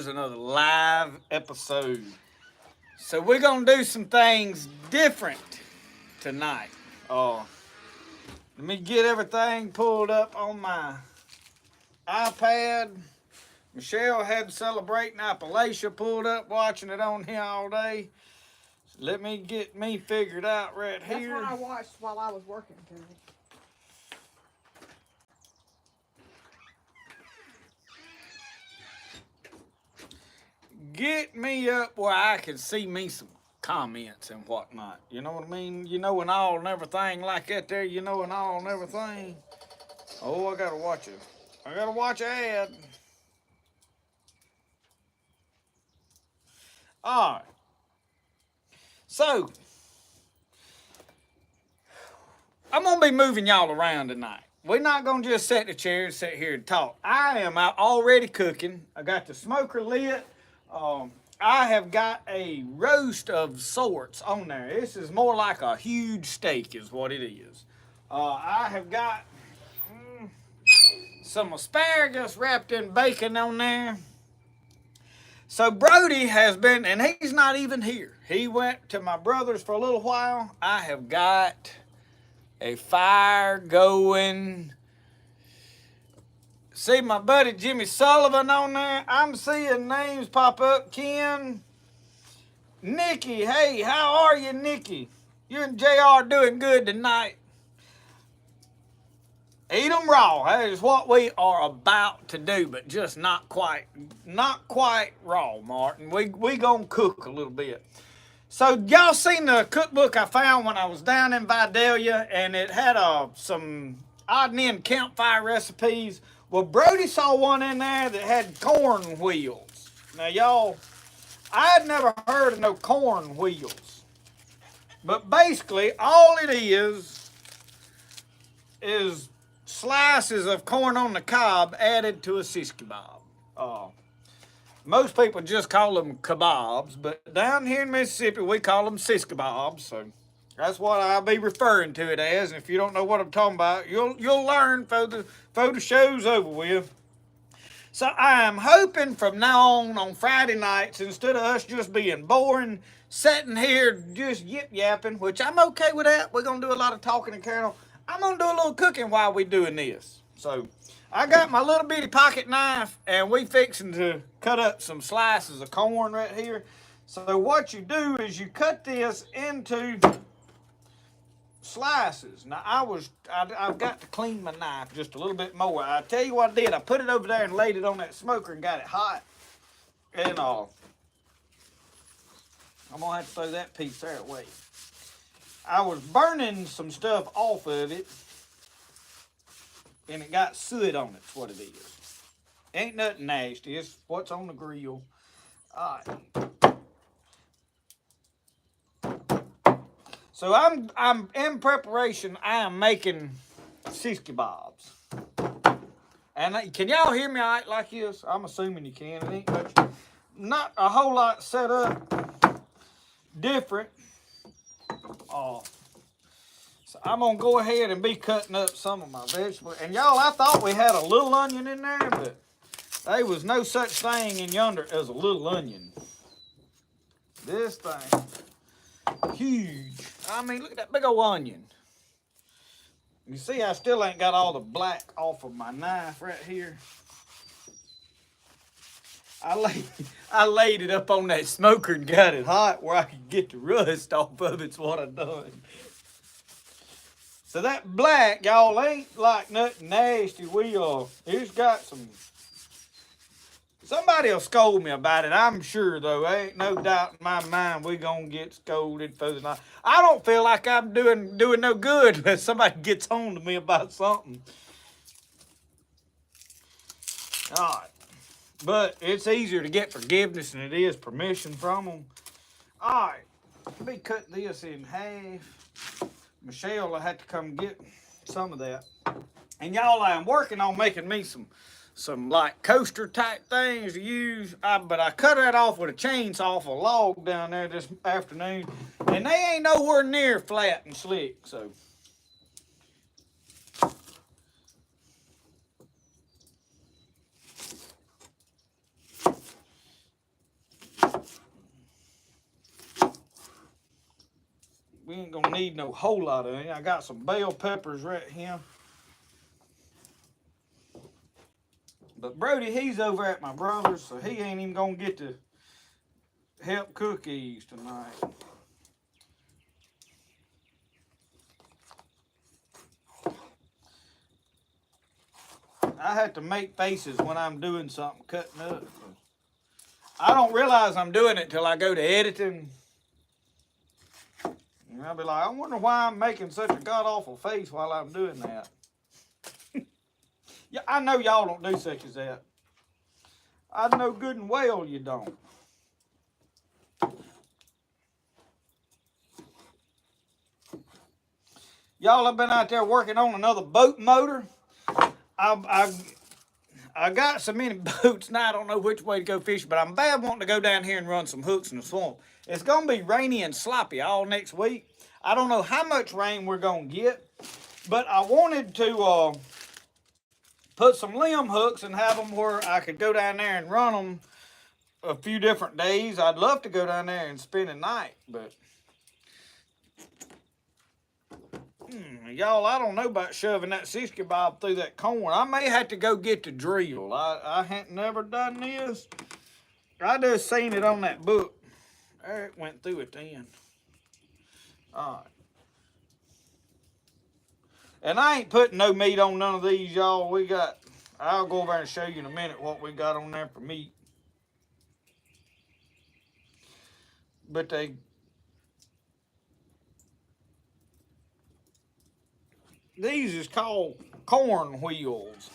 another live episode. So we're gonna do some things different tonight. Let me get everything pulled up on my iPad. Michelle had Celebrating Appalachia pulled up, watching it on here all day. So let me get me figured out right here. That's what I watched while I was working today. Get me up where I can see me some comments and whatnot. You know what I mean? You know, and all and everything like that there, you know, and all and everything. Oh, I gotta watch it. I gotta watch an ad. Alright. So, I'm gonna be moving y'all around tonight. We're not gonna just sit in the chair and sit here and talk. I am out already cooking. I got the smoker lit. I have got a roast of sorts on there. This is more like a huge steak is what it is. I have got some asparagus wrapped in bacon on there. So Brody has been, and he's not even here. He went to my brother's for a little while. I have got a fire going. See my buddy Jimmy Sullivan on there. I'm seeing names pop up. Ken, Nikki. Hey, how are you, Nikki? You and JR doing good tonight. Eat them raw. That is what we are about to do, but just not quite raw, Martin. We gonna cook a little bit. So y'all seen the cookbook I found when I was down in Vidalia, and it had some odd and end campfire recipes. Well, Brody saw one in there that had corn wheels. Now, y'all, I had never heard of no corn wheels. But basically, all it is slices of corn on the cob added to a shish kebab. Most people just call them kebabs, but down here in Mississippi, we call them shish kebabs. So that's what I'll be referring to it as. And if you don't know what I'm talking about, you'll learn before the show's over with. So I am hoping from now on Friday nights, instead of us just being boring, sitting here just yip-yapping, which I'm okay with that. We're going to do a lot of talking and carrying on. I'm going to do a little cooking while we doing this. So I got my little bitty pocket knife, and we fixing to cut up some slices of corn right here. So what you do is you cut this into slices. Now I've got to clean my knife just a little bit more. I tell you what I did. I put it over there and laid it on that smoker and got it hot. And I'm gonna have to throw that piece there away. I was burning some stuff off of it, and it got soot on it. That's what it is. Ain't nothing nasty. It's what's on the grill. All right. So I'm in preparation. I am making shish kebabs. And can y'all hear me all right like this? I'm assuming you can. It ain't much, not a whole lot set up different. So I'm gonna go ahead and be cutting up some of my vegetables. And y'all, I thought we had a little onion in there, but there was no such thing in yonder as a little onion. This thing, huge. I mean, look at that big old onion. You see, I still ain't got all the black off of my knife right here. I laid it up on that smoker and got it hot where I could get the rust off of it's what I done. So that black, y'all, ain't like nothing nasty. It's got some. Somebody will scold me about it, I'm sure, though. Ain't no doubt in my mind we gonna get scolded for the night. I don't feel like I'm doing no good unless somebody gets on to me about something. All right. But it's easier to get forgiveness than it is permission from them. All right. Let me cut this in half. Michelle will have to come get some of that. And y'all, I'm working on making me some like coaster type things to use. But I cut that off with a chainsaw off a log down there this afternoon. And they ain't nowhere near flat and slick, so. ain't gonna need no whole lot of it. I got some bell peppers right here. But Brody, he's over at my brother's, so he ain't even gonna get to help cook these tonight. I have to make faces when I'm doing something, cutting up. I don't realize I'm doing it till I go to editing. And I'll be like, I wonder why I'm making such a god-awful face while I'm doing that. Yeah, I know y'all don't do such as that. I know good and well you don't. Y'all have been out there working on another boat motor. I got so many boats now I don't know which way to go fishing, but I'm bad wanting to go down here and run some hooks in the swamp. It's going to be rainy and sloppy all next week. I don't know how much rain we're going to get, but I wanted to put some limb hooks and have them where I could go down there and run them a few different days. I'd love to go down there and spend a night, but y'all, I don't know about shoving that 60 bob through that corn. I may have to go get the drill. I ain't never done this. I just seen it on that book. There, it went through it then. All right. And I ain't putting no meat on none of these, y'all. I'll go over and show you in a minute what we got on there for meat. But these is called corn wheels.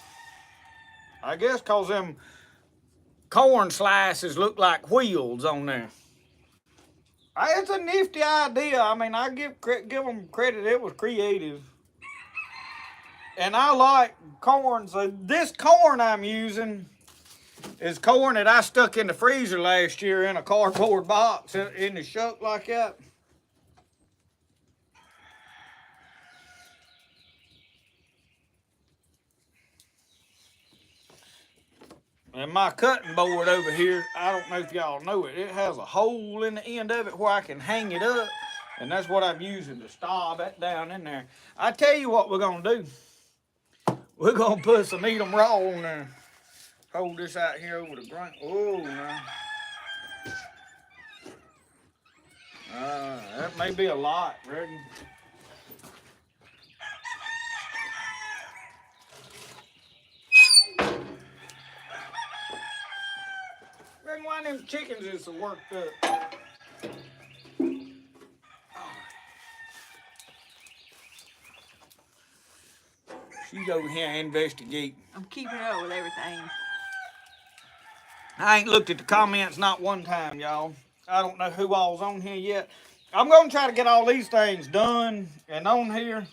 I guess because them corn slices look like wheels on there. It's a nifty idea. I mean, I give them credit. It was creative. And I like corn. So this corn I'm using is corn that I stuck in the freezer last year in a cardboard box in the shuck like that. And my cutting board over here, I don't know if y'all know it, it has a hole in the end of it where I can hang it up. And that's what I'm using to stop that down in there. I tell you what we're going to do. We're going to put some medium raw on there. Hold this out here over the grunt. Oh, no. That may be a lot, Regan. Regan, why them chickens is so worked up? She's over here investigating. I'm keeping up with everything. I ain't looked at the comments not one time, y'all. I don't know who all's on here yet. I'm going to try to get all these things done and on here.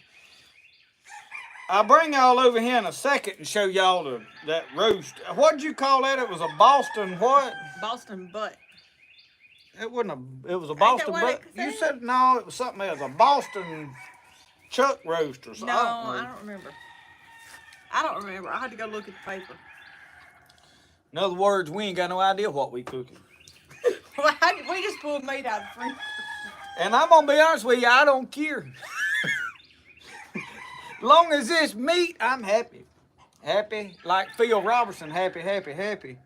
I'll bring y'all over here in a second and show y'all that roast. What'd you call that? It was a Boston what? Boston butt. It wasn't it was a Boston butt. You said no, it was something else. A Boston chuck roast or something. No, I don't remember. I had to go look at the paper. In other words, we ain't got no idea what we cooking. Well, we just pulled meat out of the freezer. And I'm gonna be honest with you, I don't care. Long as it's meat, I'm happy. Happy, like Phil Robertson, happy, happy, happy.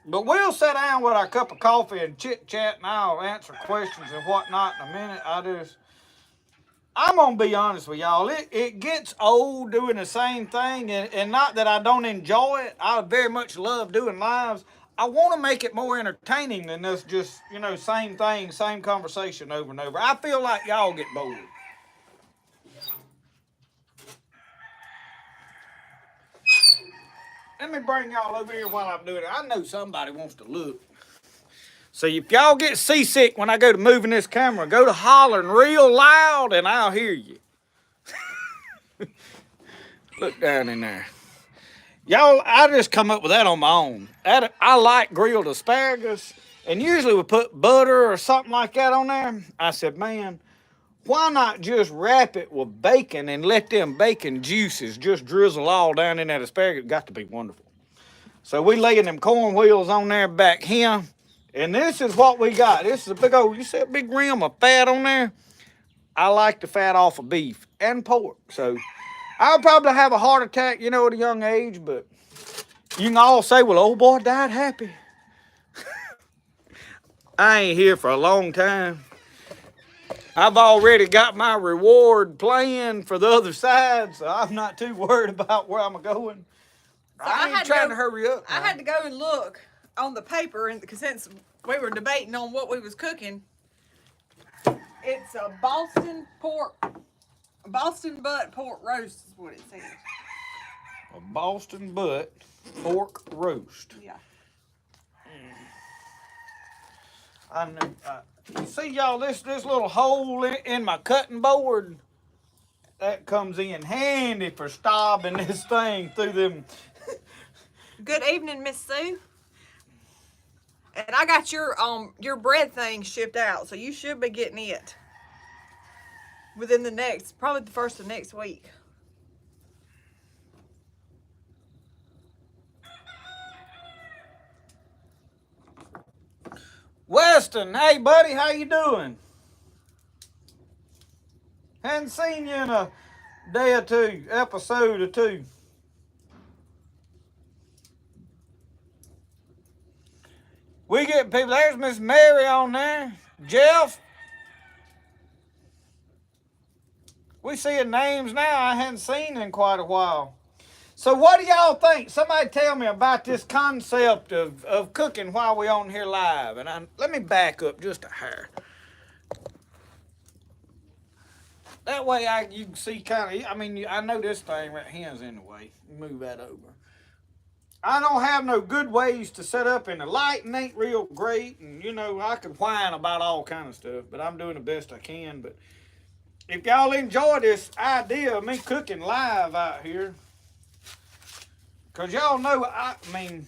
But we'll sit down with our cup of coffee and chit-chat, and I'll answer questions and whatnot in a minute. I'm going to be honest with y'all. It gets old doing the same thing, and not that I don't enjoy it. I very much love doing lives. I want to make it more entertaining than this just, same thing, same conversation over and over. I feel like y'all get bored. Let me bring y'all over here while I'm doing it. I know somebody wants to look. So if y'all get seasick when I go to moving this camera, go to hollering real loud and I'll hear you. Look down in there. Y'all, I just come up with that on my own. I like grilled asparagus, and usually we put butter or something like that on there. I said, man, why not just wrap it with bacon and let them bacon juices just drizzle all down in that asparagus? Got to be wonderful. So we laying them corn wheels on there back here, And this is what we got. This is a big old, you see a big rim of fat on there? I like the fat off of beef and pork. So I'll probably have a heart attack, you know, at a young age, but you can all say, well, old boy died happy. I ain't here for a long time. I've already got my reward planned for the other side, so I'm not too worried about where I'm going. So I ain't trying to hurry up. I had to go and look on the paper, and because since we were debating on what we was cooking, it's a Boston butt pork roast is what it says. A Boston butt pork roast. Yeah. I know. You see, y'all, this little hole in my cutting board, that comes in handy for stabbing this thing through them. Good evening, Miss Sue. And I got your bread thing shipped out, so you should be getting it within probably the first of next week. Weston, hey buddy, how you doing? Hadn't seen you in a day or two, episode or two. We get people. There's Miss Mary on there. Jeff. We seeing names now I hadn't seen in quite a while. So what do y'all think? Somebody tell me about this concept of cooking while we on here live. And let me back up just a hair. That way you can see kind of, I mean, I know this thing right here is in the way. Move that over. I don't have no good ways to set up, and the lighting ain't real great. And, you know, I could whine about all kind of stuff, but I'm doing the best I can. But if y'all enjoy this idea of me cooking live out here, because y'all know, I mean,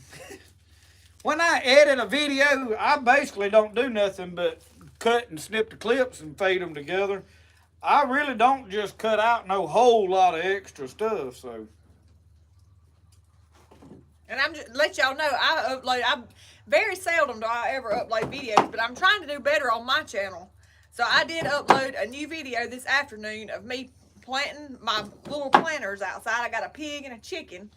when I edit a video, I basically don't do nothing but cut and snip the clips and fade them together. I really don't just cut out no whole lot of extra stuff, so. And I'm just let y'all know I'm very seldom do I ever upload videos, but I'm trying to do better on my channel. So I did upload a new video this afternoon of me planting my little planters outside. I got a pig and a chicken.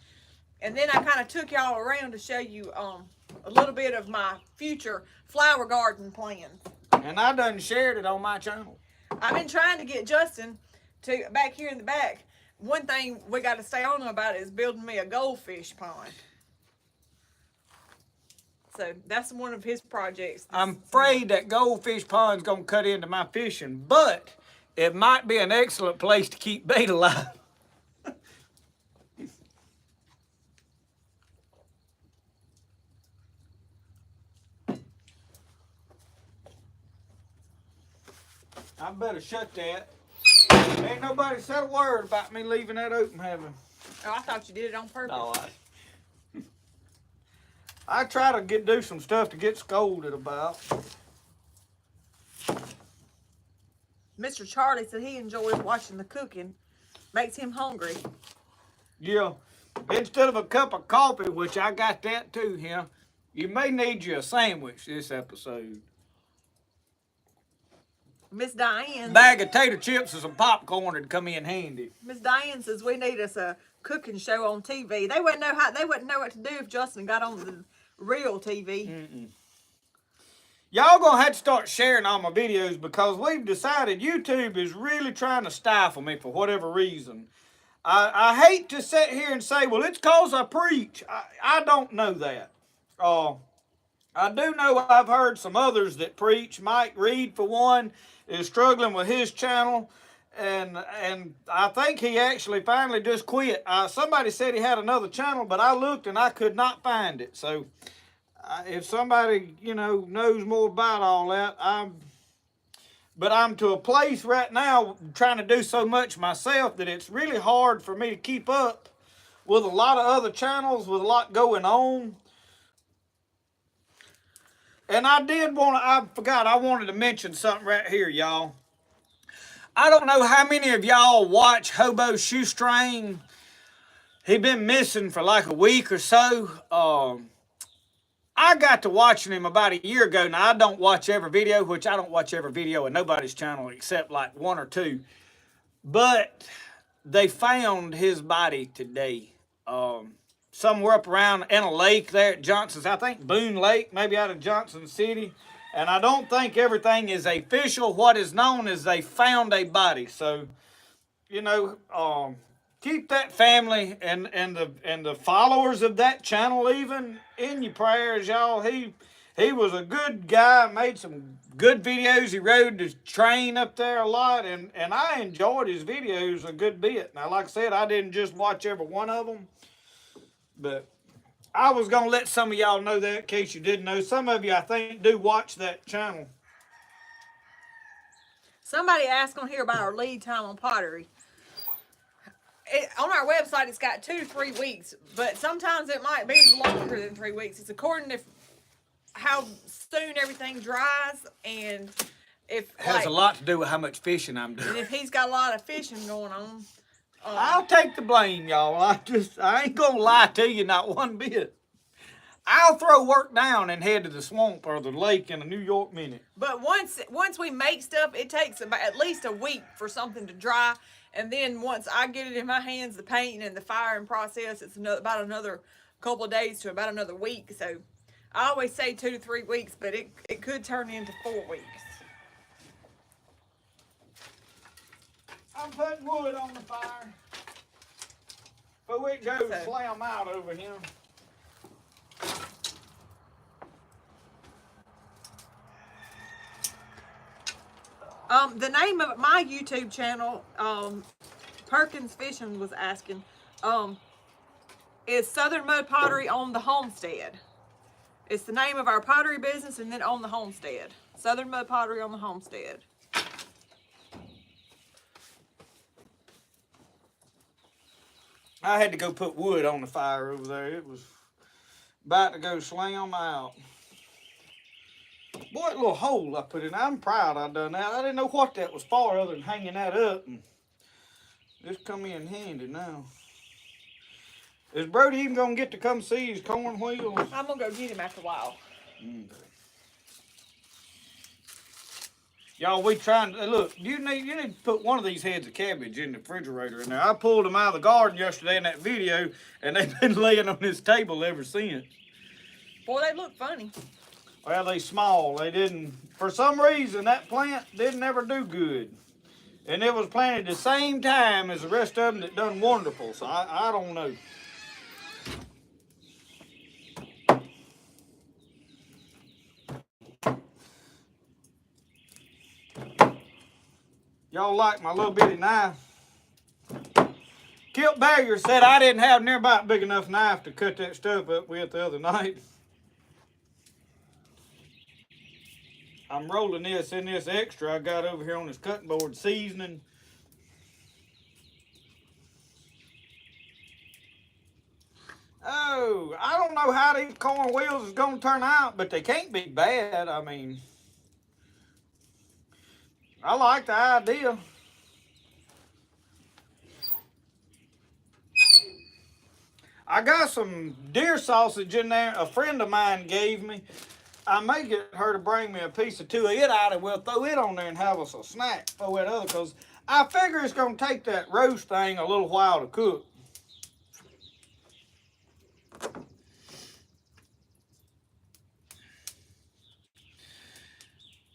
And then I kind of took y'all around to show you a little bit of my future flower garden plans. And I done shared it on my channel. I've been trying to get Justin to back here in the back. One thing we got to stay on him about is building me a goldfish pond. So that's one of his projects. I'm afraid that goldfish pond's gonna cut into my fishing, but it might be an excellent place to keep bait alive. I better shut that. Ain't nobody said a word about me leaving that open, have I? Oh, I thought you did it on purpose. No, I try to do some stuff to get scolded about. Mr. Charlie said he enjoys watching the cooking. Makes him hungry. Yeah. Instead of a cup of coffee, which I got that too here, you may need you a sandwich this episode. Miss Diane. Bag of tater chips and some popcorn would come in handy. Miss Diane says we need us a cooking show on TV. They wouldn't know what to do if Justin got on the real TV. Mm-mm. Y'all gonna have to start sharing all my videos because we've decided YouTube is really trying to stifle me for whatever reason. I hate to sit here and say, well, it's cause I preach. I don't know that. I do know I've heard some others that preach. Mike Reed, for one, is struggling with his channel. And I think he actually finally just quit. Somebody said he had another channel, but I looked and I could not find it. So if somebody, knows more about all that, I'm to a place right now trying to do so much myself that it's really hard for me to keep up with a lot of other channels with a lot going on. And I wanted to mention something right here, y'all. I don't know how many of y'all watch Hobo Shoestring. He been missing for like a week or so. I I got to watching him about a year ago. Now, I don't watch every video, which I don't watch every video on nobody's channel except like one or two. But they found his body today. Somewhere up around in a lake there at Johnson's, I think Boone Lake, maybe out of Johnson City. And I don't think everything is official. What is known is they found a body. So, you know, keep that family and the followers of that channel even in your prayers, y'all. He was a good guy, made some good videos. He rode the train up there a lot, and I enjoyed his videos a good bit. Now, like I said, I didn't just watch every one of them, but I was going to let some of y'all know that in case you didn't know. Some of you, I think, do watch that channel. Somebody asked on here about our lead time on pottery. On our website, it's got 2 to 3 weeks, but sometimes it might be longer than 3 weeks. It's according to how soon everything dries, and if Has a lot to do with how much fishing I'm doing. and if he's got a lot of fishing going on. I'll take the blame, y'all. I ain't gonna lie to you, not one bit. I'll throw work down and head to the swamp or the lake in a New York minute. But once we make stuff, it takes about at least a week for something to dry, and then once I get it in my hands, the painting and the firing process, it's about another couple of days to about another week. So I always say 2 to 3 weeks, but it could turn into 4 weeks. I'm putting wood on the fire. But we go slam out over here. The name of my YouTube channel, Perkins Fishing was asking, is Southern Mud Pottery on the Homestead. It's the name of our pottery business, and then on the Homestead. Southern Mud Pottery on the Homestead. I had to go put wood on the fire over there. It was about to go slam out. Boy, that little hole I put in, I'm proud I done that. I didn't know what that was for other than hanging that up. And this come in handy now. Is Brody even going to get to come see his corn wheels? I'm going to go get him after a while. Okay. Y'all, we trying to, look, you need to put one of these heads of cabbage in the refrigerator in there. I pulled them out of the garden yesterday in that video, and they've been laying on this table ever since. Boy, they look funny. Well, they small. They didn't, for some reason, that plant didn't ever do good. And it was planted the same time as the rest of them that done wonderful, so I don't know. Y'all like my little bitty knife? Kilt Barrier said I didn't have near about big enough knife to cut that stuff up with the other night. I'm rolling this in this extra I got over here on this cutting board seasoning. Oh, I don't know how these corn wheels is going to turn out, but they can't be bad. I mean, I like the idea. I got some deer sausage in there a friend of mine gave me. I may get her to bring me a piece or two of it out and we'll throw it on there and have us a snack for that other, because I figure it's going to take that roast thing a little while to cook.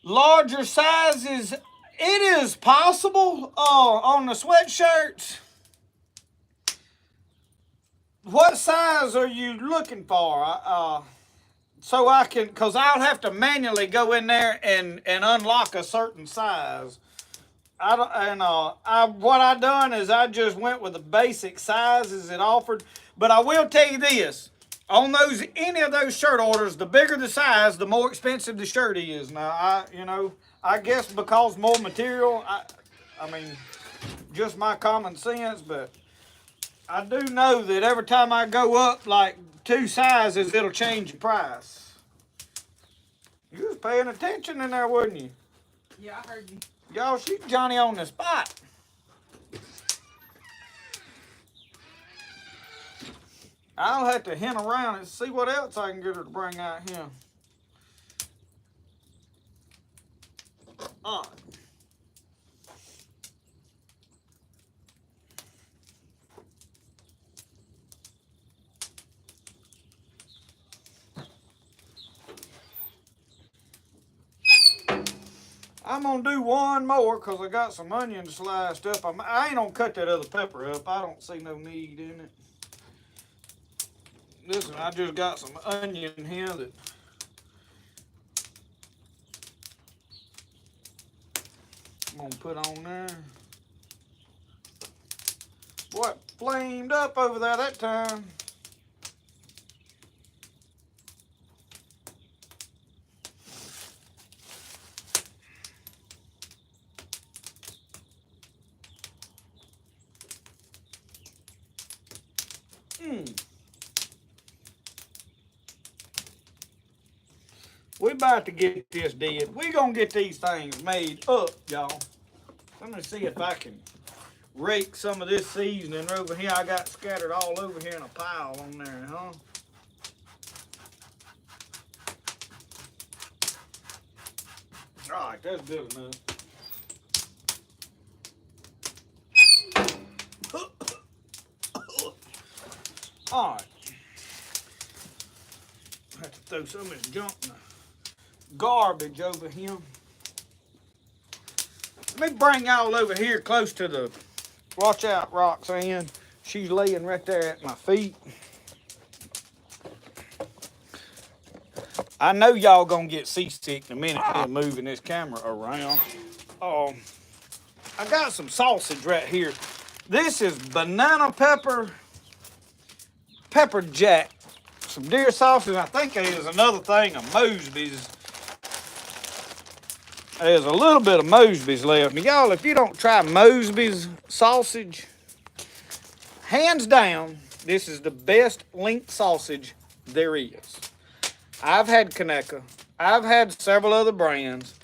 Larger sizes, it is possible on the sweatshirts. What size are you looking for? So I can, because I'll have to manually go in there and unlock a certain size. What I done is I just went with the basic sizes it offered. But I will tell you this, on any of those shirt orders, the bigger the size, the more expensive the shirt is. Now, I guess because more material, I mean, just my common sense, but I do know that every time I go up like 2 sizes, it'll change the price. You was paying attention in there, wasn't you? Yeah, I heard you. Y'all shoot Johnny on the spot. I'll have to hint around and see what else I can get her to bring out here. All right. I'm gonna do one more because I got some onions sliced up. I ain't gonna cut that other pepper up. I don't see no need in it. Listen, I just got some onion here that I'm gonna put on there. Boy, it flamed up over there that time. We about to get this did. We gonna get these things made up, y'all. Let me see if I can rake some of this seasoning over here. I got scattered all over here in a pile on there, huh? All right, that's good enough. All right. I have to throw some of this junk in the garbage over here. Let me bring y'all over here close to the, watch out, Roxanne. She's laying right there at my feet. I know y'all gonna get seasick in a minute here moving this camera around. I got some sausage right here. This is banana pepper jack, some deer sausage. I think there's another thing of Mosby's. There's a little bit of Mosby's left. Now, y'all, if you don't try Mosby's sausage, hands down, this is the best link sausage there is. I've had Conecuh. I've had several other brands.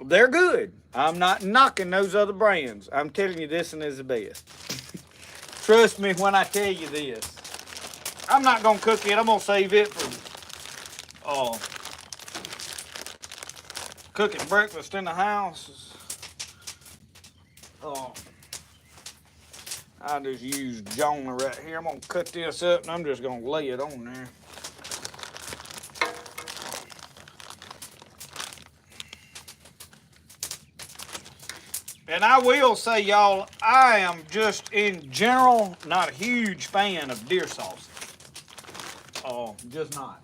They're good. I'm not knocking those other brands. I'm telling you, this one is the best. Trust me when I tell you this. I'm not going to cook it. I'm going to save it for cooking breakfast in the house. I just use Jonah right here. I'm going to cut this up and I'm just going to lay it on there. And I will say, y'all, I am just in general not a huge fan of deer sausage. Just not.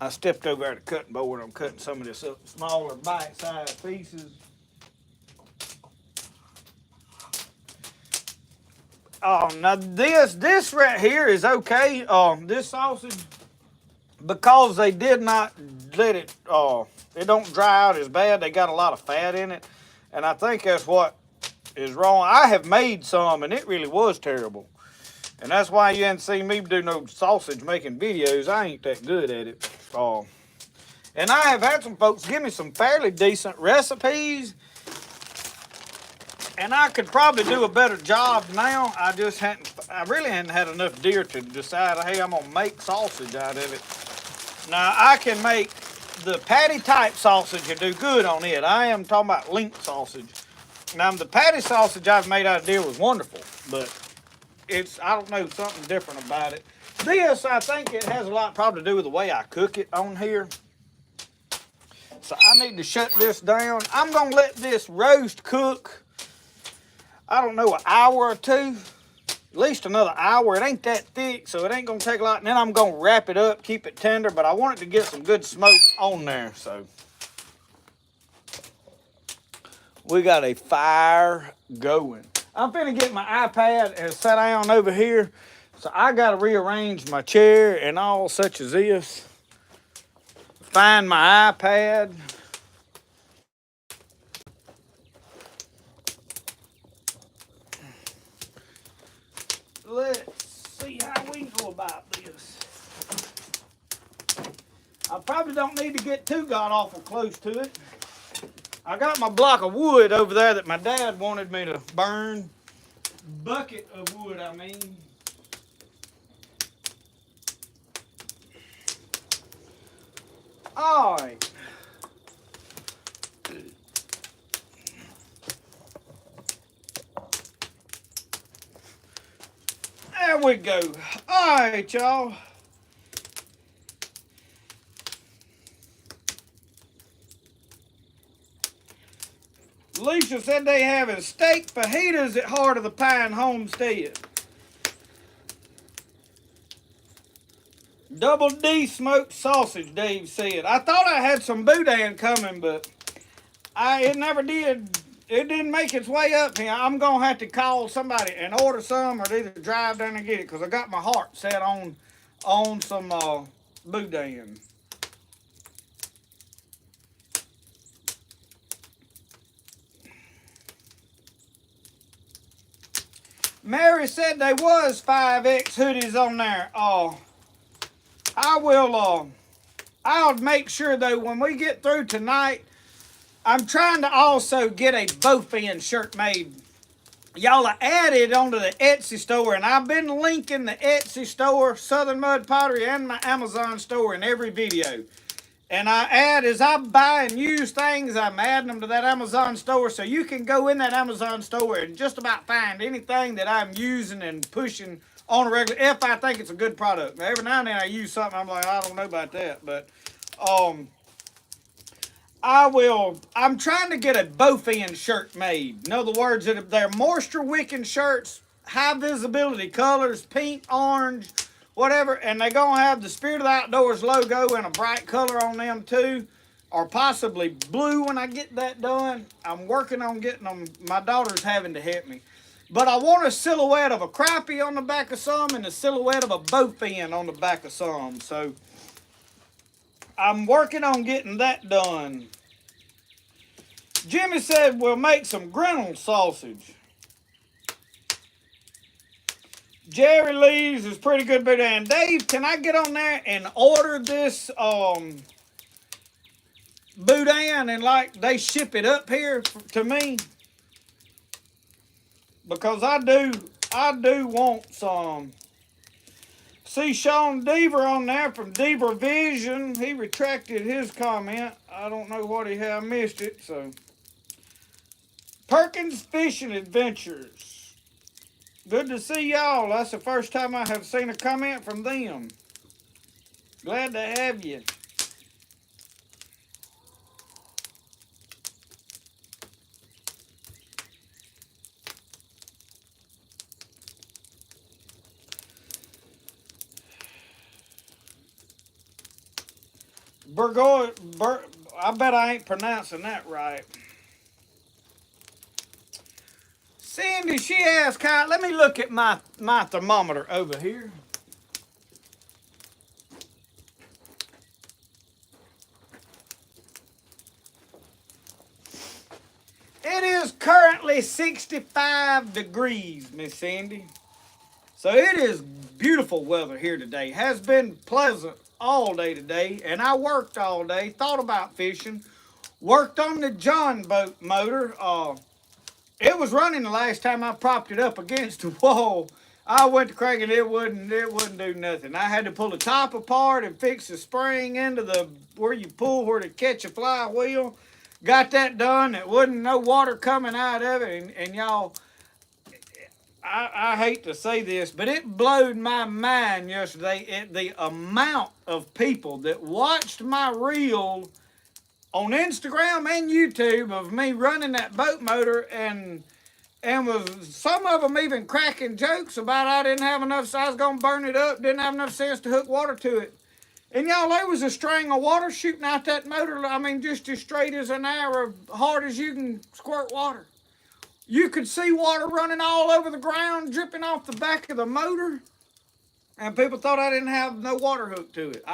I stepped over at the cutting board. I'm cutting some of this up smaller bite-sized pieces. Now this right here is okay. This sausage, because they did not let it, it don't dry out as bad. They got a lot of fat in it. And I think that's what is wrong. I have made some, and it really was terrible. And that's why you haven't seen me do no sausage making videos. I ain't that good at it. And I have had some folks give me some fairly decent recipes. And I could probably do a better job now. I really hadn't had enough deer to decide, hey, I'm going to make sausage out of it. Now, I can make the patty type sausage and do good on it. I am talking about link sausage. Now, the patty sausage I've made out of deer was wonderful, but I don't know, something different about it. This, I think it has a lot probably to do with the way I cook it on here. So I need to shut this down. I'm going to let this roast cook, I don't know, an hour or two. At least another hour. It ain't that thick, so it ain't going to take a lot. And then I'm going to wrap it up, keep it tender, but I want it to get some good smoke on there. So we got a fire going. I'm finna get my iPad and sit down over here. So I got to rearrange my chair and all such as this. Find my iPad. Let's see how we go about this. I probably don't need to get too god-awful close to it. I got my block of wood over there that my dad wanted me to burn. Bucket of wood, I mean. All right. There we go. All right, y'all. Alicia said they having steak fajitas at Heart of the Pine Homestead. Double D smoked sausage, Dave said. I thought I had some boudin coming, but it never did. It didn't make its way up here. I'm going to have to call somebody and order some or either drive down and get it because I got my heart set on some boudin. Mary said there was 5X hoodies on there. I'll make sure though when we get through tonight, I'm trying to also get a bowfin shirt made. Y'all are added onto the Etsy store, and I've been linking the Etsy store, Southern Mud Pottery, and my Amazon store in every video. And as I buy and use things, I'm adding them to that Amazon store. So you can go in that Amazon store and just about find anything that I'm using and pushing on a regular, if I think it's a good product. Now, every now and then I use something, I'm like, I don't know about that. But I'm trying to get a bowfin shirt made. In other words, they're moisture wicking shirts, high visibility colors, pink, orange, whatever, and they're going to have the Spirit of the Outdoors logo in a bright color on them too, or possibly blue when I get that done. I'm working on getting them. My daughter's having to help me. But I want a silhouette of a crappie on the back of some and a silhouette of a bowfin on the back of some. So I'm working on getting that done. Jimmy said we'll make some griddle sausage. Jerry Lee's is pretty good boudin. Dave, can I get on there and order this boudin and like they ship it up here to me? Because I do want some. See Sean Deaver on there from Deaver Vision. He retracted his comment. I don't know what he had. I missed it. So Perkins Fishing Adventures. Good to see y'all. That's the first time I have seen a comment from them. Glad to have you. I bet I ain't pronouncing that right. Cindy, she asked, let me look at my thermometer over here. It is currently 65 degrees, Miss Cindy. So it is beautiful weather here today. Has been pleasant all day today, and I worked all day, thought about fishing, worked on the John boat motor. It was running the last time I propped it up against the wall. I went to crank and it wouldn't do nothing. I had to pull the top apart and fix the spring into where you pull where to catch a flywheel. Got that done. It wasn't no water coming out of it, and y'all, I hate to say this, but it blowed my mind yesterday the amount of people that watched my reel on Instagram and YouTube of me running that boat motor, and was some of them even cracking jokes about I didn't have enough, so I was going to burn it up, didn't have enough sense to hook water to it. And y'all, there was a string of water shooting out that motor, I mean, just as straight as an arrow, hard as you can squirt water. You could see water running all over the ground, dripping off the back of the motor. And people thought I didn't have no water hooked to it.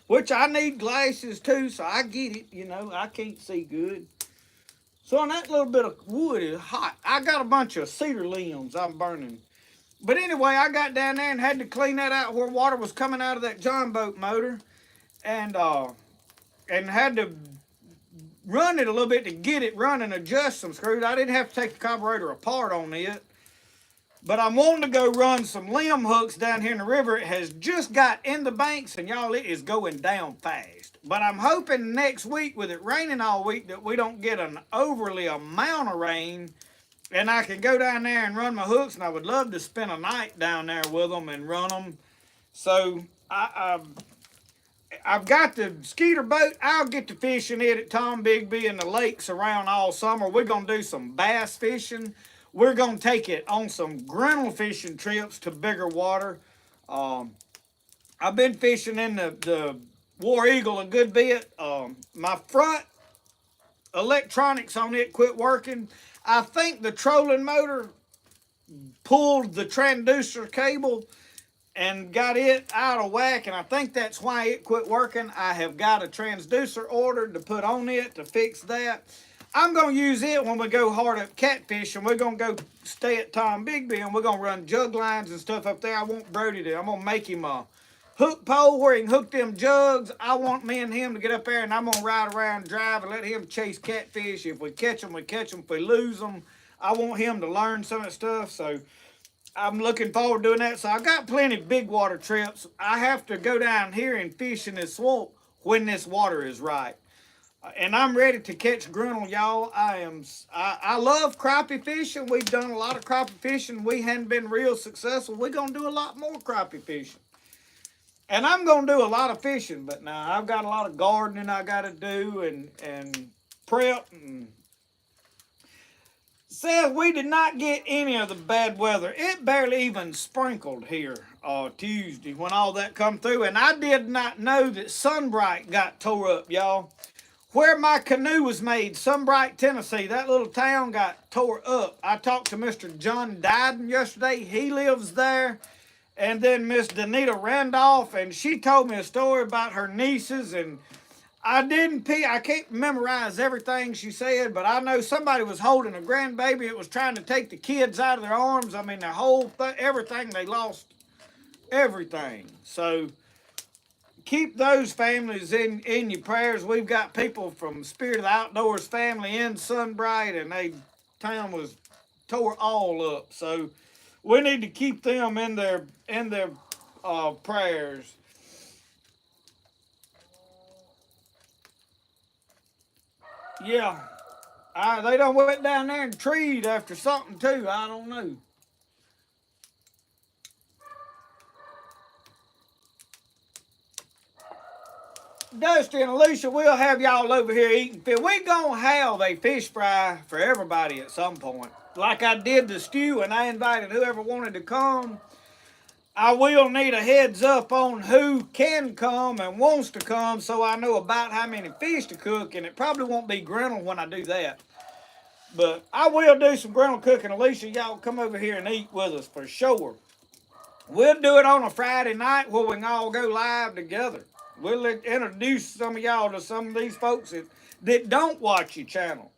Which I need glasses too, so I get it, you know, I can't see good. So on that little bit of wood is hot. I got a bunch of cedar limbs I'm burning. But anyway, I got down there and had to clean that out where water was coming out of that John boat motor. And had to run it a little bit to get it running, adjust some screws. I didn't have to take the carburetor apart on it. But I'm wanting to go run some limb hooks down here in the river. It has just got in the banks, and y'all, it is going down fast. But I'm hoping next week, with it raining all week, that we don't get an overly amount of rain, and I can go down there and run my hooks, and I would love to spend a night down there with them and run them. So I've got the skeeter boat. I'll get to fishing it at Tom Bigby and the lakes around all summer. We're going to do some bass fishing. We're going to take it on some grinnell fishing trips to bigger water. I've been fishing in the War Eagle a good bit. My front electronics on it quit working. I think the trolling motor pulled the transducer cable and got it out of whack, and I think that's why it quit working. I have got a transducer ordered to put on it to fix that. I'm going to use it when we go hard up catfishing. We're going to go stay at Tom Bigby, and we're going to run jug lines and stuff up there. I want Brody to, I'm going to make him a hook pole where he can hook them jugs. I want me and him to get up there, and I'm going to ride around, drive, and let him chase catfish. If we catch them, we catch them. If we lose them, I want him to learn some of that stuff. So I'm looking forward to doing that. So I got plenty of big water trips. I have to go down here and fish in this swamp when this water is right. And I'm ready to catch grinnell, y'all. I love crappie fishing. We've done a lot of crappie fishing. We hadn't been real successful. We're going to do a lot more crappie fishing. And I'm going to do a lot of fishing, but now I've got a lot of gardening I got to do and prep. And says we did not get any of the bad weather. It barely even sprinkled here Tuesday when all that come through. And I did not know that Sunbright got tore up, y'all. Where my canoe was made, Sunbright, Tennessee, that little town got tore up. I talked to Mr. John Dyden yesterday. He lives there. And then Miss Danita Randolph, and she told me a story about her nieces. And I can't memorize everything she said, but I know somebody was holding a grandbaby. It was trying to take the kids out of their arms. I mean, the whole thing, everything, they lost everything. So keep those families in your prayers. We've got people from Spirit of the Outdoors family in Sunbright, and they town was tore all up. So we need to keep them in their prayers. Yeah, they done went down there and treed after something too. I don't know. Dusty and Alicia, we'll have y'all over here eating fish. We're going to have a fish fry for everybody at some point. Like I did the stew, and I invited whoever wanted to come. I will need a heads up on who can come and wants to come, so I know about how many fish to cook, and it probably won't be grinnell when I do that. But I will do some grinnell cooking. Alicia, y'all come over here and eat with us for sure. We'll do it on a Friday night where we can all go live together. We'll introduce some of y'all to some of these folks that don't watch your channel.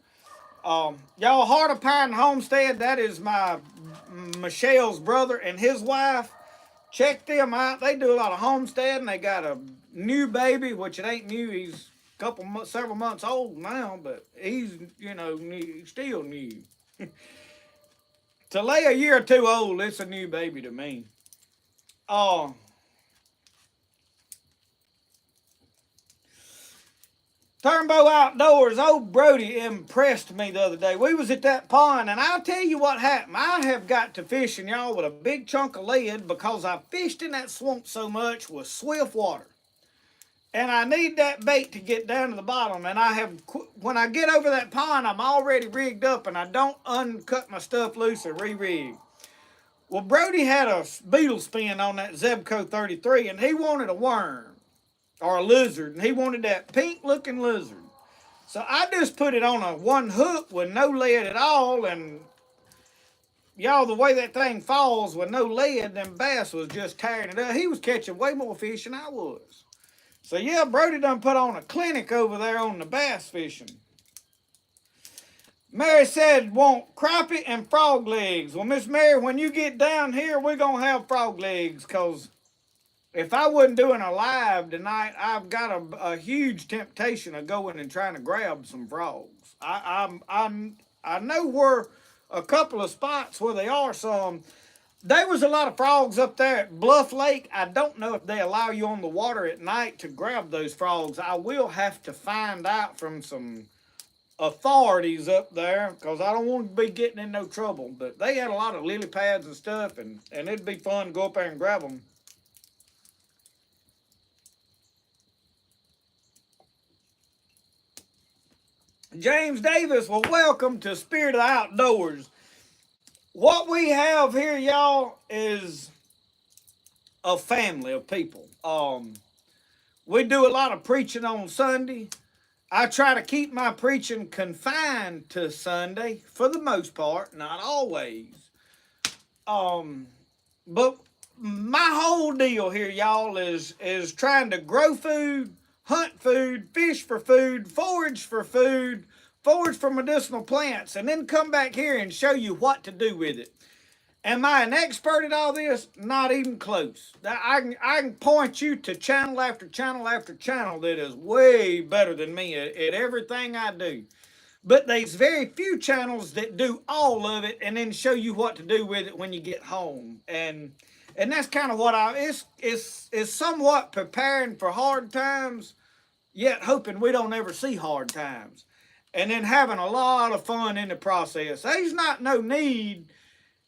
Y'all, Heart of Pine Homestead, that is Michelle's brother and his wife. Check them out. They do a lot of homesteading. They got a new baby, which it ain't new. He's several months old now, but he's, still new. To lay a year or two old, it's a new baby to me. Turnbow Outdoors, old Brody impressed me the other day. We was at that pond, and I'll tell you what happened. I have got to fishing, y'all, with a big chunk of lead because I fished in that swamp so much with swift water. And I need that bait to get down to the bottom. And when I get over that pond, I'm already rigged up, and I don't uncut my stuff loose or re-rig. Well, Brody had a beetle spin on that Zebco 33, and he wanted a worm. Or a lizard, and he wanted that pink-looking lizard. So I just put it on one hook with no lead at all, and y'all, the way that thing falls with no lead, them bass was just tearing it up. He was catching way more fish than I was. So yeah, Brody done put on a clinic over there on the bass fishing. Mary said want crappie and frog legs. Well, Miss Mary, when you get down here, we're going to have frog legs, because if I wasn't doing a live tonight, I've got a huge temptation of going and trying to grab some frogs. I know where a couple of spots where they are some. There was a lot of frogs up there at Bluff Lake. I don't know if they allow you on the water at night to grab those frogs. I will have to find out from some authorities up there because I don't want to be getting in no trouble. But they had a lot of lily pads and stuff, and it'd be fun to go up there and grab them. James Davis, well, welcome to Spirit of the Outdoors. What we have here, y'all, is a family of people. We do a lot of preaching on Sunday. I try to keep my preaching confined to Sunday for the most part, not always. But my whole deal here, y'all, is trying to grow food, hunt food, fish for food, forage for food, forage for medicinal plants, and then come back here and show you what to do with it. Am I an expert at all this? Not even close. I can point you to channel after channel after channel that is way better than me at everything I do. But there's very few channels that do all of it and then show you what to do with it when you get home. And that's kind of what it's somewhat preparing for hard times, yet hoping we don't ever see hard times. And then having a lot of fun in the process. There's not no need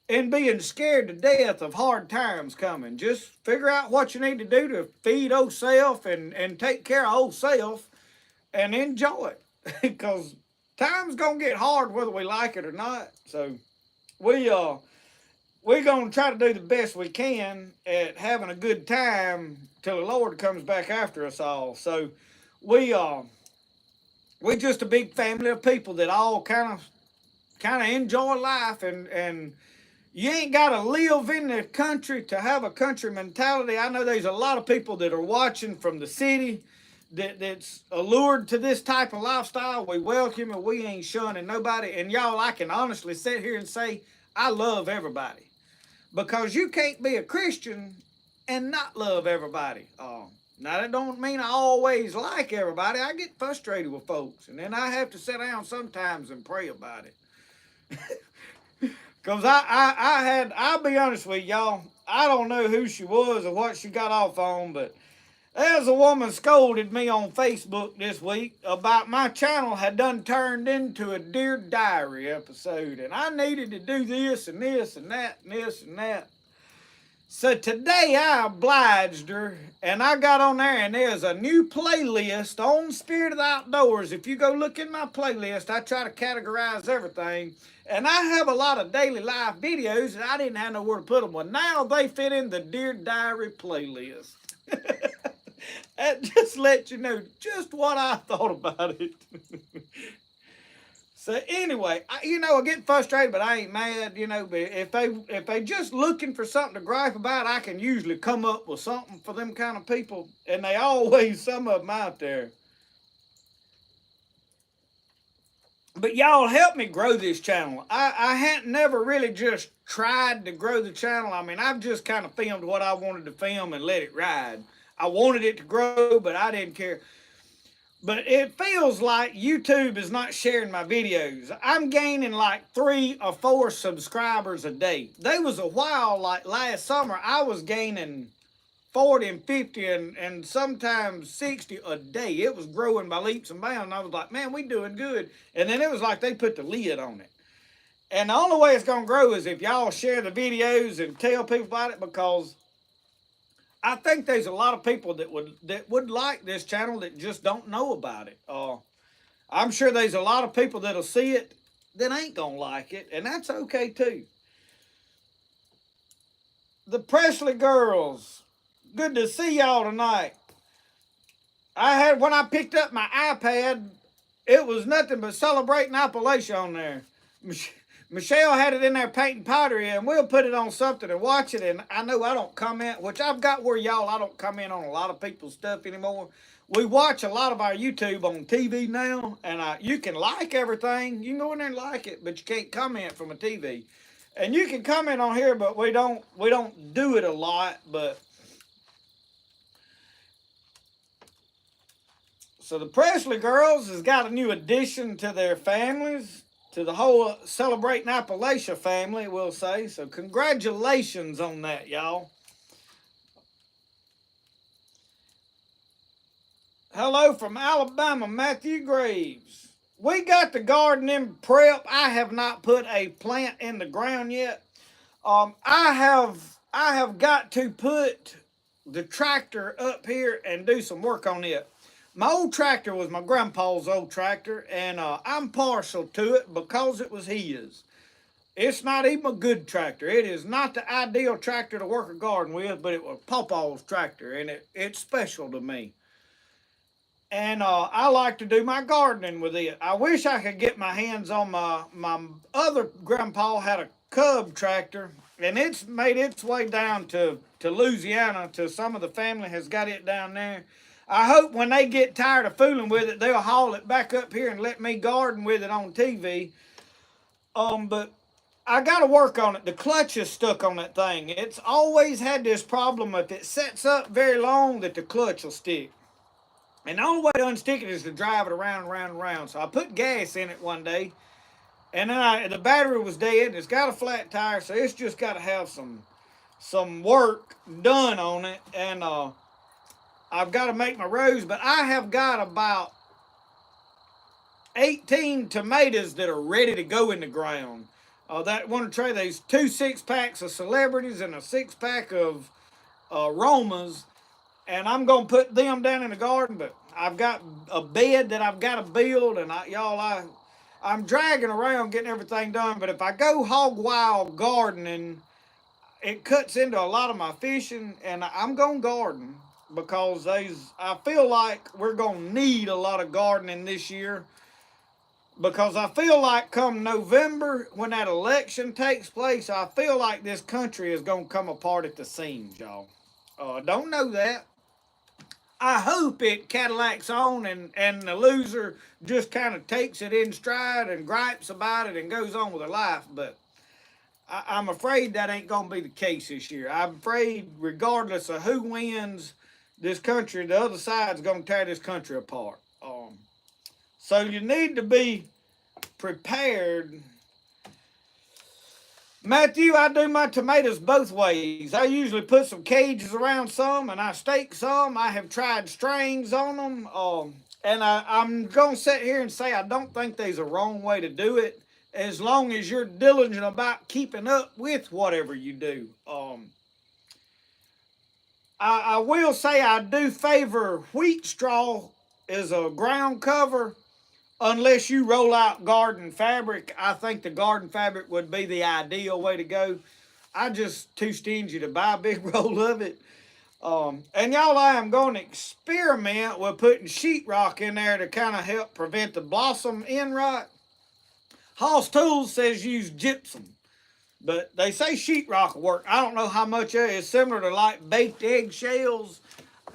in being scared to death of hard times coming. Just figure out what you need to do to feed old self and take care of old self and enjoy it. Because time's gonna get hard whether we like it or not. So we're gonna try to do the best we can at having a good time till the Lord comes back after us all. So we're just a big family of people that all kind of enjoy life, and you ain't got to live in the country to have a country mentality. I know there's a lot of people that are watching from the city that's allured to this type of lifestyle. We welcome and we ain't shunning nobody. And y'all, I can honestly sit here and say I love everybody, because you can't be a Christian and not love everybody. Now, that don't mean I always like everybody. I get frustrated with folks, and then I have to sit down sometimes and pray about it. Because I'll be honest with y'all, I don't know who she was or what she got off on, but there's a woman scolded me on Facebook this week about my channel had done turned into a Dear Diary episode, and I needed to do this and this and that and this and that. So today I obliged her, and I got on there, and there's a new playlist on Spirit of the Outdoors. If you go look in my playlist, I try to categorize everything, and I have a lot of daily life videos, and I didn't have nowhere to put them. Well, now they fit in the Dear Diary playlist. That just lets you know just what I thought about it. So anyway, I get frustrated, but I ain't mad, but if they just looking for something to gripe about, I can usually come up with something for them kind of people, and they always some of them out there. But y'all help me grow this channel. I hadn't never really just tried to grow the channel. I mean, I've just kind of filmed what I wanted to film and let it ride. I wanted it to grow, but I didn't care. But it feels like YouTube is not sharing my videos. I'm gaining like 3 or 4 subscribers a day. There was a while, like last summer, I was gaining 40 and 50 and sometimes 60 a day. It was growing by leaps and bounds. And I was like, man, we doing good. And then it was like they put the lid on it. And the only way it's going to grow is if y'all share the videos and tell people about it, because I think there's a lot of people that would like this channel that just don't know about it. I'm sure there's a lot of people that'll see it that ain't gonna like it, and that's okay too. The Presley girls, good to see y'all tonight. When I picked up my iPad, it was nothing but Celebrating Appalachia on there. Michelle had it in there painting pottery, and we'll put it on something and watch it. And I know I don't comment, which I've got where y'all, I don't comment on a lot of people's stuff anymore. We watch a lot of our YouTube on TV now, and you can like everything. You can go in there and like it, but you can't comment from a TV. And you can comment on here, but we don't do it a lot. But So the Presley girls has got a new addition to their families, to the whole Celebrating Appalachia family, we'll say. So congratulations on that, y'all. Hello from Alabama, Matthew Graves. We got the garden in prep. I have not put a plant in the ground yet. I have got to put the tractor up here and do some work on it. My old tractor was my grandpa's old tractor, and I'm partial to it because it was his. It's not even a good tractor. It is not the ideal tractor to work a garden with, but it was Papa's tractor, and it's special to me. And I like to do my gardening with it. I wish I could get my hands on my other grandpa had a Cub tractor, and it's made its way down to Louisiana. To some of the family has got it down there. I hope when they get tired of fooling with it, they'll haul it back up here and let me garden with it on TV. But I got to work on it. The clutch is stuck on that thing. It's always had this problem if it sets up very long that the clutch will stick. And the only way to unstick it is to drive it around and around and around. So I put gas in it one day, and then the battery was dead. It's got a flat tire, so it's just got to have some work done on it. And I've got to make my rows, but I have got about 18 tomatoes that are ready to go in the ground. That one tray, there's 2 6-packs of celebrities and a 6-pack of Romas. And I'm going to put them down in the garden, but I've got a bed that I've got to build, and I'm dragging around getting everything done. But if I go hog wild gardening, it cuts into a lot of my fishing, and I'm going to garden because I feel like we're going to need a lot of gardening this year, because I feel like come November, when that election takes place, I feel like this country is going to come apart at the seams, y'all. Don't know that. I hope it Cadillacs on and the loser just kind of takes it in stride and gripes about it and goes on with their life. But I'm afraid that ain't going to be the case this year. I'm afraid regardless of who wins this country, the other side's going to tear this country apart. So you need to be prepared. Matthew, I do my tomatoes both ways. I usually put some cages around some, and I stake some. I have tried strings on them. And I'm going to sit here and say I don't think there's a wrong way to do it, as long as you're diligent about keeping up with whatever you do. I will say I do favor wheat straw as a ground cover. Unless you roll out garden fabric, I think the garden fabric would be the ideal way to go. I'm just too stingy to buy a big roll of it. And y'all, I am going to experiment with putting sheetrock in there to kind of help prevent the blossom end rot. Hoss Tools says use gypsum, but they say sheetrock will work. I don't know how much it is. Similar to like baked eggshells.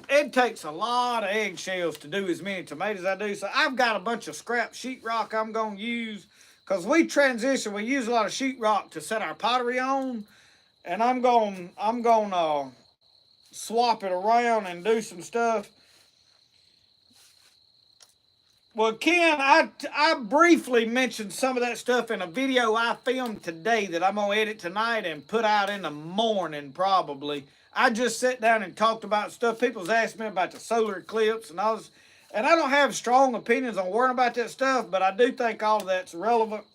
It takes a lot of eggshells to do as many tomatoes as I do. So I've got a bunch of scrap sheetrock I'm going to use, because we use a lot of sheetrock to set our pottery on. And I'm going to swap it around and do some stuff. Well, Ken, I briefly mentioned some of that stuff in a video I filmed today that I'm going to edit tonight and put out in the morning probably. I just sat down and talked about stuff. People's asked me about the solar eclipse and all this. And I don't have strong opinions on worrying about that stuff, but I do think all of that's relevant.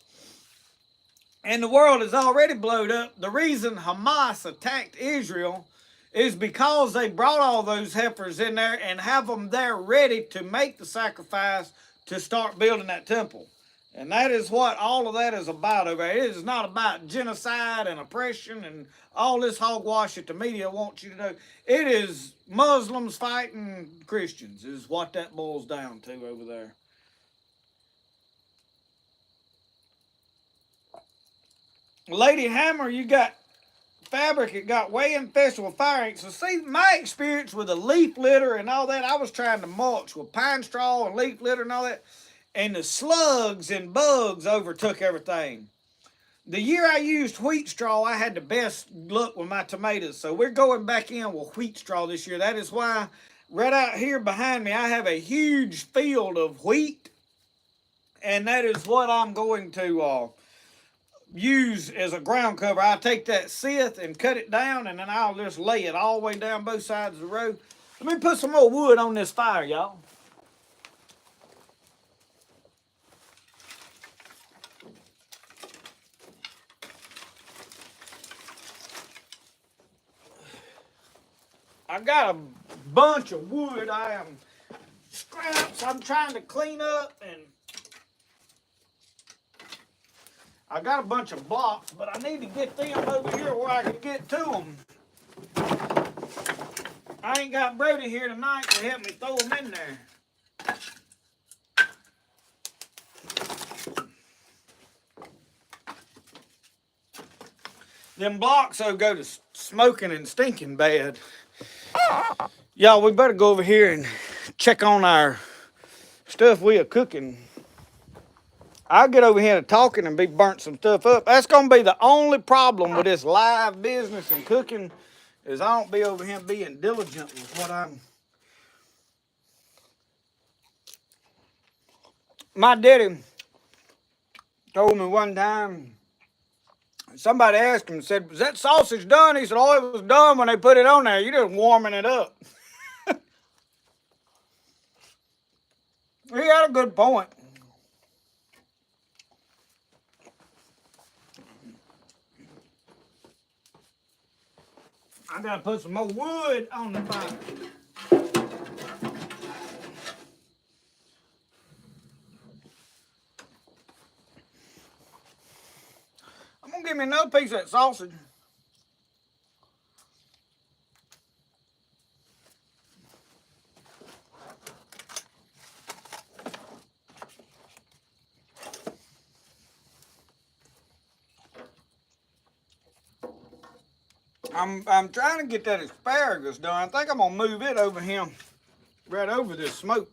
And the world is already blowed up. The reason Hamas attacked Israel is because they brought all those heifers in there and have them there ready to make the sacrifice to start building that temple. And that is what all of that is about over there. It is not about genocide and oppression and all this hogwash that the media wants you to know. It is Muslims fighting Christians is what that boils down to over there. Lady Hammer, you got fabric, it got way infested with fire ants. So see, my experience with the leaf litter and all that, I was trying to mulch with pine straw and leaf litter and all that. And the slugs and bugs overtook everything. The year I used wheat straw, I had the best luck with my tomatoes. So we're going back in with wheat straw this year. That is why right out here behind me, I have a huge field of wheat, and that is what I'm going to use as a ground cover. I'll take that scythe and cut it down, and then I'll just lay it all the way down both sides of the road. Let me put some more wood on this fire, y'all. I got a bunch of wood. I am scraps I'm trying to clean up, and I got a bunch of blocks, but I need to get them over here where I can get to them. I ain't got Brody here tonight to help me throw them in there. Them blocks will go to smoking and stinking bad. Y'all, we better go over here and check on our stuff we are cooking. I'll get over here to talking and be burnt some stuff up. That's going to be the only problem with this live business and cooking, is I don't be over here being diligent with what I'm... My daddy told me one time, somebody asked him, said, "Was that sausage done?" He said, "Oh, it was done when they put it on there. You're just warming it up." He had a good point. I gotta put some more wood on the fire. I'm gonna give me another piece of that sausage. I'm trying to get that asparagus done. I think I'm gonna move it over here, right over this smoke.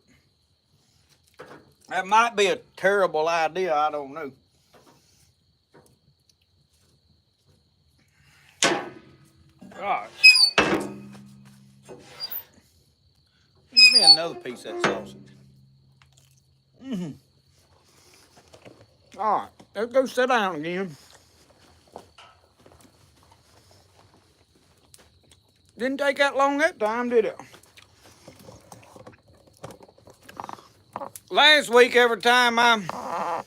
That might be a terrible idea, I don't know. Alright. Give me another piece of that sausage. Alright, let's go sit down again. Didn't take that long that time, did it? Last week, every time I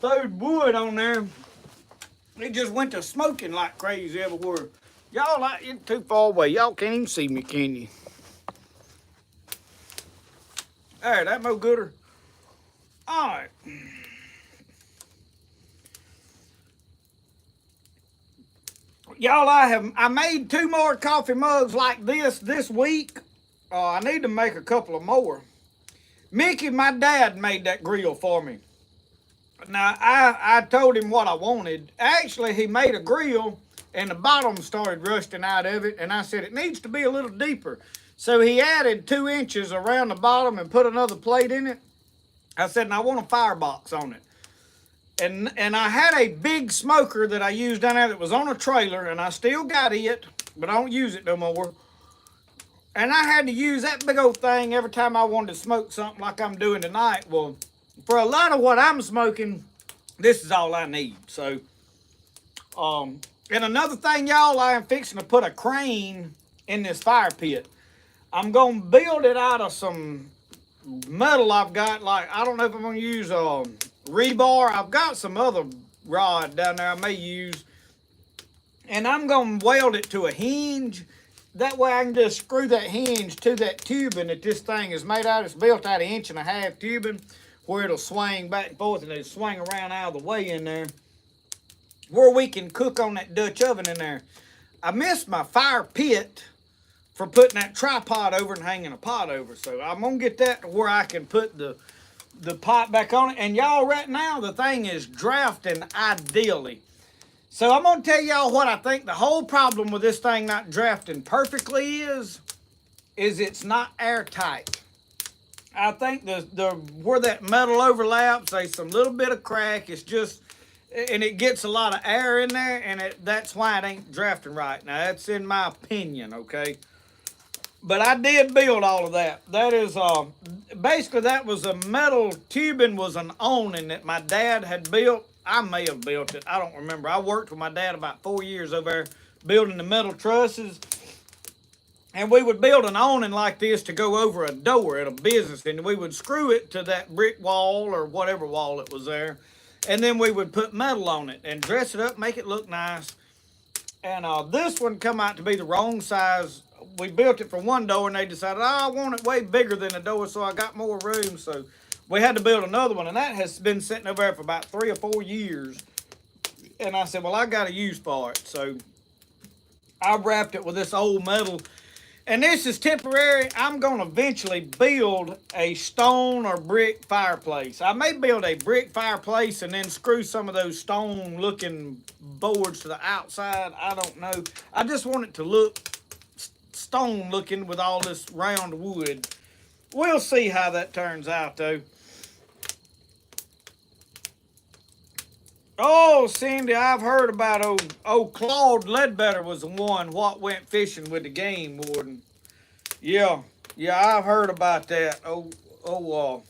throwed wood on there, it just went to smoking like crazy everywhere. Y'all, like, it's too far away. Y'all can't even see me, can you? There, that more gooder. All right. Y'all, I made 2 more coffee mugs like this week. I need to make a couple of more. Mickey, my dad, made that grill for me. Now, I told him what I wanted. Actually, he made a grill, and the bottom started rusting out of it, and I said, it needs to be a little deeper. So he added 2 inches around the bottom and put another plate in it. I said, and I want a firebox on it. And I had a big smoker that I used down there that was on a trailer, and I still got it, but I don't use it no more. And I had to use that big old thing every time I wanted to smoke something like I'm doing tonight. Well, for a lot of what I'm smoking, this is all I need. So, and another thing, y'all, I am fixing to put a crane in this fire pit. I'm going to build it out of some metal I've got. Like, I don't know if I'm going to use rebar. I've got some other rod down there I may use. And I'm going to weld it to a hinge. That way I can just screw that hinge to that tubing that this thing is made out of. It's built out of 1.5 inch tubing where it'll swing back and forth and it'll swing around out of the way in there, where we can cook on that Dutch oven in there. I missed my fire pit for putting that tripod over and hanging a pot over. So I'm going to get that to where I can put the pot back on it. And y'all, right now, the thing is drafting ideally. So I'm going to tell y'all what I think the whole problem with this thing not drafting perfectly is it's not airtight. I think the where that metal overlaps, there's some little bit of crack. It's just, and it gets a lot of air in there, and that's why it ain't drafting right. Now, that's in my opinion, okay? But I did build all of that. That is basically that was a metal tubing was an awning that my dad had built. I may have built it. I don't remember. I worked with my dad about 4 years over there building the metal trusses. And we would build an awning like this to go over a door at a business, and we would screw it to that brick wall or whatever wall it was there. And then we would put metal on it and dress it up, make it look nice. And this one come out to be the wrong size. We built it for one door, and they decided, I want it way bigger than the door, so I got more room. So we had to build another one, and that has been sitting over there for about 3 or 4 years. And I said, well, I got a use for it. So I wrapped it with this old metal. And this is temporary. I'm going to eventually build a stone or brick fireplace. I may build a brick fireplace and then screw some of those stone looking boards to the outside. I don't know. I just want it to look stone looking with all this round wood. We'll see how that turns out though. Oh, Cindy, I've heard about old Claude Ledbetter was the one what went fishing with the game warden. Yeah, I've heard about that. Claude,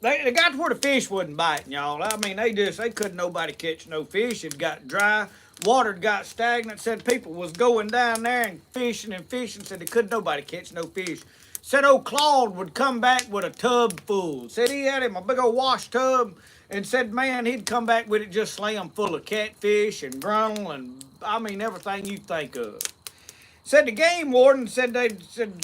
they got to where the fish wasn't biting, y'all. I mean, they couldn't nobody catch no fish. It got dry. Water got stagnant. Said people was going down there and fishing. Said they couldn't nobody catch no fish. Said old Claude would come back with a tub full. Said he had him a big old wash tub, and said, man, he'd come back with it just slam full of catfish and grunnel and, I mean, everything you think of. Said the game warden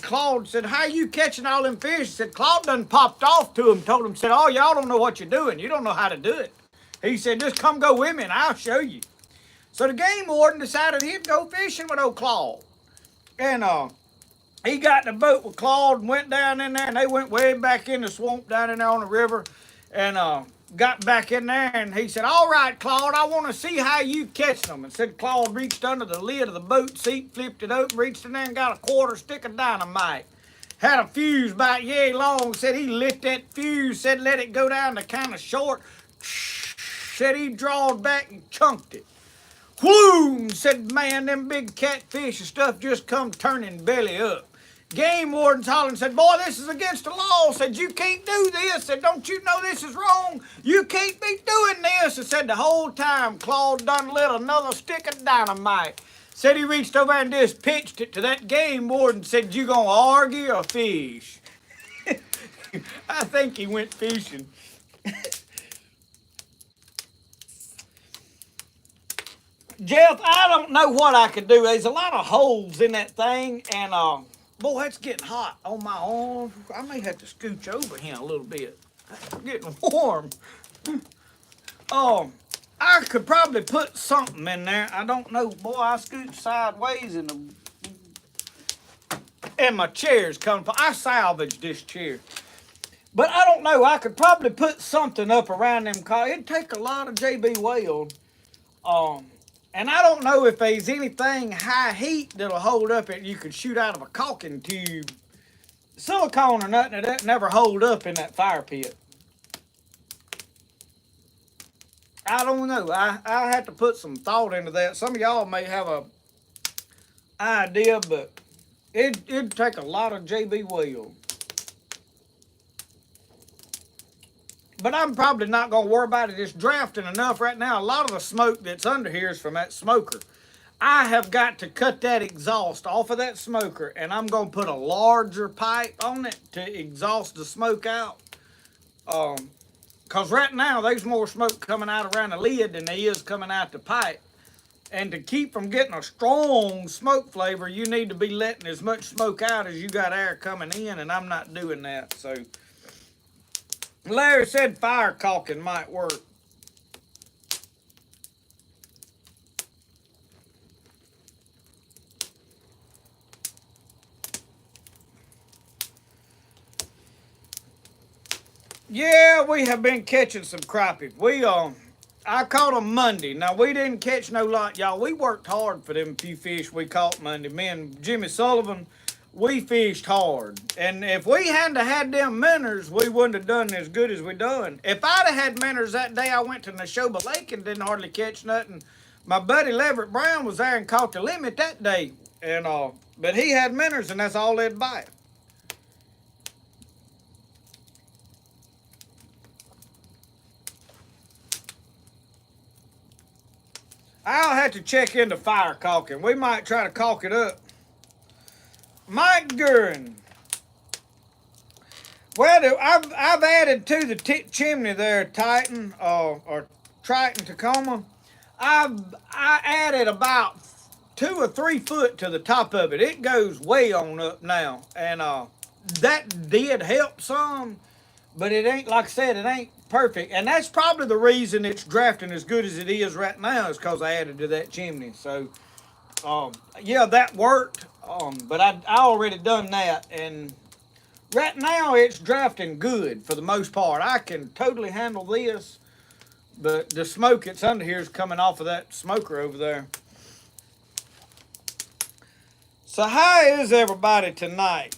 Claude said, how you catching all them fish? Said Claude done popped off to him, told him, said, oh, y'all don't know what you're doing. You don't know how to do it. He said, just come go with me and I'll show you. So the game warden decided he'd go fishing with old Claude. And he got in the boat with Claude and went down in there, and they went way back in the swamp down in there on the river, and got back in there, and he said, all right, Claude, I want to see how you catch them. And said Claude reached under the lid of the boat seat, flipped it open, reached in there and got a quarter stick of dynamite. Had a fuse about yay long, said he lit that fuse, said let it go down to kind of short, said he drawed back and chunked it. Whoom, said, man, them big catfish and stuff just come turning belly up. Game warden's hollering, said, boy, this is against the law. Said, you can't do this. Said, don't you know this is wrong? You can't be doing this. And said, the whole time, Claude done lit another stick of dynamite. Said he reached over and just pitched it to that game warden. Said, you gonna argue or fish? I think he went fishing. Jeff, I don't know what I could do. There's a lot of holes in that thing, and boy, it's getting hot on my arm. I may have to scooch over here a little bit. It's getting warm. I could probably put something in there. I don't know. Boy, I scooched sideways and my chair's coming. I salvaged this chair. But I don't know. I could probably put something up around them cars. It'd take a lot of JB Weld. And I don't know if there's anything high heat that'll hold up it you could shoot out of a caulking tube. Silicone or nothing, that never hold up in that fire pit. I don't know. I have to put some thought into that. Some of y'all may have a idea, but it'd take a lot of JB Weld. But I'm probably not going to worry about it. It's drafting enough right now. A lot of the smoke that's under here is from that smoker. I have got to cut that exhaust off of that smoker, and I'm going to put a larger pipe on it to exhaust the smoke out. Because right now, there's more smoke coming out around the lid than there is coming out the pipe. And to keep from getting a strong smoke flavor, you need to be letting as much smoke out as you got air coming in, and I'm not doing that. So Larry said fire caulking might work. Yeah, we have been catching some crappie. I caught them Monday. Now, we didn't catch no lot, y'all. We worked hard for them few fish we caught Monday. Me and Jimmy Sullivan, we fished hard. And if we hadn't had them minnows, we wouldn't have done as good as we done. If I'd have had minnows that day, I went to Neshoba Lake and didn't hardly catch nothing. My buddy Leverett Brown was there and caught the limit that day, and but he had minnows, and that's all they'd bite. I'll have to check into fire caulking. We might try to caulk it up. Mike Gurin. Well, I've added to the chimney there, Titan or Triton Tacoma. I added about 2 or 3 foot to the top of it. It goes way on up now, and that did help some, but it ain't, like I said, it ain't perfect, and that's probably the reason it's drafting as good as it is right now, is because I added to that chimney. So yeah, that worked, but I already done that, and right now it's drafting good for the most part. I can totally handle this, but the smoke that's under here is coming off of that smoker over there. So how is everybody tonight?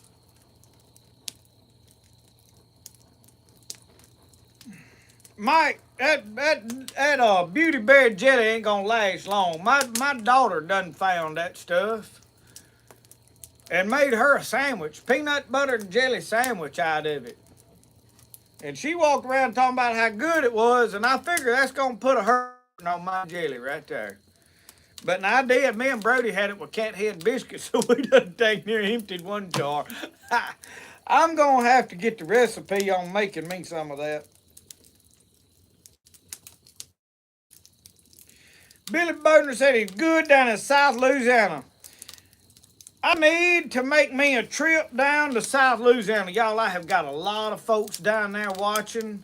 Mike, that beauty berry jelly ain't gonna last long. My daughter done found that stuff and made her a sandwich, peanut butter and jelly sandwich out of it. And she walked around talking about how good it was, and I figure that's gonna put a hurting on my jelly right there. But now I did. Me and Brody had it with cat head biscuits, so we done take near emptied one jar. I'm gonna have to get the recipe on making me some of that. Billy Bodner said he's good down in South Louisiana. I need to make me a trip down to South Louisiana. Y'all, I have got a lot of folks down there watching,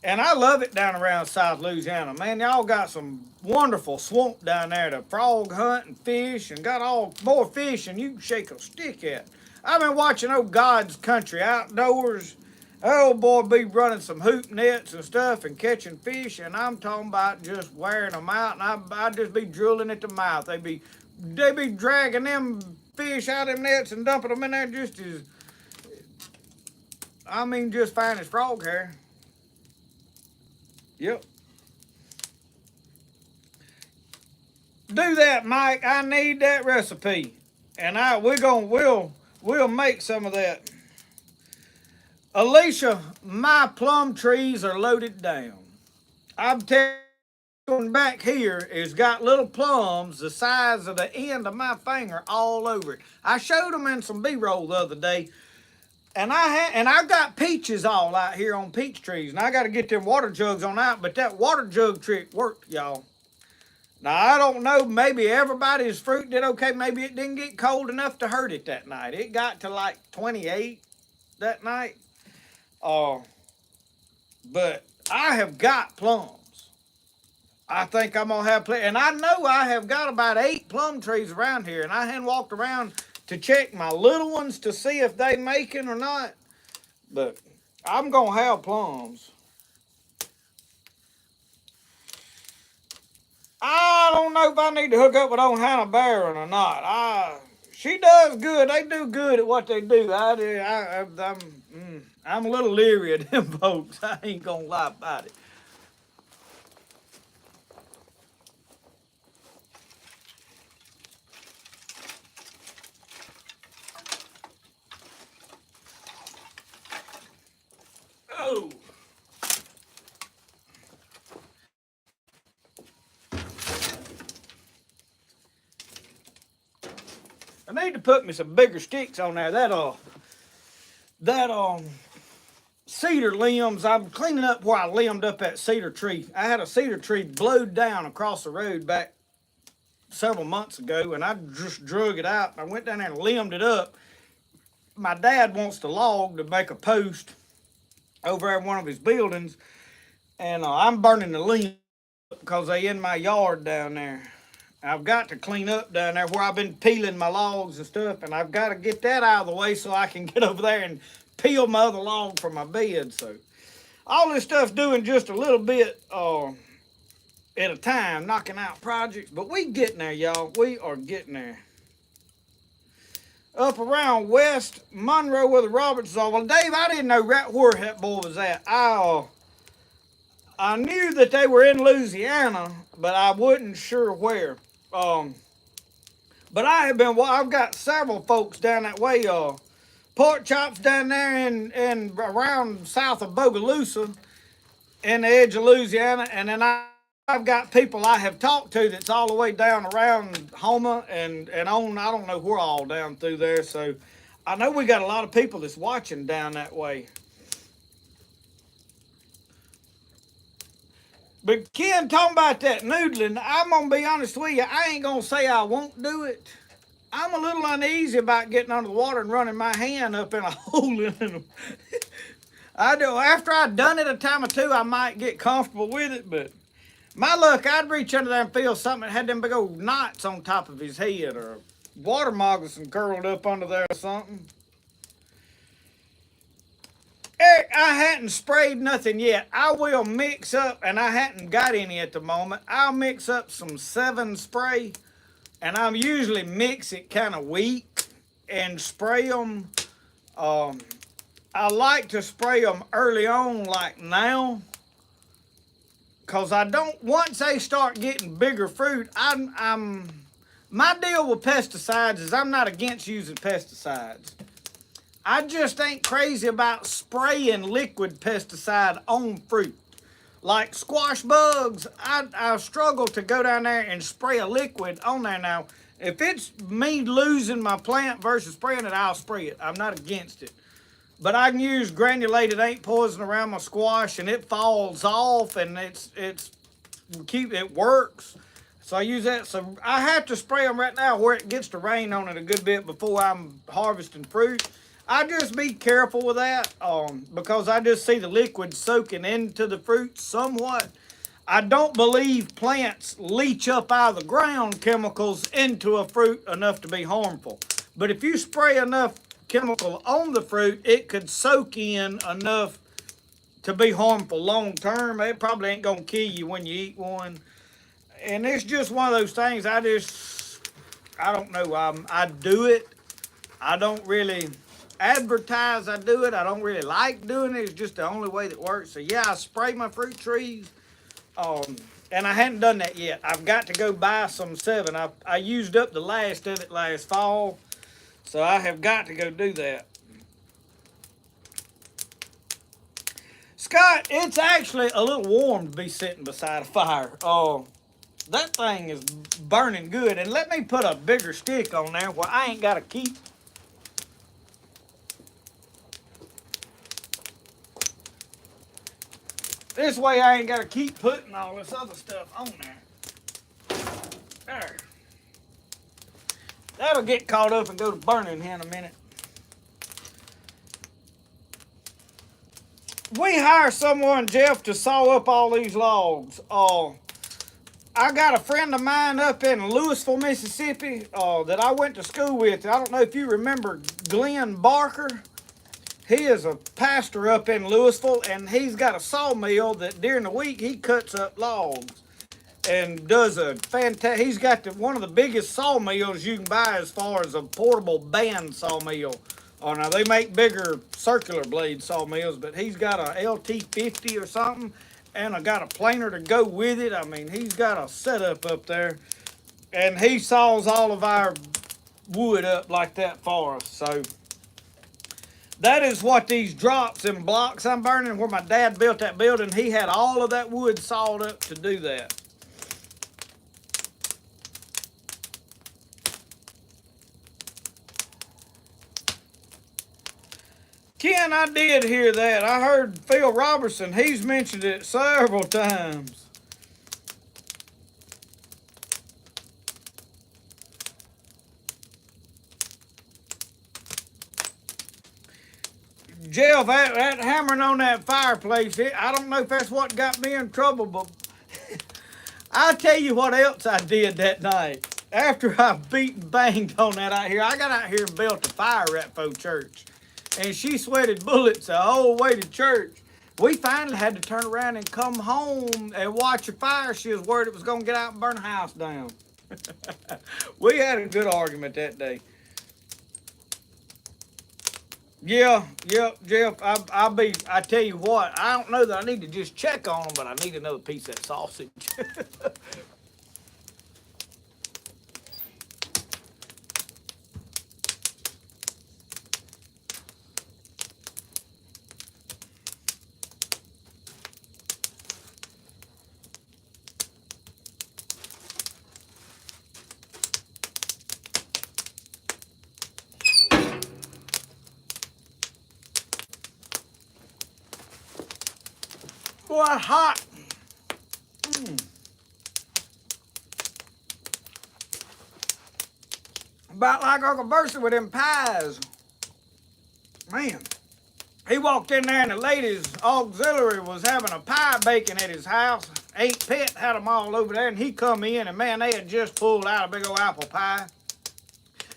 and I love it down around South Louisiana. Man, y'all got some wonderful swamp down there to frog hunt and fish, and got all more fish than you can shake a stick at. I've been watching old God's Country Outdoors. Old boy be running some hoop nets and stuff and catching fish, and I'm talking about just wearing them out, and I just be drilling at the mouth. They be dragging them fish out of them nets and dumping them in there just as, I mean, just fine as frog hair. Yep. Do that, Mike. I need that recipe, and we'll make some of that. Alicia, my plum trees are loaded down. I'm telling you, back here is got little plums the size of the end of my finger all over it. I showed them in some B-roll the other day, and I've got peaches all out here on peach trees, and I got to get them water jugs on out. But that water jug trick worked, y'all. Now I don't know. Maybe everybody's fruit did okay. Maybe it didn't get cold enough to hurt it that night. It got to like 28 that night. But I have got plums. I think I'm gonna have plenty, and I know I have got about 8 plum trees around here, and I hadn't walked around to check my little ones to see if they making or not. But I'm gonna have plums. I don't know if I need to hook up with old Hannah Barron or not. She does good. They do good at what they do. I'm a little leery of them folks. I ain't gonna lie about it. Oh. I need to put me some bigger sticks on there. That cedar limbs, I'm cleaning up where I limbed up that cedar tree. I had a cedar tree blowed down across the road back several months ago, and I just drug it out. I went down there and limbed it up. My dad wants to log to make a post over at one of his buildings, and I'm burning the limbs because they in my yard down there. I've got to clean up down there where I've been peeling my logs and stuff, and I've got to get that out of the way so I can get over there and peel my other log for my bed. So all this stuff doing just a little bit at a time, knocking out projects, but we getting there, y'all. We are getting there. Up around West Monroe where the Roberts are. Well, Dave, I didn't know right where that boy was at. I knew that they were in Louisiana, but I wasn't sure where. But I've got several folks down that way. Pork chops down there in around south of Bogalusa, in the edge of Louisiana, and then I've got people I have talked to that's all the way down around Houma and on. I don't know where all down through there. So I know we got a lot of people that's watching down that way. But Ken, talking about that noodling, I'm gonna be honest with you. I ain't gonna say I won't do it. I'm a little uneasy about getting under the water and running my hand up in a hole in them. I do. After I've done it a time or two, I might get comfortable with it. But my luck, I'd reach under there and feel something that had them big old knots on top of his head, or a water moccasin curled up under there or something. Eric, I hadn't sprayed nothing yet. I will mix up, and I hadn't got any at the moment. I'll mix up some 7 spray, and I usually mix it kind of weak and spray them. I like to spray them early on, like now, because I don't. Once they start getting bigger fruit, my deal with pesticides is I'm not against using pesticides. I just ain't crazy about spraying liquid pesticide on fruit. Like squash bugs, I struggle to go down there and spray a liquid on there. Now, if it's me losing my plant versus spraying it, I'll spray it. I'm not against it. But I can use granulated ain't poison around my squash and it falls off and it works. So I use that. So I have to spray them right now where it gets to rain on it a good bit before I'm harvesting fruit. I just be careful with that because I just see the liquid soaking into the fruit somewhat. I don't believe plants leach up out of the ground chemicals into a fruit enough to be harmful. But if you spray enough chemical on the fruit, it could soak in enough to be harmful long term. It probably ain't gonna kill you when you eat one. And it's just one of those things. I don't know. I do it. I don't really advertise I do it. I don't really like doing it. It's just the only way that works. So yeah, I spray my fruit trees. And I hadn't done that yet. I've got to go buy some 7. I used up the last of it last fall. So I have got to go do that. Scott, it's actually a little warm to be sitting beside a fire. That thing is burning good. And let me put a bigger stick on there where I ain't got to keep. This way I ain't got to keep putting all this other stuff on there. There. That'll get caught up and go to burning here in a minute. We hire someone, Jeff, to saw up all these logs. I got a friend of mine up in Louisville, Mississippi, that I went to school with. I don't know if you remember Glenn Barker. He is a pastor up in Louisville, and he's got a sawmill that during the week he cuts up logs and does a fantastic. He's got one of the biggest sawmills you can buy as far as a portable band sawmill. Now they make bigger circular blade sawmills, but he's got a LT50 or something, and I got a planer to go with it. I mean, he's got a setup up there, and he saws all of our wood up like that for us. So that is what these drops and blocks I'm burning. Where my dad built that building, he had all of that wood sawed up to do that. Ken, I did hear that. I heard Phil Robertson, he's mentioned it several times. Jeff, that hammering on that fireplace, I don't know if that's what got me in trouble, but I'll tell you what else I did that night. After I beat and banged on that out here, I got out here and built a fire at Faux Church. And she sweated bullets the whole way to church. We finally had to turn around and come home and watch a fire. She was worried it was going to get out and burn the house down. We had a good argument that day. Yeah, Jeff. I tell you what, I don't know that I need to just check on them, but I need another piece of that sausage. Boy, hot. About like Uncle Bercy with them pies. Man, he walked in there and the ladies' auxiliary was having a pie baking at his house. Aunt Pet had them all over there, and he come in, and man, they had just pulled out a big old apple pie.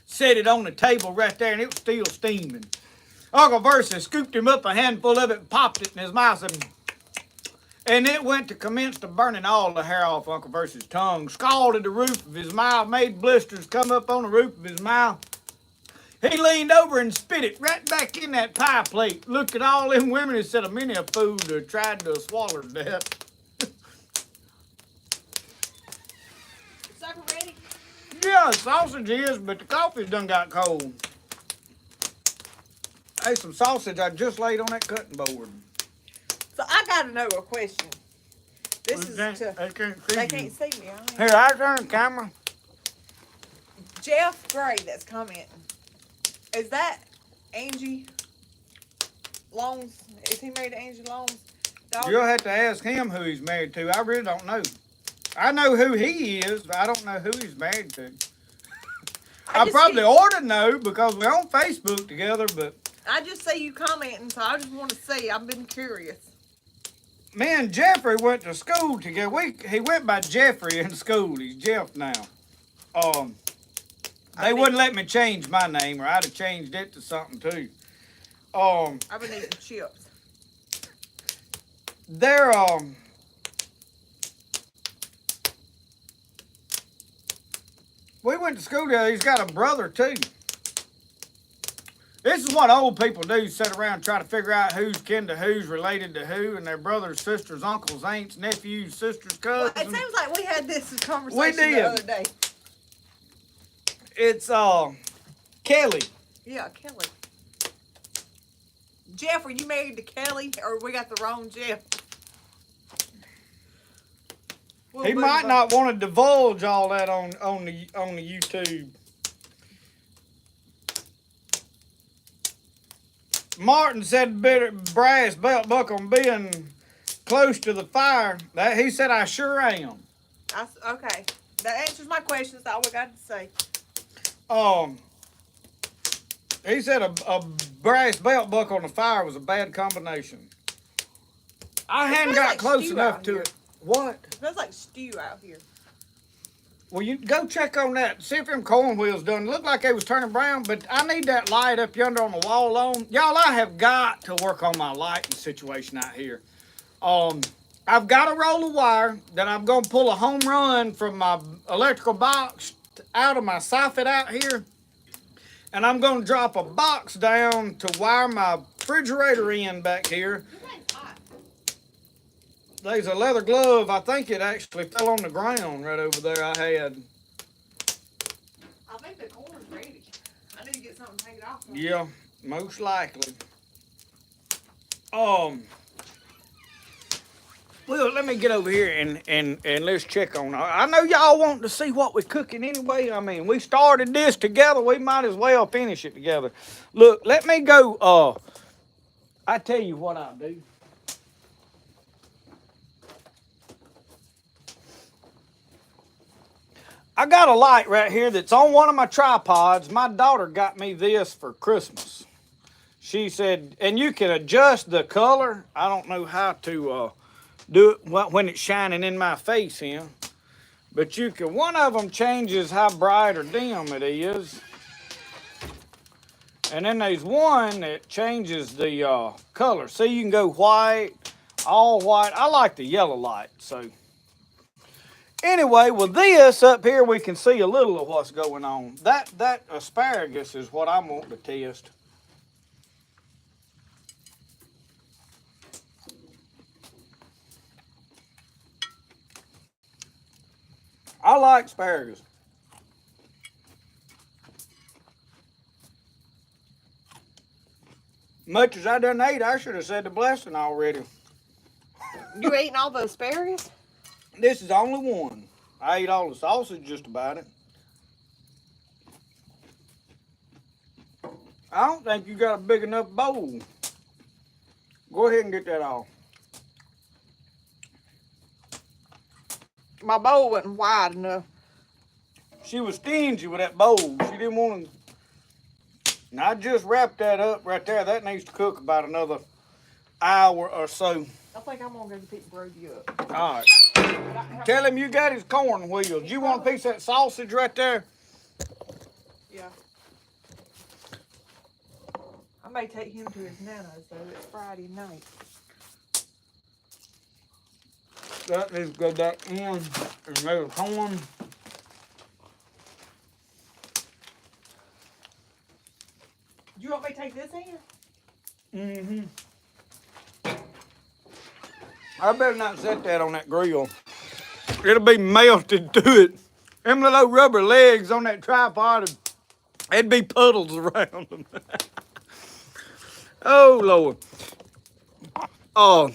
Set it on the table right there, and it was still steaming. Uncle Bercy scooped him up a handful of it and popped it in his mouth, and it went to commence to burning all the hair off Uncle Bercy's tongue, scalded the roof of his mouth, made blisters come up on the roof of his mouth. He leaned over and spit it right back in that pie plate. Looked at all them women and said, many a fool that tried to swallow that. Supper ready? Yeah, sausage is, but the coffee's done got cold. Hey, some sausage I just laid on that cutting board. So I gotta know a question. This is They to, can't they see can't you. see me. Here, I turn the camera. Jeff Gray that's commenting. Is that Angie Long's? Is he married to Angie Long's daughter? You'll have to ask him who he's married to. I really don't know. I know who he is, but I don't know who he's married to. I probably ought to know because we're on Facebook together, but I just see you commenting, so I just want to see. I've been curious. me and Jeffrey went to school together. He went by Jeffrey in school. He's Jeff now. They wouldn't let me change my name, or I'd have changed it to something too. I've been eating chips. They're we went to school together. He's got a brother too. This is what old people do: sit around and try to figure out who's kin to who's related to who, and their brothers, sisters, uncles, aunts, nephews, sisters, cousins. Well, it seems like we had this conversation the other day. It's Kelly. Yeah, Kelly. Jeff, are you married to Kelly, or we got the wrong Jeff? He might not want to divulge all that on the YouTube. Martin said better brass belt buckle on being close to the fire. That he said I sure am. Okay, that answers my question. That's all we got to say. He said a brass belt buckle on the fire was a bad combination. I hadn't got close enough to it. What? It smells like stew out here. Well, you go check on that. See if them corn wheels done. Look like they was turning brown, but I need that light up yonder on the wall on. Y'all, I have got to work on my lighting situation out here. I've got a roll of wire that I'm going to pull a home run from my electrical box out of my soffit out here. And I'm going to drop a box down to wire my refrigerator in back here. There's a leather glove. I think it actually fell on the ground right over there I had. I think the corn's ready. I need to get something to take it off. Yeah, most likely. Well, let me get over here and let's check on. I know y'all want to see what we're cooking anyway. I mean, we started this together. We might as well finish it together. Look, let me go. I tell you what I'll do. I got a light right here that's on one of my tripods. My daughter got me this for Christmas. She said, and you can adjust the color. I don't know how to do it when it's shining in my face here. But you can, one of them changes how bright or dim it is. And then there's one that changes the color. See, you can go white, all white. I like the yellow light, so. Anyway, with this up here, we can see a little of what's going on. That asparagus is what I'm wanting to test. like asparagus. Much as I done ate, I should have said the blessing already. You eating all the asparagus? This is only one. I ate all the sausage just about it. I don't think you got a big enough bowl. Go ahead and get that off. My bowl wasn't wide enough. She was stingy with that bowl. She didn't want to. And I just wrapped that up right there. That needs to cook about another hour or so. I think I'm gonna go pick Brody up. All right. Tell him you got his corn wheels. You want a piece of that sausage right there? Yeah. I may take him to his nana's though. It's Friday night. That needs to go back in and make a corn. Do you want me to take this in? Mm-hmm. I better not set that on that grill. It'll be melted to it. Them little rubber legs on that tripod, there'd be puddles around them. Oh, Lord. Oh,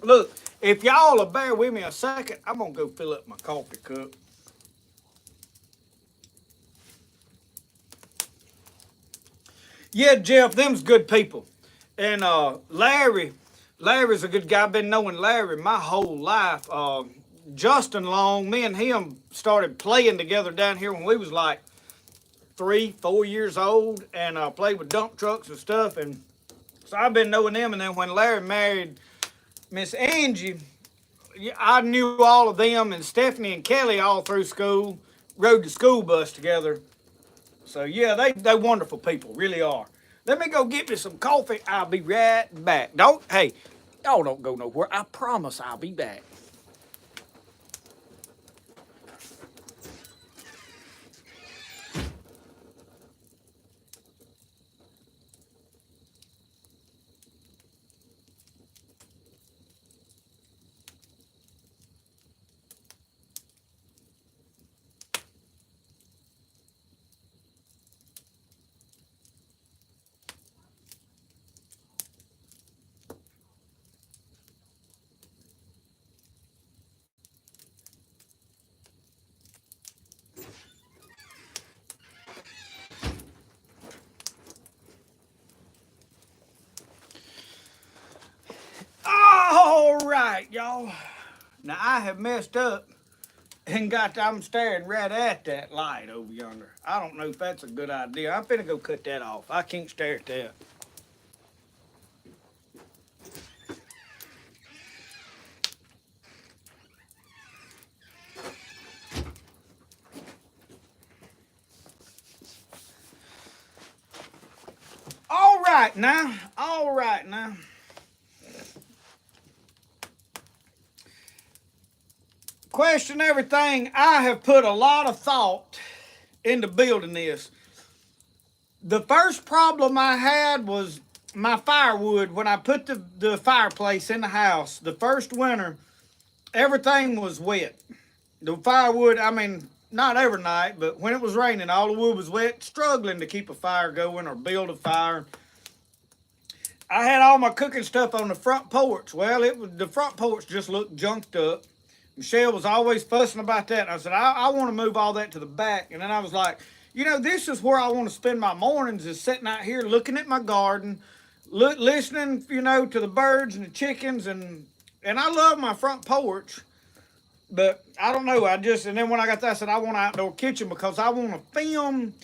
look, if y'all will bear with me a second, I'm going to go fill up my coffee cup. Yeah, Jeff, them's good people. And Larry's a good guy. I've been knowing Larry my whole life. Justin Long, me and him started playing together down here when we was like 3, 4 years old, and played with dump trucks and stuff. And so I've been knowing them. And then when Larry married Miss Angie, I knew all of them, and Stephanie and Kelly all through school, rode the school bus together. So yeah, they wonderful people, really are. Let me go get me some coffee. I'll be right back. Hey, y'all don't go nowhere. I promise I'll be back. All right, y'all. Now I have messed up and I'm staring right at that light over yonder. I don't know if that's a good idea. I'm finna go cut that off. I can't stare at that. All right now. Question everything. I have put a lot of thought into building this. The first problem I had was my firewood. When I put the fireplace in the house, the first winter, everything was wet. The firewood, I mean, not every night, but when it was raining, all the wood was wet, struggling to keep a fire going or build a fire. I had all my cooking stuff on the front porch. Well, the front porch just looked junked up. Michelle was always fussing about that. And I said, I want to move all that to the back. And then I was like, this is where I want to spend my mornings, is sitting out here looking at my garden, listening, to the birds and the chickens. And I love my front porch. But I don't know. And then when I got that, I said, I want an outdoor kitchen because I want to film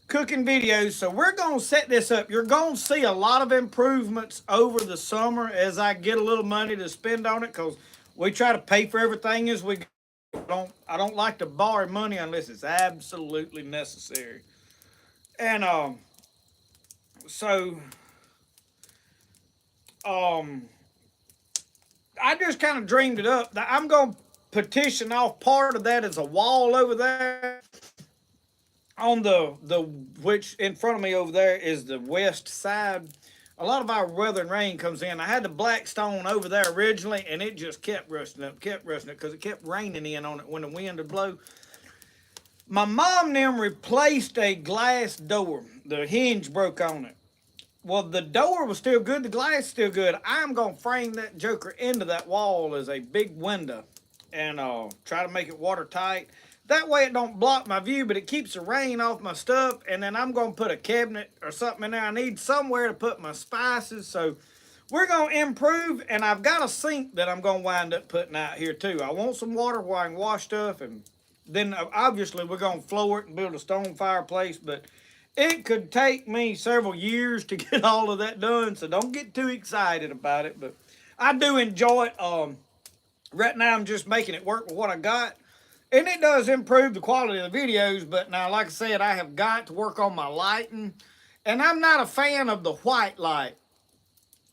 cooking videos. So we're going to set this up. You're going to see a lot of improvements over the summer as I get a little money to spend on it, because we try to pay for everything as we go. I don't like to borrow money unless it's absolutely necessary. And I just kind of dreamed it up. I'm going to petition off part of that as a wall over there. On which in front of me over there is the west side. a lot of our weather and rain comes in. I had the black stone over there originally, and it just kept rusting up, because it kept raining in on it when the wind would blow. My mom then replaced a glass door. The hinge broke on it. Well, the door was still good. The glass still good. I'm going to frame that joker into that wall as a big window and try to make it watertight. That way it don't block my view, but it keeps the rain off my stuff. And then I'm going to put a cabinet or something in there. I need somewhere to put my spices. So we're going to improve. And I've got a sink that I'm going to wind up putting out here too. I want some water where I can wash stuff. And then obviously we're going to floor it and build a stone fireplace. But it could take me several years to get all of that done. So don't get too excited about it. But I do enjoy it. Right now I'm just making it work with what I got. And it does improve the quality of the videos, but now, like I said, I have got to work on my lighting. And I'm not a fan of the white light.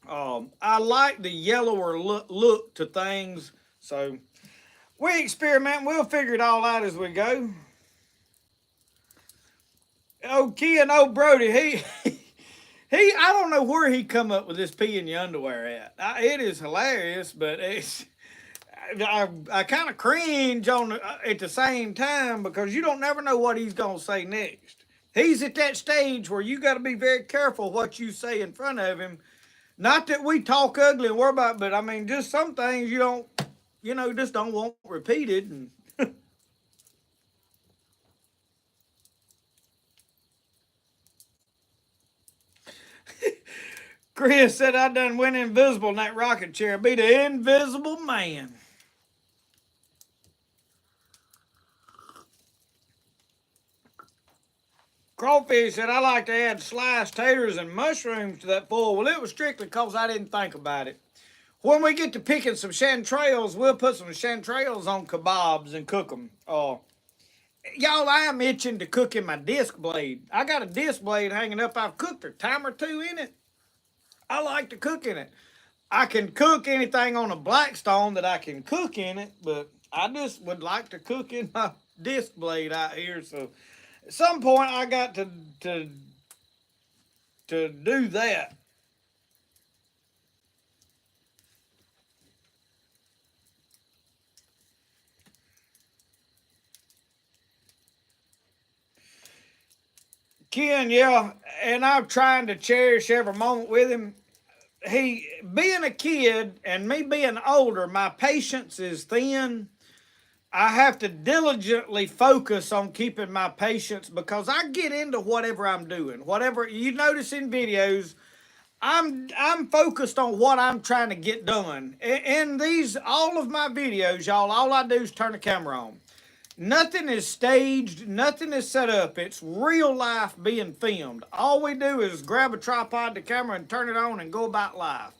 I like the yellower look to things. So, we experiment. We'll figure it all out as we go. Old Kia and old Brody, I don't know where he come up with this pee in your underwear at. It is hilarious, but it's... I kind of cringe on at the same time because you don't never know what he's going to say next. He's at that stage where you got to be very careful what you say in front of him. Not that we talk ugly and worry about, but I mean, just some things you don't, just don't want repeated. And Chris said I done went invisible in that rocket chair. Be the invisible man. Crawfish said, I like to add sliced taters and mushrooms to that bowl. Well, it was strictly because I didn't think about it. When we get to picking some chanterelles, we'll put some chanterelles on kebabs and cook them. Y'all, I am itching to cook in my disc blade. I got a disc blade hanging up. I've cooked a time or two in it. I like to cook in it. I can cook anything on a Blackstone that I can cook in it, but I just would like to cook in my disc blade out here, so... At some point, I got to do that. Ken, yeah, and I'm trying to cherish every moment with him. He, being a kid and me being older, my patience is thin. I have to diligently focus on keeping my patience because I get into whatever I'm doing. Whatever you notice in videos, I'm focused on what I'm trying to get done. In all of my videos, y'all, all I do is turn the camera on. Nothing is staged, nothing is set up. It's real life being filmed. All we do is grab a tripod, the camera, and turn it on and go about life.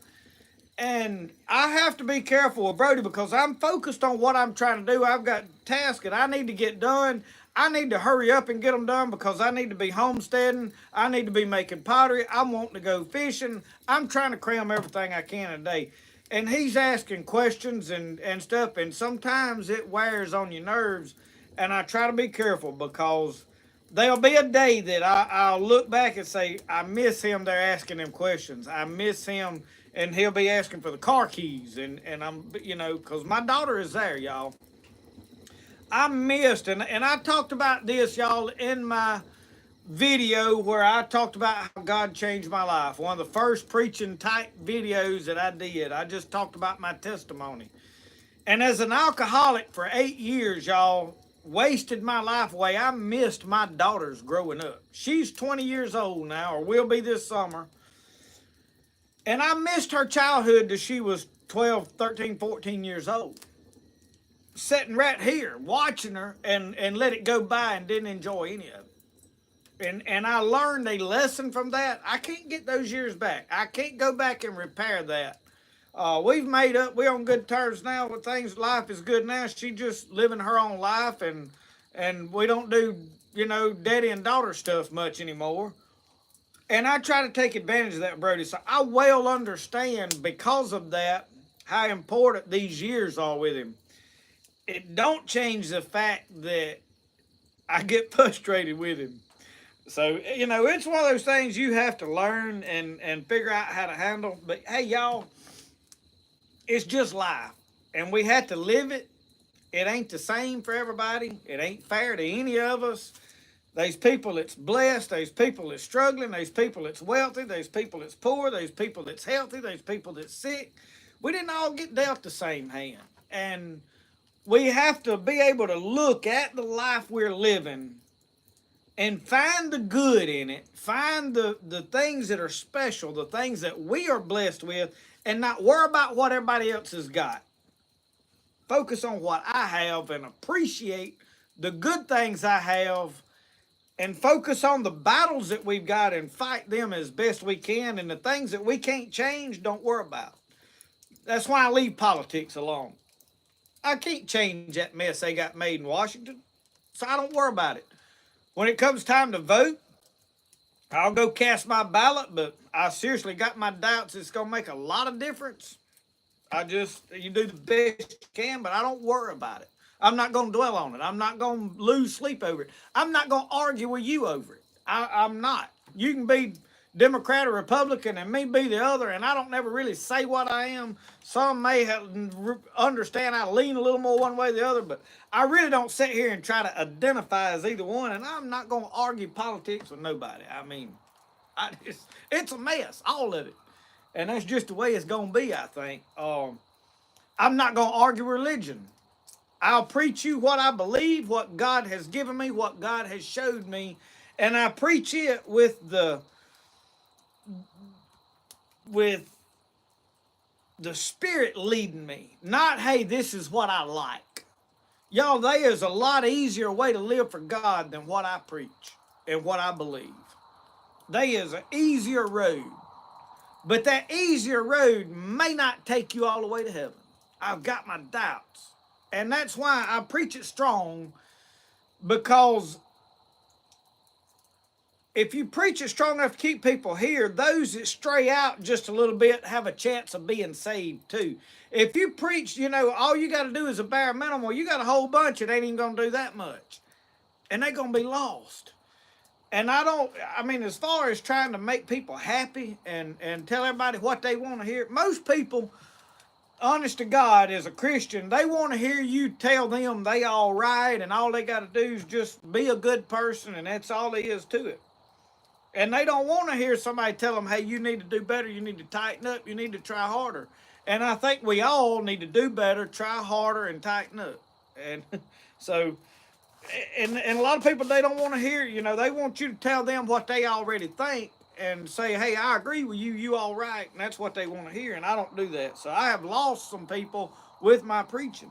And I have to be careful with Brody because I'm focused on what I'm trying to do. I've got tasks that I need to get done. I need to hurry up and get them done because I need to be homesteading. I need to be making pottery. I'm wanting to go fishing. I'm trying to cram everything I can a day. And he's asking questions and stuff, and sometimes it wears on your nerves. And I try to be careful because there'll be a day that I'll look back and say, I miss him there asking him questions. I miss him. And he'll be asking for the car keys. And I'm, because my daughter is there, y'all. I missed, and I talked about this, y'all, in my video where I talked about how God changed my life. One of the first preaching type videos that I did. I just talked about my testimony. And as an alcoholic for 8 years, y'all, wasted my life away. I missed my daughter's growing up. She's 20 years old now, or will be this summer. And I missed her childhood till she was 12, 13, 14 years old. Sitting right here, watching her and let it go by and didn't enjoy any of it. And I learned a lesson from that. I can't get those years back. I can't go back and repair that. We've made up. We're on good terms now with things. Life is good now. She just living her own life. And we don't do, daddy and daughter stuff much anymore. And I try to take advantage of that, Brody. So I well understand because of that how important these years are with him. It don't change the fact that I get frustrated with him. So, you know, it's one of those things you have to learn and figure out how to handle. But hey, y'all, it's just life. And we have to live it. It ain't the same for everybody. It ain't fair to any of us. There's people that's blessed. There's people that's struggling. There's people that's wealthy. There's people that's poor. There's people that's healthy. There's people that's sick. We didn't all get dealt the same hand. And we have to be able to look at the life we're living and find the good in it, find the things that are special, the things that we are blessed with, and not worry about what everybody else has got. Focus on what I have and appreciate the good things I have, and focus on the battles that we've got and fight them as best we can, and the things that we can't change, don't worry about. That's why I leave politics alone. I can't change that mess they got made in Washington, so I don't worry about it. When it comes time to vote, I'll go cast my ballot, but I seriously got my doubts it's going to make a lot of difference. You do the best you can, but I don't worry about it. I'm not going to dwell on it. I'm not going to lose sleep over it. I'm not going to argue with you over it. I'm not. You can be Democrat or Republican and me be the other, and I don't never really say what I am. Some may understand I lean a little more one way or the other, but I really don't sit here and try to identify as either one, and I'm not going to argue politics with nobody. I mean, it's a mess, all of it. And that's just the way it's going to be, I think. I'm not going to argue religion. I'll preach you what I believe, what God has given me, what God has showed me, and I preach it with the Spirit leading me. Not, hey, this is what I like. Y'all, there is a lot easier way to live for God than what I preach and what I believe. There is an easier road. But that easier road may not take you all the way to heaven. I've got my doubts. And that's why I preach it strong, because if you preach it strong enough to keep people here, those that stray out just a little bit have a chance of being saved too. If you preach, all you got to do is a bare minimum, you got a whole bunch that ain't even going to do that much. And they're going to be lost. And as far as trying to make people happy and tell everybody what they want to hear, most people, honest to God, as a Christian, they want to hear you tell them they all right and all they got to do is just be a good person and that's all there is to it. And they don't want to hear somebody tell them, hey, you need to do better, you need to tighten up, you need to try harder. And I think we all need to do better, try harder, and tighten up. And so... And a lot of people, they don't want to hear, they want you to tell them what they already think and say, hey, I agree with you, you all right, and that's what they want to hear, and I don't do that. So I have lost some people with my preaching.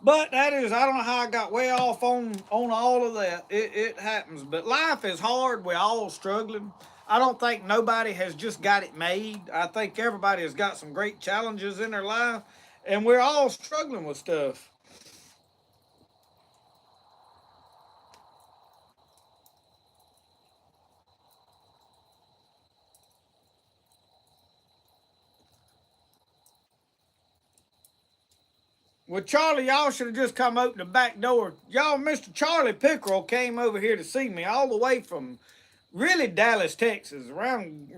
But I don't know how I got way off on all of that. It happens. But life is hard. We're all struggling. I don't think nobody has just got it made. I think everybody has got some great challenges in their life, and we're all struggling with stuff. Well, Charlie, y'all should have just come open the back door. Y'all, Mr. Charlie Pickerel came over here to see me all the way from really Dallas, Texas, around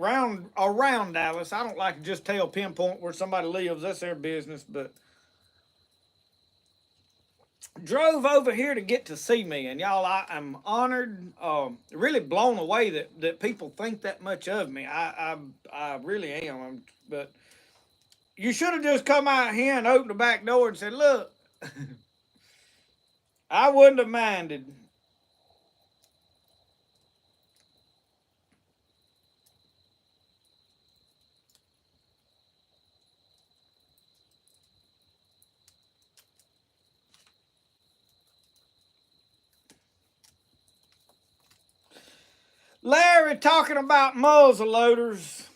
Dallas. I don't like to just tell pinpoint where somebody lives. That's their business. But drove over here to get to see me. And y'all, I am honored, really blown away that people think that much of me. I really am. But you should have just come out here and opened the back door and said, look, I wouldn't have minded. Larry talking about muzzle loaders.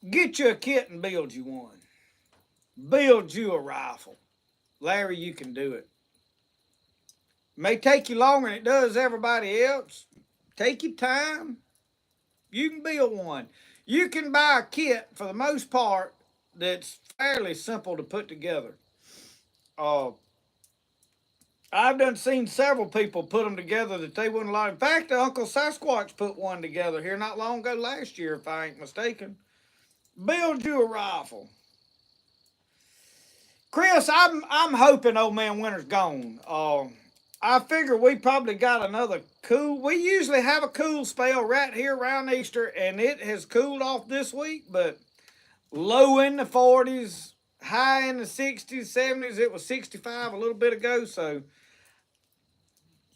Get you a kit and build you one. Build you a rifle. Larry, you can do it. May take you longer than it does everybody else. Take your time. You can build one. You can buy a kit, for the most part, that's fairly simple to put together. I've done seen several people put them together that they wouldn't like. In fact, Uncle Sasquatch put one together here not long ago last year, if I ain't mistaken. Build you a rifle. Chris, I'm hoping Old Man Winter's gone. I figure we probably got another cool. We usually have a cool spell right here around Easter, and it has cooled off this week, but low in the 40s, high in the 60s, 70s. It was 65 a little bit ago, so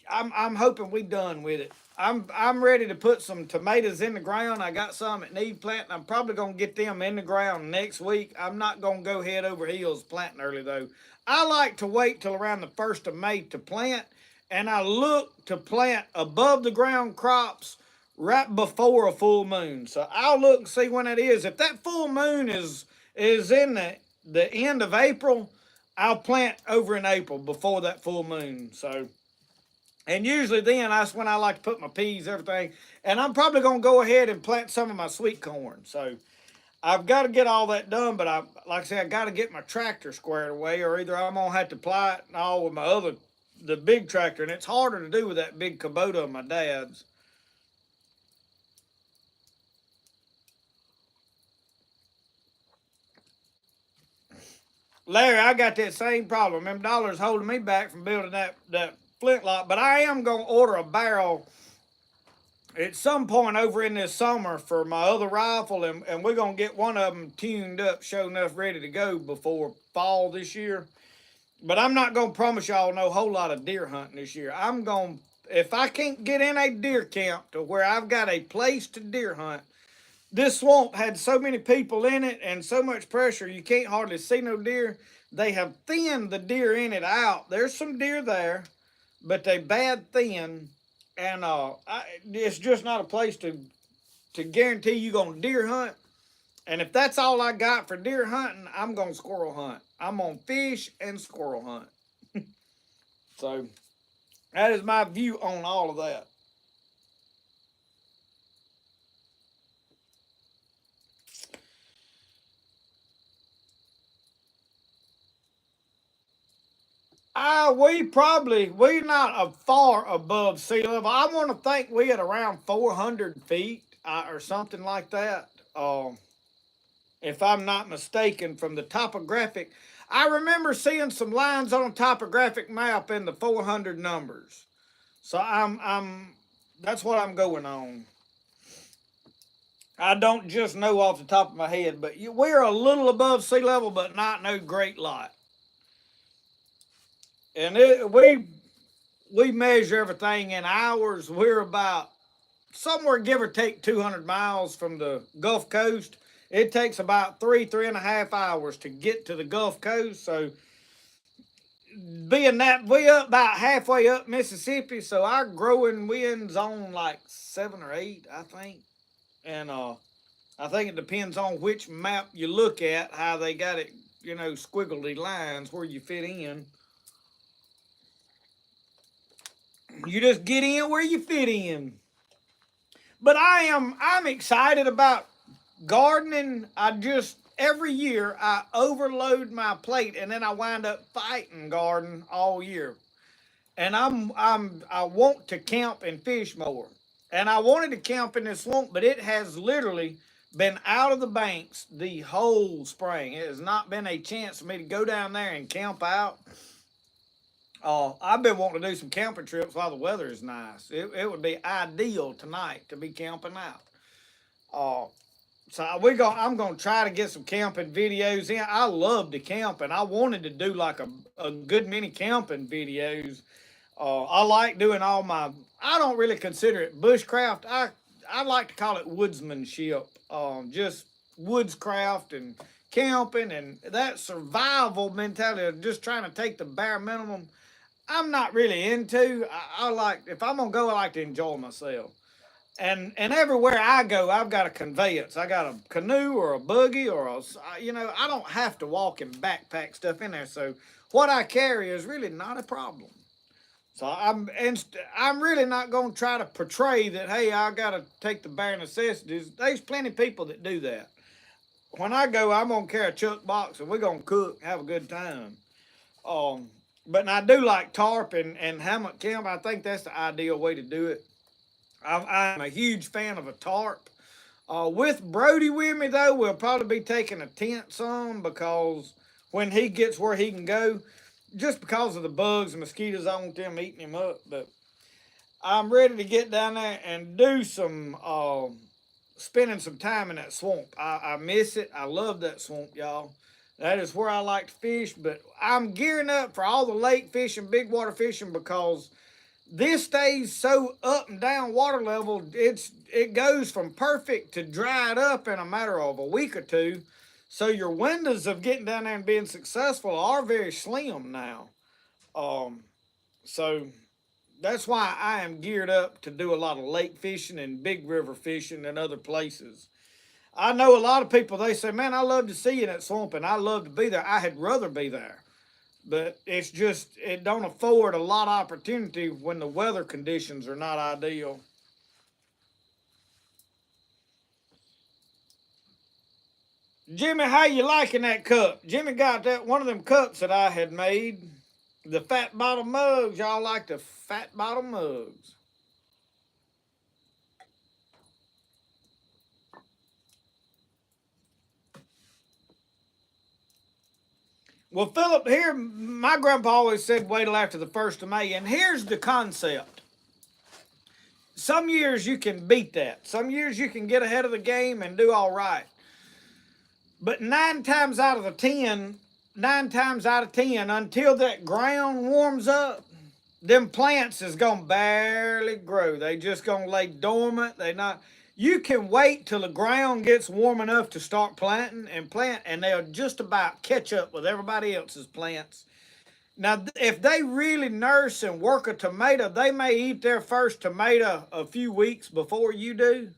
I'm hoping we done with it. I'm ready to put some tomatoes in the ground. I got some that need planting. I'm probably gonna get them in the ground next week. I'm not gonna go head over heels planting early though. I like to wait till around the 1st of May to plant, and I look to plant above the ground crops right before a full moon. So I'll look and see when it is. If that full moon is in the end of April, I'll plant over in April before that full moon. So, and usually then that's when I like to put my peas, everything. And I'm probably gonna go ahead and plant some of my sweet corn. So I've got to get all that done, but like I said, I got to get my tractor squared away, or either I'm gonna have to ply it all with the big tractor, and it's harder to do with that big Kubota of my dad's. Larry, I got that same problem. Them dollars holding me back from building that flintlock, but I am gonna order a barrel at some point over in this summer for my other rifle, and we're gonna get one of them tuned up, show enough, ready to go before fall this year. But I'm not gonna promise y'all no whole lot of deer hunting this year. I'm gonna, if I can't get in a deer camp to where I've got a place to deer hunt. This swamp had so many people in it and so much pressure, you can't hardly see no deer. They have thinned the deer in it out. There's some deer there, but they bad thin, and it's just not a place to guarantee you gonna deer hunt. And if that's all I got for deer hunting, I'm gonna squirrel hunt. I'm gonna fish and squirrel hunt. So that is my view on all of that. We're not far above sea level. I want to think we at around 400 feet or something like that. If I'm not mistaken, from the topographic, I remember seeing some lines on a topographic map in the 400 numbers. So that's what I'm going on. I don't just know off the top of my head, but we're a little above sea level, but not no great lot. And we measure everything in hours. We're about somewhere give or take 200 miles from the Gulf Coast. It takes about 3.5 hours to get to the Gulf Coast. So being that we up about halfway up Mississippi, so our growing winds on like 7 or 8, I think. And I think it depends on which map you look at, how they got it, squiggly lines where you fit in. You just get in where you fit in. But I'm excited about gardening. Every year I overload my plate and then I wind up fighting garden all year. And I want to camp and fish more. And I wanted to camp in this swamp, but it has literally been out of the banks the whole spring. It has not been a chance for me to go down there and camp out. I've been wanting to do some camping trips while the weather is nice. It would be ideal tonight to be camping out. So I'm gonna try to get some camping videos in. I love to camp, and I wanted to do like a good many camping videos. I like doing all my. I don't really consider it bushcraft. I like to call it woodsmanship. Just woodscraft and camping and that survival mentality of just trying to take the bare minimum. I'm not really into. I like, if I'm gonna go, I like to enjoy myself. And everywhere I go, I've got a conveyance. I got a canoe or a buggy or I don't have to walk and backpack stuff in there. So what I carry is really not a problem. So I'm really not gonna try to portray that. Hey, I gotta take the bare necessities. There's plenty of people that do that. When I go, I'm gonna carry a chuck box and we're gonna cook, have a good time. But I do like tarp and hammock camp. I think that's the ideal way to do it. I'm a huge fan of a tarp. With Brody with me though, we'll probably be taking a tent some because when he gets where he can go, just because of the bugs and mosquitoes, I want them eating him up. But I'm ready to get down there and do some spending some time in that swamp. I miss it. I love that swamp, y'all. That is where I like to fish. But I'm gearing up for all the lake fishing, big water fishing because this stays so up and down water level. It goes from perfect to dried up in a matter of a week or two. So your windows of getting down there and being successful are very slim now. So that's why I am geared up to do a lot of lake fishing and big river fishing and other places. I know a lot of people, they say, man, I love to see you in that swamp and I love to be there. I had rather be there. But it's just, it don't afford a lot of opportunity when the weather conditions are not ideal. Jimmy, how you liking that cup? Jimmy got that one of them cups that I had made. The fat bottom mugs. Y'all like the fat bottom mugs. Well, Philip, here, my grandpa always said wait till after the 1st of May. And here's the concept. Some years you can beat that. Some years you can get ahead of the game and do all right. But 9 times out of 10, until that ground warms up, them plants is gonna barely grow. They just gonna lay dormant. They not. You can wait till the ground gets warm enough to start planting, and they'll just about catch up with everybody else's plants. Now, if they really nurse and work a tomato, they may eat their first tomato a few weeks before you do.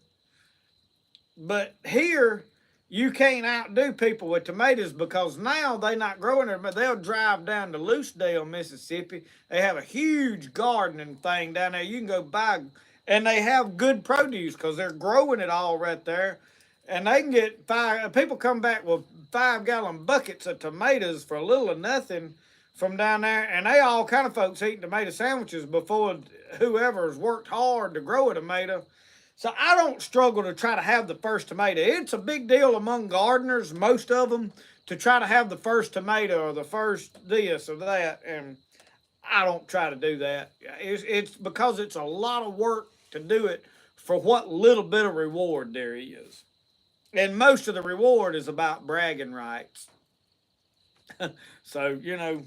But here, you can't outdo people with tomatoes because now they're not growing there, but they'll drive down to Lucedale, Mississippi. They have a huge gardening thing down there. You can go buy, and they have good produce because they're growing it all right there. And they can get people come back with 5-gallon buckets of tomatoes for a little or nothing from down there. And they all kind of folks eat tomato sandwiches before whoever's worked hard to grow a tomato. So I don't struggle to try to have the first tomato. It's a big deal among gardeners, most of them, to try to have the first tomato or the first this or that. And I don't try to do that. It's because it's a lot of work to do it for what little bit of reward there is. And most of the reward is about bragging rights. So, you know.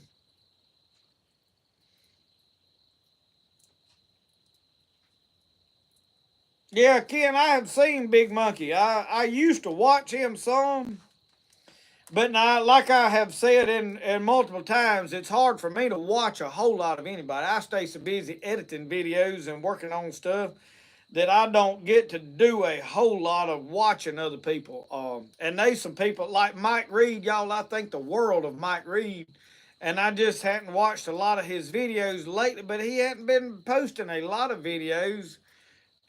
Yeah, Ken, I have seen Big Monkey. I used to watch him some, but now, like I have said in multiple times, it's hard for me to watch a whole lot of anybody. I stay so busy editing videos and working on stuff that I don't get to do a whole lot of watching other people. And there's some people like Mike Reed, y'all. I think the world of Mike Reed, and I just hadn't watched a lot of his videos lately. But he hadn't been posting a lot of videos,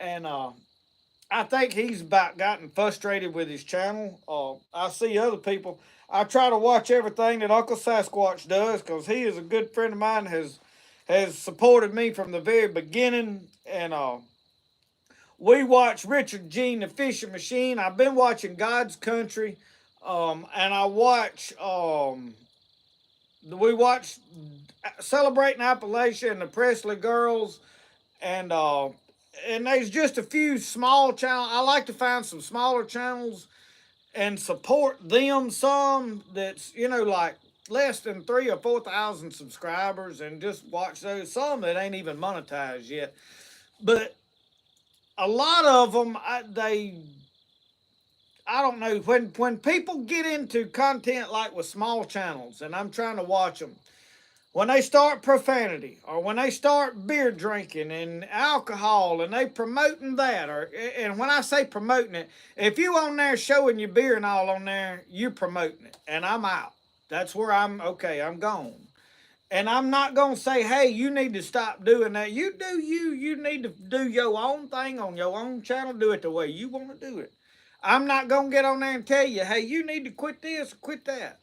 and I think he's about gotten frustrated with his channel. I see other people. I try to watch everything that Uncle Sasquatch does because he is a good friend of mine. Has supported me from the very beginning, and we watch Richard Gene, the Fishing Machine. I've been watching God's Country, and I watch. We watch Celebrating Appalachia and the Presley Girls, and there's just a few small channels. I like to find some smaller channels and support them some that's, like less than 3,000 or 4,000 subscribers and just watch those. Some that ain't even monetized yet. But a lot of them, I don't know, when people get into content like with small channels, and I'm trying to watch them, when they start profanity or when they start beer drinking and alcohol and they promoting that, and when I say promoting it, if you on there showing your beer and all on there, you promoting it, and I'm out. That's where I'm gone. And I'm not going to say, hey, you need to stop doing that. You do you. You need to do your own thing on your own channel. Do it the way you want to do it. I'm not going to get on there and tell you, hey, you need to quit this, quit that.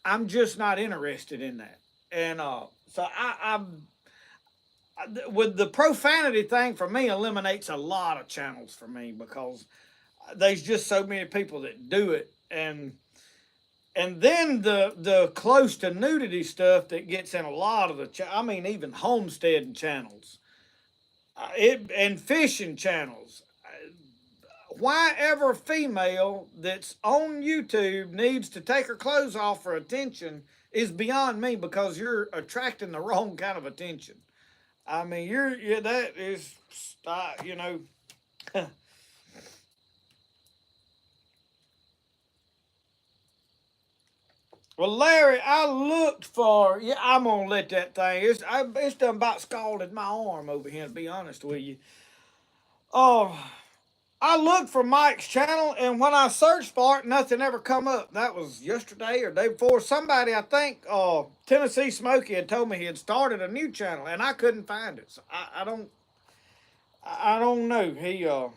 I'm just not interested in that. And so with the profanity thing for me eliminates a lot of channels for me because there's just so many people that do it, and then the close to nudity stuff that gets in a lot of I mean even homesteading channels, and fishing channels. Why ever female that's on YouTube needs to take her clothes off for attention is beyond me because you're attracting the wrong kind of attention. I mean, that is, you know. Well, Larry, I looked for. Yeah, I'm gonna let that thing. It's done about scalded my arm over here. To be honest with you, oh, I looked for Mike's channel, and when I searched for it, nothing ever come up. That was yesterday or day before. Somebody, I think, Tennessee Smokey had told me he had started a new channel, and I couldn't find it. So I don't know.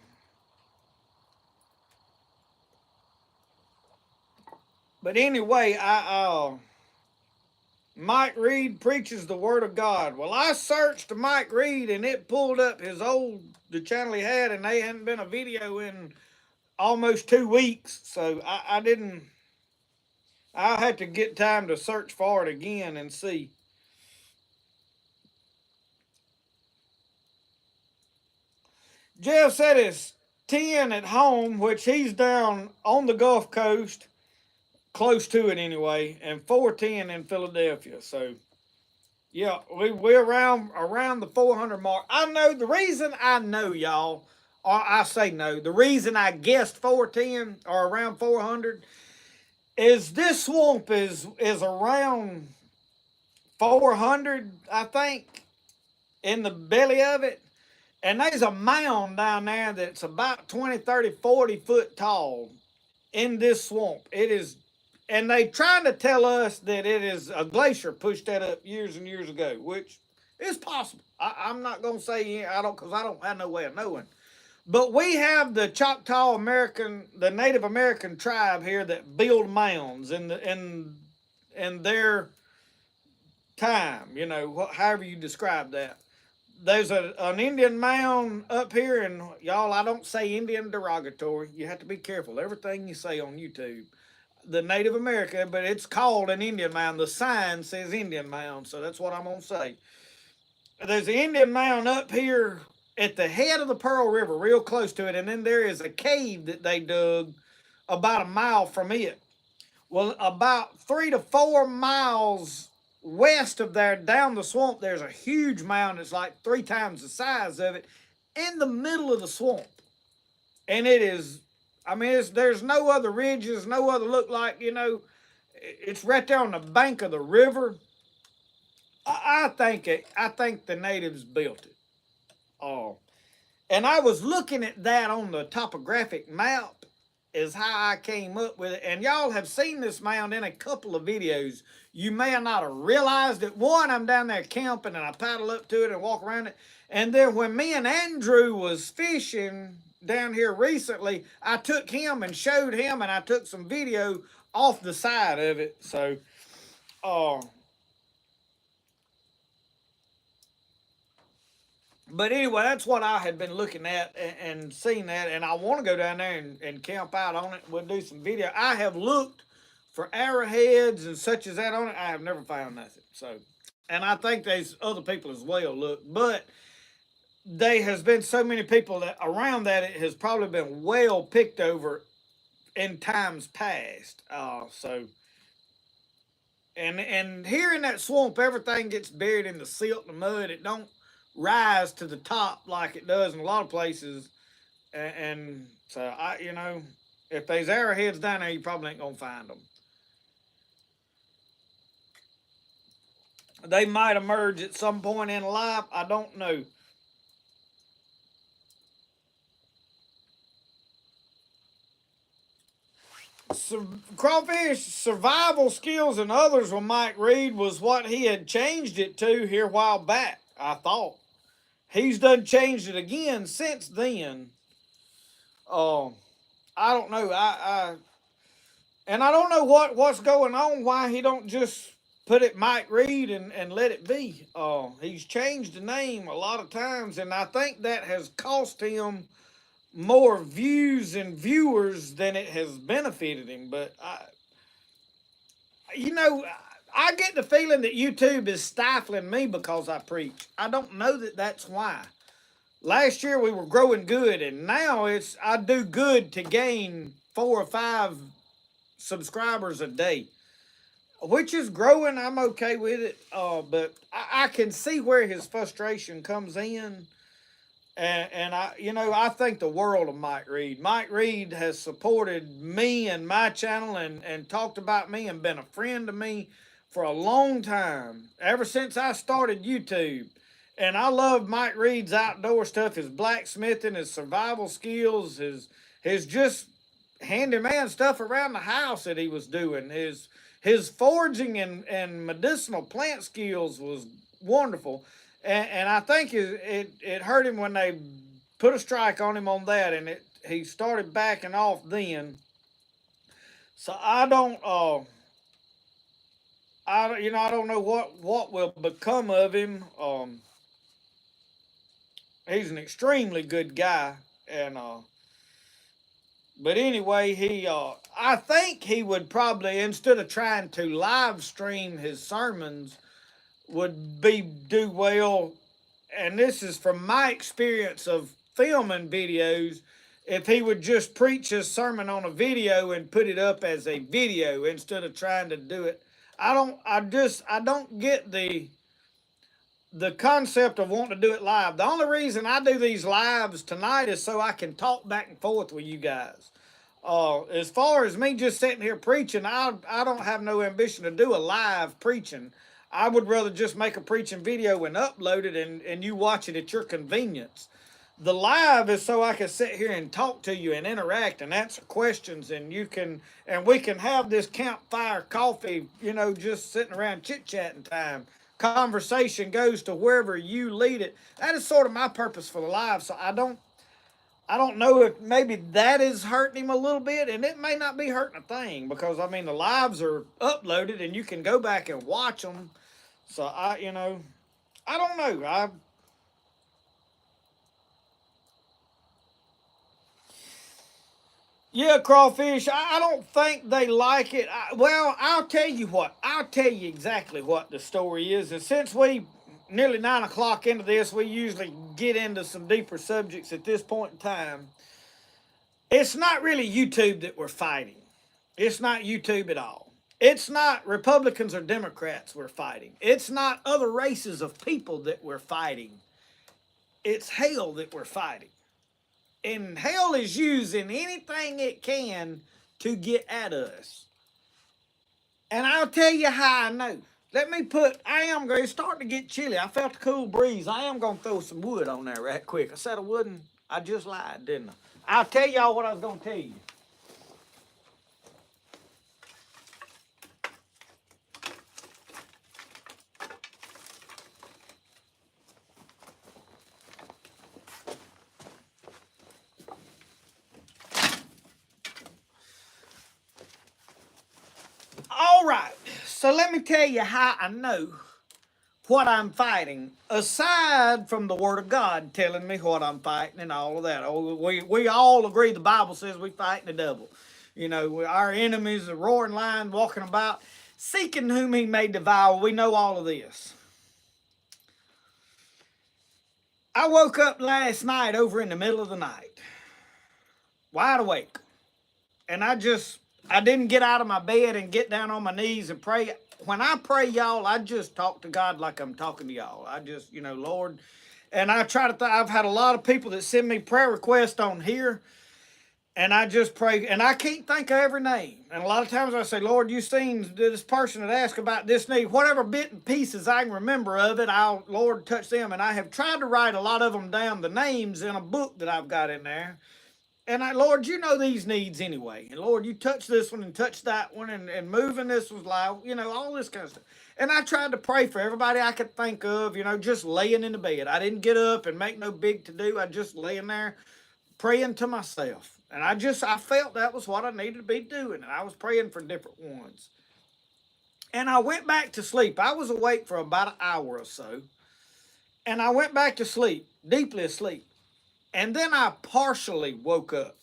But anyway, Mike Reed preaches the word of God. Well, I searched Mike Reed and it pulled up the channel he had, and they hadn't been a video in almost 2 weeks. So I didn't. I had to get time to search for it again and see. Jeff said it's 10 at home, which he's down on the Gulf Coast, close to it anyway, and 410 in Philadelphia. So, yeah, we're around the 400 mark. I know the reason I know, y'all, or I say no, the reason I guessed 410 or around 400 is this swamp is around 400, I think, in the belly of it. And there's a mound down there that's about 20, 30, 40 foot tall in this swamp. It is, and they trying to tell us that it is a glacier pushed that up years and years ago, which is possible. I'm not going to say because I don't have no way of knowing. But we have the Choctaw the Native American tribe here that build mounds in their time, however you describe that. There's an Indian mound up here, and y'all, I don't say Indian derogatory. You have to be careful. Everything you say on YouTube. The Native American, but it's called an Indian mound. The sign says Indian mound, so that's what I'm going to say. There's an Indian mound up here at the head of the Pearl River, real close to it, and then there is a cave that they dug about a mile from it. Well, about 3 to 4 miles west of there, down the swamp, there's a huge mound that's like 3 times the size of it in the middle of the swamp. And it is, I mean, there's no other ridges, no other look like, it's right there on the bank of the river. I think the natives built it. Oh, and I was looking at that on the topographic map is how I came up with it. And y'all have seen this mound in a couple of videos. You may not have realized it. One, I'm down there camping and I paddle up to it and walk around it. And then when me and Andrew was fishing down here recently, I took him and showed him, and I took some video off the side of it. So, but anyway, that's what I had been looking at and seen that, and I want to go down there and camp out on it. We'll do some video. I have looked for arrowheads and such as that on it. I have never found nothing. So, and I think there's other people as well look, but there has been so many people that around that it has probably been well picked over in times past. And here in that swamp, everything gets buried in the silt and the mud. It don't rise to the top like it does in a lot of places. And so if there's arrowheads down there, you probably ain't gonna find them. They might emerge at some point in life. I don't know. Crawfish survival skills and others with Mike Reed was what he had changed it to here a while back, I thought. He's done changed it again since then. I don't know. And I don't know what's going on, why he don't just put it Mike Reed and let it be. He's changed the name a lot of times, and I think that has cost him more views and viewers than it has benefited him. But you know, I get the feeling that YouTube is stifling me because I preach. I don't know that that's why. Last year we were growing good, and now I do good to gain 4 or 5 subscribers a day, which is growing. I'm okay with it. But I can see where his frustration comes in. And I think the world of Mike Reed. Mike Reed has supported me and my channel and talked about me and been a friend to me for a long time, ever since I started YouTube. And I love Mike Reed's outdoor stuff, his blacksmithing, his survival skills, his just handyman stuff around the house that he was doing. His foraging and medicinal plant skills was wonderful. And I think it hurt him when they put a strike on him on that, and he started backing off then. So I don't know what will become of him. He's an extremely good guy, and but anyway, I think he would probably, instead of trying to live stream his sermons, would do well, and this is from my experience of filming videos, if he would just preach his sermon on a video and put it up as a video instead of trying to do it. I don't get the concept of wanting to do it live. The only reason I do these lives tonight is so I can talk back and forth with you guys. As far as me just sitting here preaching, I don't have no ambition to do a live preaching. I would rather just make a preaching video and upload it and you watch it at your convenience. The live is so I can sit here and talk to you and interact and answer questions, and we can have this campfire coffee, just sitting around chit-chatting time. Conversation goes to wherever you lead it. That is sort of my purpose for the live. So I don't know if maybe that is hurting him a little bit, and it may not be hurting a thing, because the lives are uploaded and you can go back and watch them. So I don't know. Yeah, crawfish, I don't think they like it. Well, I'll tell you what. I'll tell you exactly what the story is. And since we nearly 9 o'clock into this, we usually get into some deeper subjects at this point in time. It's not really YouTube that we're fighting. It's not YouTube at all. It's not Republicans or Democrats we're fighting. It's not other races of people that we're fighting. It's hell that we're fighting. And hell is using anything it can to get at us. And I'll tell you how I know. It's starting to get chilly. I felt a cool breeze. I am going to throw some wood on there right quick. I said I wouldn't. I just lied, didn't I? I'll tell y'all what I was going to tell you. All right, so let me tell you how I know what I'm fighting, aside from the Word of God telling me what I'm fighting and all of that. We all agree the Bible says we fighting the devil. Our enemies, a roaring lion walking about, seeking whom he may devour. We know all of this. I woke up last night over in the middle of the night, wide awake, and I didn't get out of my bed and get down on my knees and pray. When I pray, y'all, I just talk to God like I'm talking to y'all. I just, Lord. And I try to, I've had a lot of people that send me prayer requests on here. And I just pray. And I can't think of every name. And a lot of times I say, Lord, you seen this person that asked about this need. Whatever bit and pieces I can remember of it, Lord, touch them. And I have tried to write a lot of them down, the names, in a book that I've got in there. And Lord, you know these needs anyway. And Lord, you touch this one and touch that one and moving this was loud, all this kind of stuff. And I tried to pray for everybody I could think of, just laying in the bed. I didn't get up and make no big to-do. I just laying there praying to myself. And I felt that was what I needed to be doing. And I was praying for different ones. And I went back to sleep. I was awake for about an hour or so. And I went back to sleep, deeply asleep. And then I partially woke up.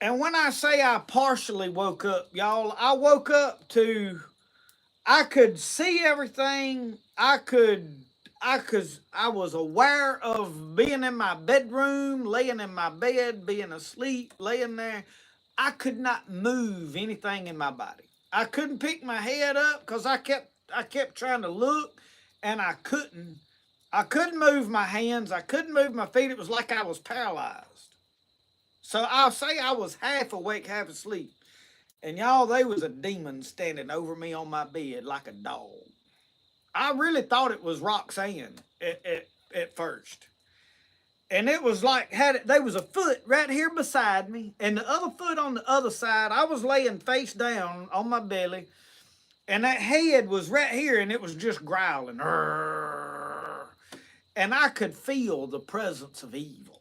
And when I say I partially woke up, y'all, I woke up to, I could see everything. I was aware of being in my bedroom, laying in my bed, being asleep, laying there. I could not move anything in my body. I couldn't pick my head up because I kept trying to look, and I couldn't. I couldn't move my hands. I couldn't move my feet. It was like I was paralyzed. So I'll say I was half awake, half asleep. And y'all, there was a demon standing over me on my bed like a dog. I really thought it was Roxanne at first. And it was like, there was a foot right here beside me, and the other foot on the other side. I was laying face down on my belly, and that head was right here, and it was just growling. And I could feel the presence of evil.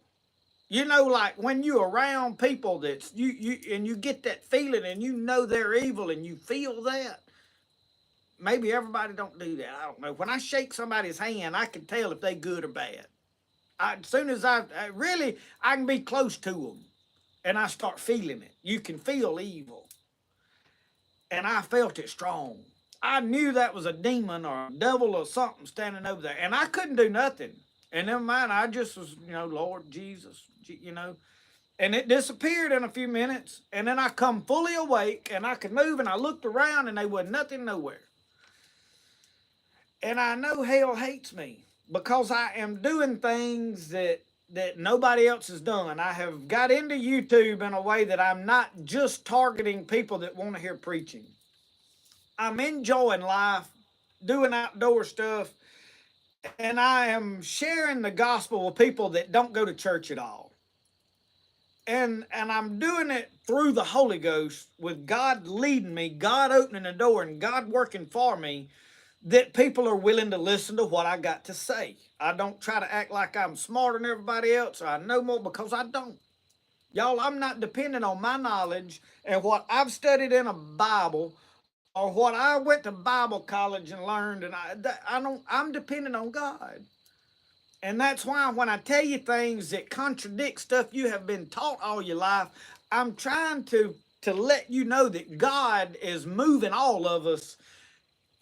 You know, like when you're around people that's and you get that feeling and you know they're evil and you feel that. Maybe everybody don't do that. I don't know. When I shake somebody's hand, I can tell if they good or bad. As soon as I can be close to them and I start feeling it. You can feel evil. And I felt it strong. I knew that was a demon or a devil or something standing over there. And I couldn't do nothing. And never mind, I just was, Lord Jesus, And it disappeared in a few minutes. And then I come fully awake and I could move and I looked around and there was nothing nowhere. And I know hell hates me because I am doing things that nobody else has done. I have got into YouTube in a way that I'm not just targeting people that want to hear preaching. I'm enjoying life, doing outdoor stuff, and I am sharing the gospel with people that don't go to church at all. And I'm doing it through the Holy Ghost with God leading me, God opening the door, and God working for me, that people are willing to listen to what I got to say. I don't try to act like I'm smarter than everybody else or I know more, because I don't. Y'all, I'm not depending on my knowledge and what I've studied in a Bible or what I went to Bible college and learned, and I'm dependent on God. And that's why when I tell you things that contradict stuff you have been taught all your life, I'm trying to let you know that God is moving all of us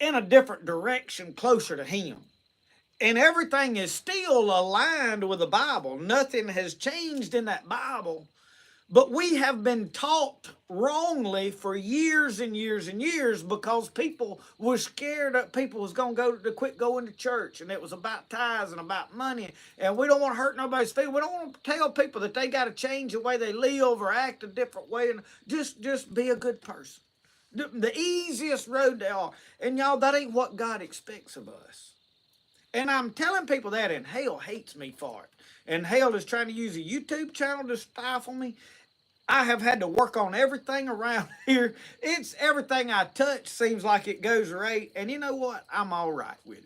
in a different direction closer to Him. And everything is still aligned with the Bible. Nothing has changed in that Bible. But we have been taught wrongly for years and years and years because people were scared that people was going to quit going to church, and it was about tithes and about money, and we don't want to hurt nobody's feelings. We don't want to tell people that they got to change the way they live or act a different way, and just be a good person. The easiest road they are. And y'all, that ain't what God expects of us. And I'm telling people that, and hell hates me for it. And hell is trying to use a YouTube channel to stifle me. I have had to work on everything around here. It's everything I touch seems like it goes right. And you know what? I'm all right with it.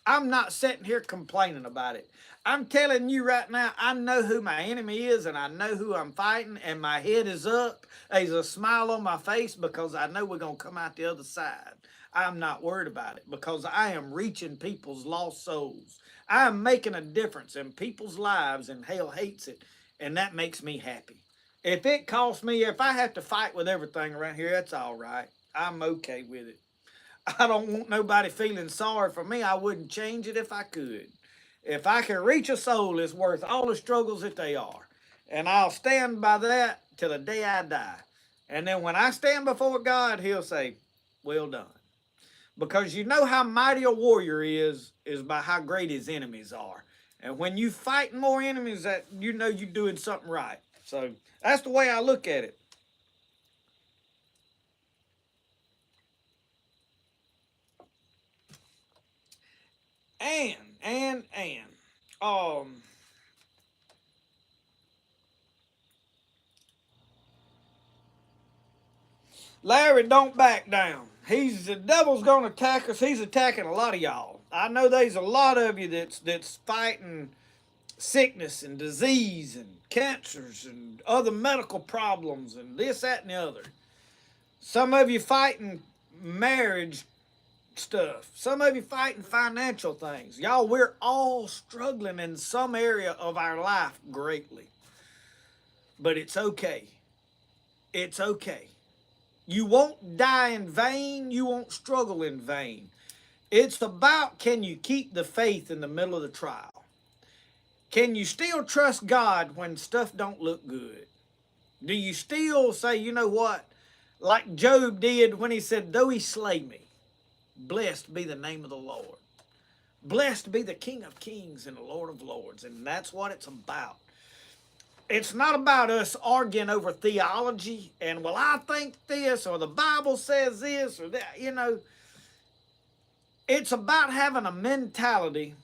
I'm not sitting here complaining about it. I'm telling you right now, I know who my enemy is and I know who I'm fighting, and my head is up. There's a smile on my face because I know we're going to come out the other side. I'm not worried about it because I am reaching people's lost souls. I am making a difference in people's lives, and hell hates it, and that makes me happy. If it costs me, if I have to fight with everything around here, that's all right. I'm okay with it. I don't want nobody feeling sorry for me. I wouldn't change it if I could. If I can reach a soul, it's worth all the struggles that they are. And I'll stand by that till the day I die. And then when I stand before God, He'll say, well done. Because you know how mighty a warrior is by how great his enemies are. And when you fight more enemies, that you know you're doing something right. So that's the way I look at it. Um, Larry, don't back down. The devil's gonna attack us. He's attacking a lot of y'all. I know there's a lot of you that's fighting sickness and disease and cancers and other medical problems and this, that, and the other. Some of you fighting marriage stuff. Some of you fighting financial things. Y'all, we're all struggling in some area of our life greatly. But it's okay. It's okay. You won't die in vain. You won't struggle in vain. It's about, can you keep the faith in the middle of the trial? Can you still trust God when stuff don't look good? Do you still say, you know what? Like Job did when he said, though he slay me, blessed be the name of the Lord. Blessed be the King of Kings and the Lord of Lords. And that's what it's about. It's not about us arguing over theology and, well, I think this, or the Bible says this, or that, you know. It's about having a mentality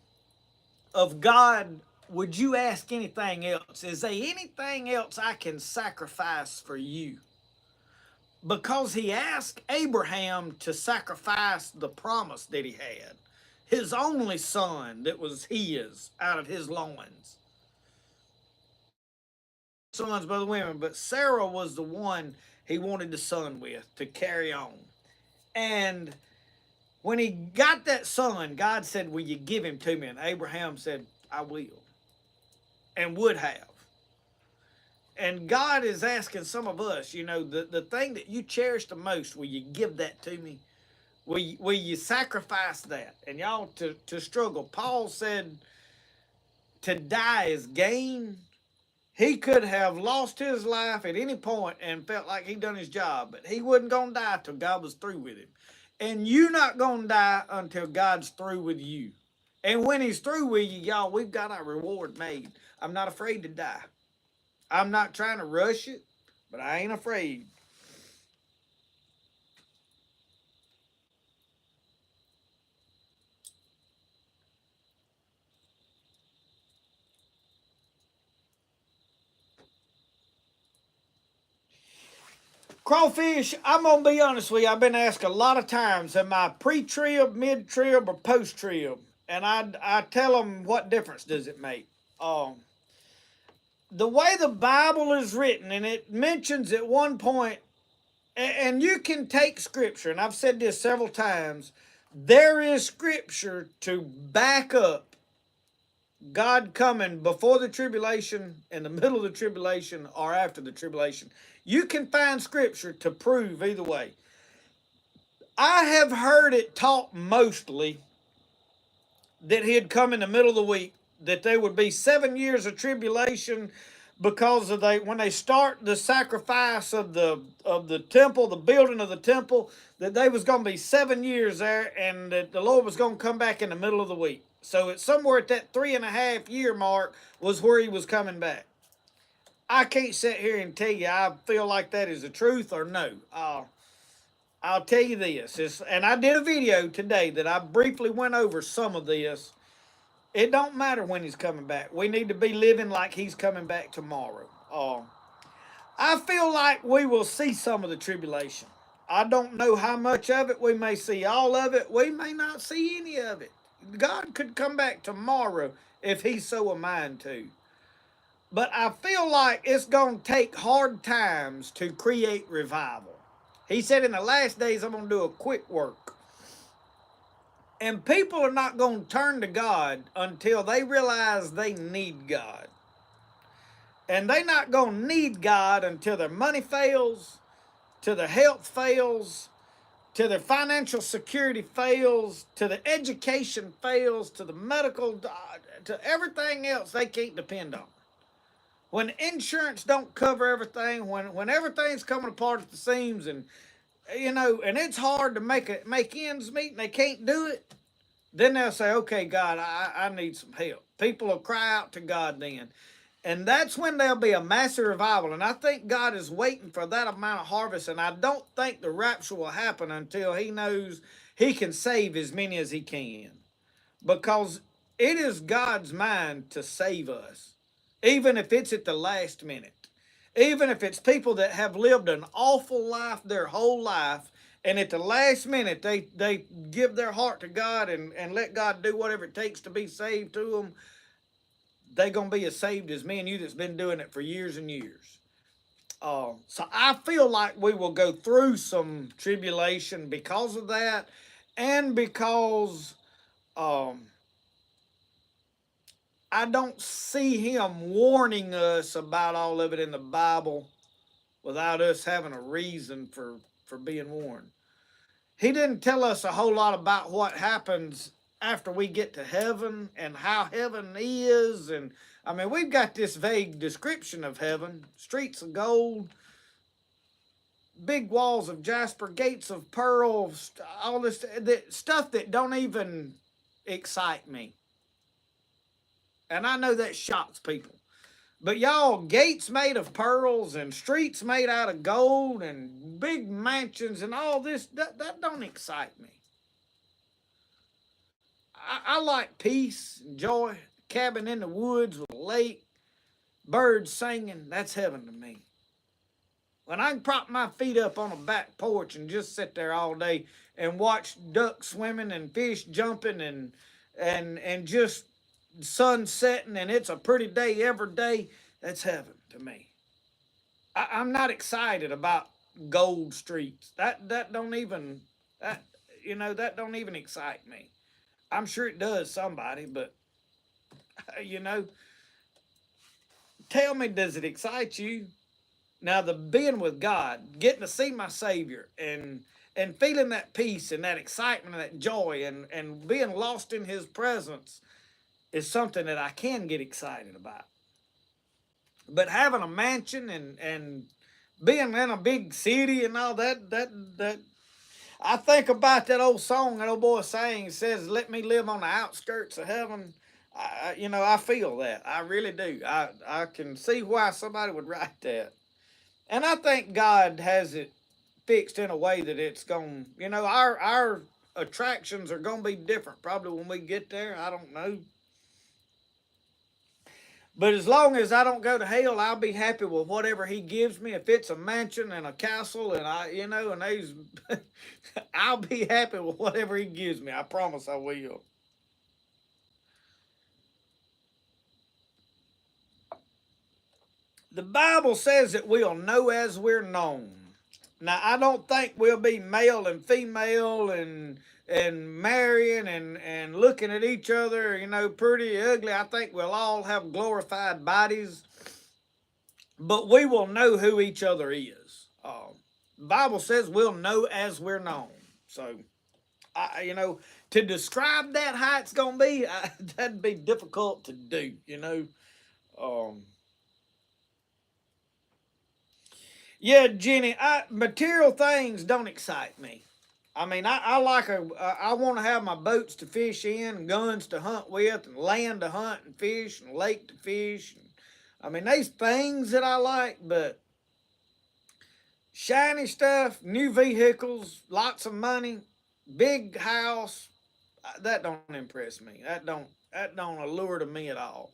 of, God, would you ask anything else? Is there anything else I can sacrifice for you? Because he asked Abraham to sacrifice the promise that he had, his only son that was his out of his loins. Sons by the women, but Sarah was the one he wanted the son with to carry on. And when he got that son, God said, will you give him to me? And Abraham said, I will, and would have. And God is asking some of us, you know, the thing that you cherish the most, will you give that to me? Will you sacrifice that? And y'all, to struggle. Paul said to die is gain. He could have lost his life at any point and felt like he'd done his job, but he wasn't going to die till God was through with him. And you're not going to die until God's through with you. And when he's through with you, y'all, we've got our reward made. I'm not afraid to die. I'm not trying to rush it, but I ain't afraid. Crawfish, I'm going to be honest with you. I've been asked a lot of times, am I pre-trib, mid-trib, or post-trib? And I tell them, what difference does it make? The way the Bible is written, and it mentions at one point, and you can take scripture, and I've said this several times, there is scripture to back up God coming before the tribulation, in the middle of the tribulation, or after the tribulation. You can find scripture to prove either way. I have heard it taught mostly that he'd come in the middle of the week, that there would be 7 years of tribulation because of when they start the sacrifice of the temple, the building of the temple, that they was going to be 7 years there, and that the Lord was going to come back in the middle of the week. So it's somewhere at that 3.5 year mark was where he was coming back. I can't sit here and tell you I feel like that is the truth or no. I'll tell you this, and I did a video today that I briefly went over some of this. It don't matter when he's coming back. We need to be living like he's coming back tomorrow. I feel like we will see some of the tribulation. I don't know how much of it. We may see all of it. We may not see any of it. God could come back tomorrow if he's so a mind to. But I feel like it's going to take hard times to create revival. He said in the last days, I'm going to do a quick work. And people are not going to turn to God until they realize they need God. And they're not going to need God until their money fails, till their health fails, till their financial security fails, till the education fails, to the medical, to everything else they can't depend on. When insurance don't cover everything, when everything's coming apart at the seams, and you know, and it's hard to make ends meet, and they can't do it, then they'll say, okay, God, I need some help. People will cry out to God then. And that's when there'll be a massive revival. And I think God is waiting for that amount of harvest. And I don't think the rapture will happen until he knows he can save as many as he can. Because it is God's mind to save us, even if it's at the last minute. Even if it's people that have lived an awful life their whole life, and at the last minute they give their heart to God and let God do whatever it takes to be saved to them, they're going to be as saved as me and you that's been doing it for years and years. So I feel like we will go through some tribulation because of that, and because um, I don't see him warning us about all of it in the Bible without us having a reason for being warned. He didn't tell us a whole lot about what happens after we get to heaven and how heaven is. And I mean, we've got this vague description of heaven: streets of gold, big walls of jasper, gates of pearl, all this stuff that don't even excite me. And I know that shocks people. But y'all, gates made of pearls and streets made out of gold and big mansions and all this, that don't excite me. I like peace and joy, cabin in the woods with a lake, birds singing. That's heaven to me. When I can prop my feet up on a back porch and just sit there all day and watch ducks swimming and fish jumping and just sun setting and it's a pretty day every day, that's heaven to me. I'm not excited about gold streets. That don't even that don't even excite me. I'm sure it does somebody, but you know, tell me, does it excite you? Now, the being with God, getting to see my Savior and feeling that peace and that excitement and that joy and being lost in his presence is something that I can get excited about. But having a mansion and being in a big city and all that I think about that old song that old boy sang. It says, "Let me live on the outskirts of heaven." I feel that. I really do. I can see why somebody would write that. And I think God has it fixed in a way that it's going, our attractions are going to be different probably when we get there. I don't know. But as long as I don't go to hell, I'll be happy with whatever he gives me. If it's a mansion and a castle and and these, I'll be happy with whatever he gives me. I promise I will. The Bible says that we'll know as we're known. Now, I don't think we'll be male and female and marrying and looking at each other, pretty ugly. I think we'll all have glorified bodies, but we will know who each other is. The Bible says we'll know as we're known. So, to describe that how it's gonna be, that'd be difficult to do. Yeah, Jenny, material things don't excite me. I mean, I like I want to have my boats to fish in, guns to hunt with, and land to hunt and fish, and lake to fish. I mean, there's things that I like, but shiny stuff, new vehicles, lots of money, big house, that don't impress me. That don't allure to me at all.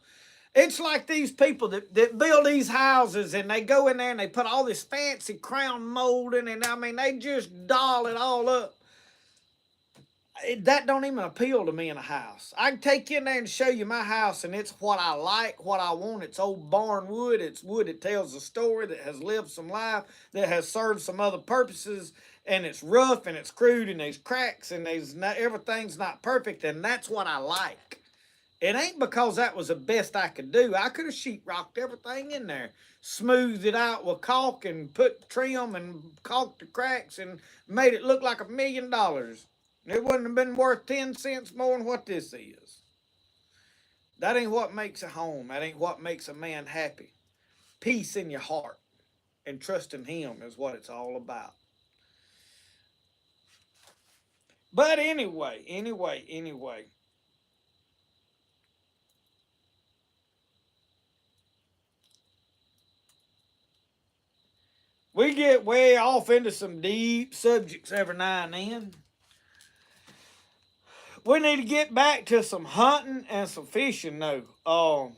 It's like these people that build these houses and they go in there and they put all this fancy crown molding and I mean they just doll it all up. That don't even appeal to me in a house. I can take you in there and show you my house and it's what I like, what I want. It's old barn wood. It's wood that tells a story, that has lived some life, that has served some other purposes, and it's rough and it's crude and there's cracks and everything's not perfect, and that's what I like. It ain't because that was the best I could do. I could have sheetrocked everything in there, smoothed it out with caulk and put trim and caulked the cracks and made it look like $1,000,000. It wouldn't have been worth 10 cents more than what this is. That ain't what makes a home. That ain't what makes a man happy. Peace in your heart and trusting him is what it's all about. But anyway. We get way off into some deep subjects every now and then. We need to get back to some hunting and some fishing, though.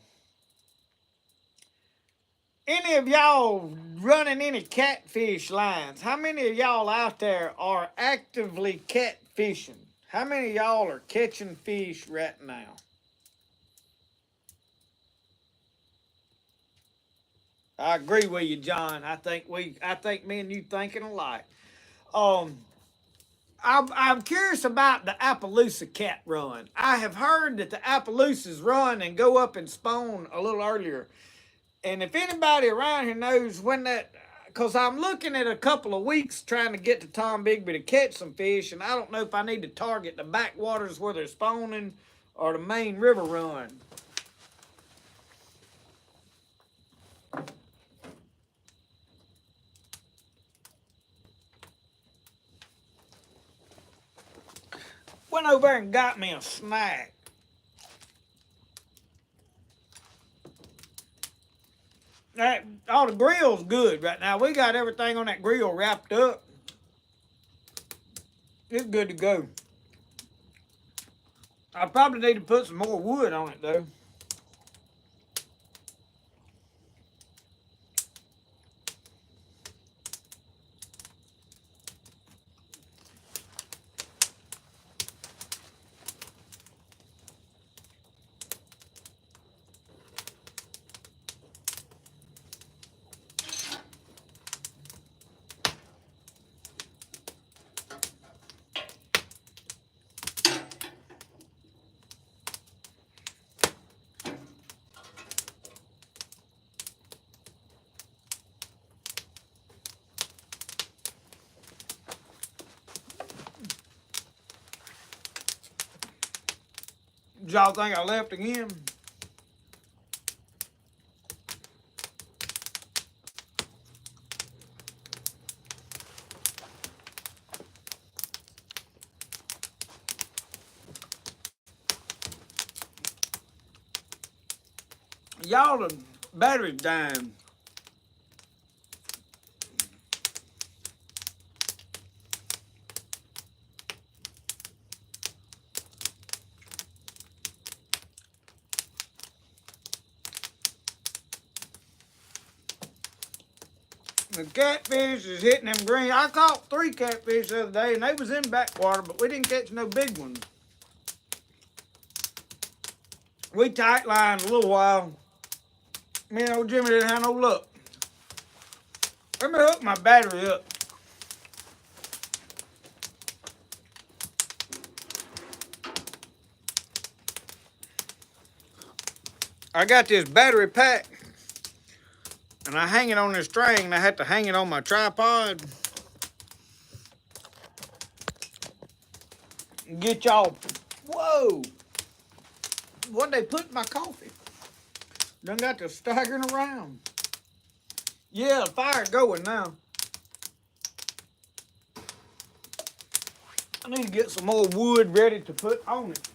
Any of y'all running any catfish lines? How many of y'all out there are actively catfishing? How many of y'all are catching fish right now? I agree with you, John. I think me and you thinking alike. Um, I'm curious about the Appaloosa cat run. I have heard that the Appaloosas run and go up and spawn a little earlier. And if anybody around here knows when that, because I'm looking at a couple of weeks trying to get to Tom Bigby to catch some fish, and I don't know if I need to target the backwaters where they're spawning or the main river run. Went over there and got me a snack. All the grill's good right now. We got everything on that grill wrapped up. It's good to go. I probably need to put some more wood on it though. Did y'all think I left again? Y'all, the battery's dying. The catfish is hitting them green. I caught 3 catfish the other day, and they was in backwater, but we didn't catch no big ones. We tight lined a little while. Me and old Jimmy didn't have no luck. Let me hook my battery up. I got this battery pack, and I hang it on this string, and I had to hang it on my tripod. Get y'all, whoa, what'd they put in my coffee? Done got to staggering around. Yeah, the fire's going now. I need to get some more wood ready to put on it.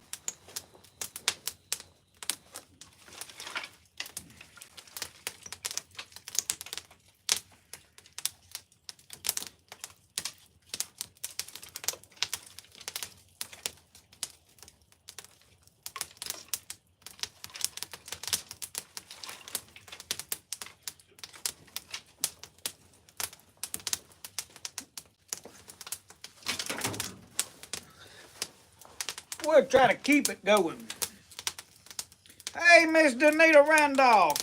We'll try to keep it going. Hey, Miss Danita Randolph.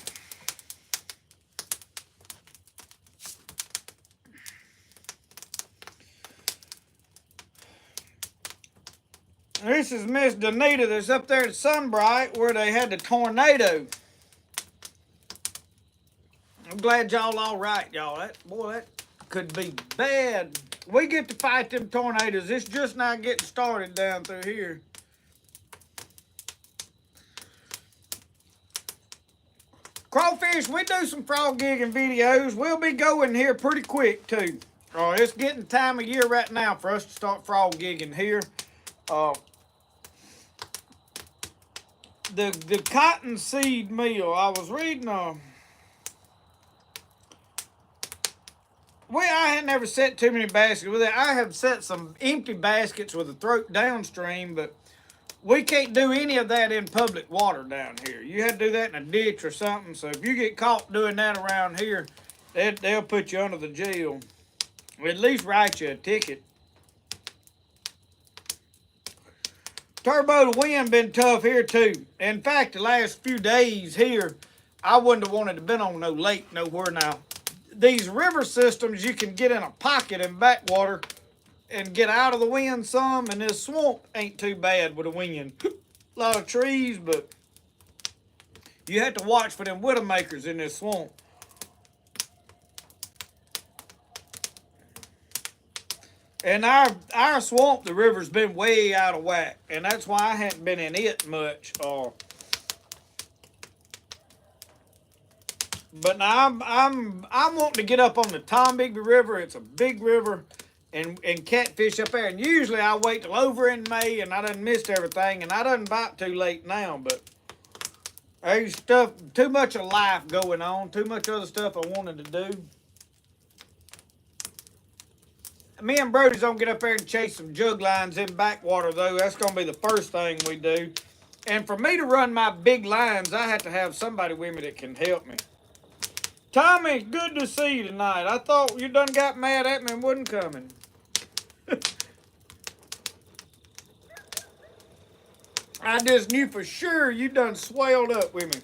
This is Miss Danita that's up there at Sunbright where they had the tornado. I'm glad y'all all right, y'all. That could be bad. We get to fight them tornadoes. It's just not getting started down through here. Crawfish, we do some frog gigging videos. We'll be going here pretty quick too. It's getting time of year right now for us to start frog gigging here. The cottonseed meal, I was reading I had never set too many baskets with it. I have set some empty baskets with the throat downstream, but we can't do any of that in public water down here. You have to do that in a ditch or something. So if you get caught doing that around here, they'll put you under the jail. Or at least write you a ticket. Turbo, the wind been tough here too. In fact, the last few days here, I wouldn't have wanted to been on no lake nowhere. Now, these river systems, you can get in a pocket in backwater and get out of the wind some, and this swamp ain't too bad with the wind. A lot of trees, but you have to watch for them widowmakers in this swamp. And our swamp, the river's been way out of whack, and that's why I hadn't been in it much. But now I'm wanting to get up on the Tombigbee River. It's a big river, and catfish up there. And usually I wait till over in May, and I done missed everything, and I done bite too late now. But there's stuff, too much of life going on, too much other stuff I wanted to do. Me and Brody's gonna get up there and chase some jug lines in backwater, though. That's gonna be the first thing we do. And for me to run my big lines, I have to have somebody with me that can help me. Tommy, good to see you tonight. I thought you done got mad at me and wasn't coming. I just knew for sure you done swelled up with me.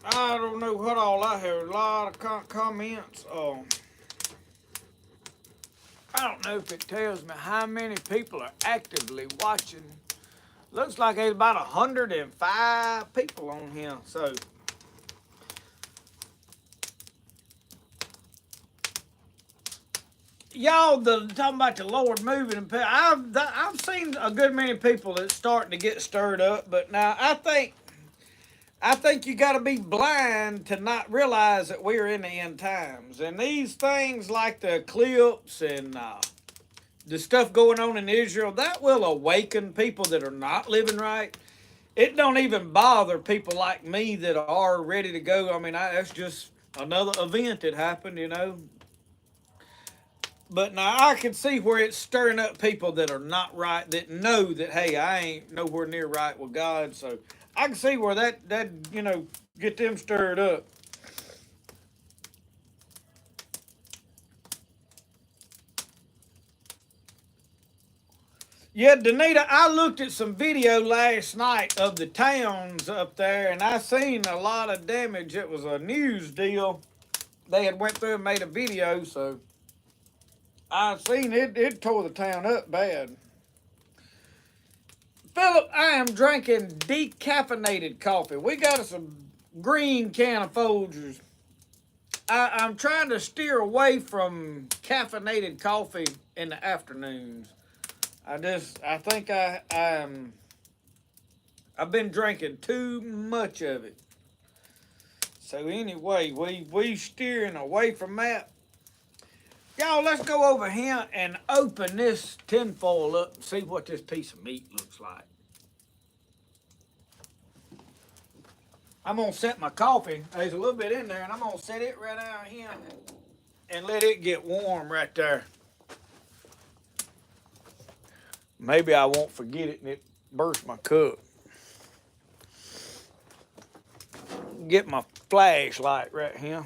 I don't know what all I heard. A lot of comments. I don't know if it tells me how many people are actively watching. Looks like there's about 105 people on here. So y'all talking about the Lord moving and I've seen a good many people that's starting to get stirred up. But now I think you got to be blind to not realize that we're in the end times. And these things like the eclipse and the stuff going on in Israel, that will awaken people that are not living right. It don't even bother people like me that are ready to go. I mean, that's just another event that happened, you know. But now I can see where it's stirring up people that are not right, that know that, hey, I ain't nowhere near right with God. So I can see where that get them stirred up. Yeah, Danita, I looked at some video last night of the towns up there, and I seen a lot of damage. It was a news deal. They had went through and made a video, so I seen it. It tore the town up bad. Philip, I am drinking decaffeinated coffee. We got us a green can of Folgers. I'm trying to steer away from caffeinated coffee in the afternoons. I think I've been drinking too much of it. So anyway, we steering away from that. Y'all, let's go over here and open this tinfoil up and see what this piece of meat looks like. I'm going to set my coffee. There's a little bit in there, and I'm going to set it right out here and let it get warm right there. Maybe I won't forget it and it burst my cup. Get my flashlight right here.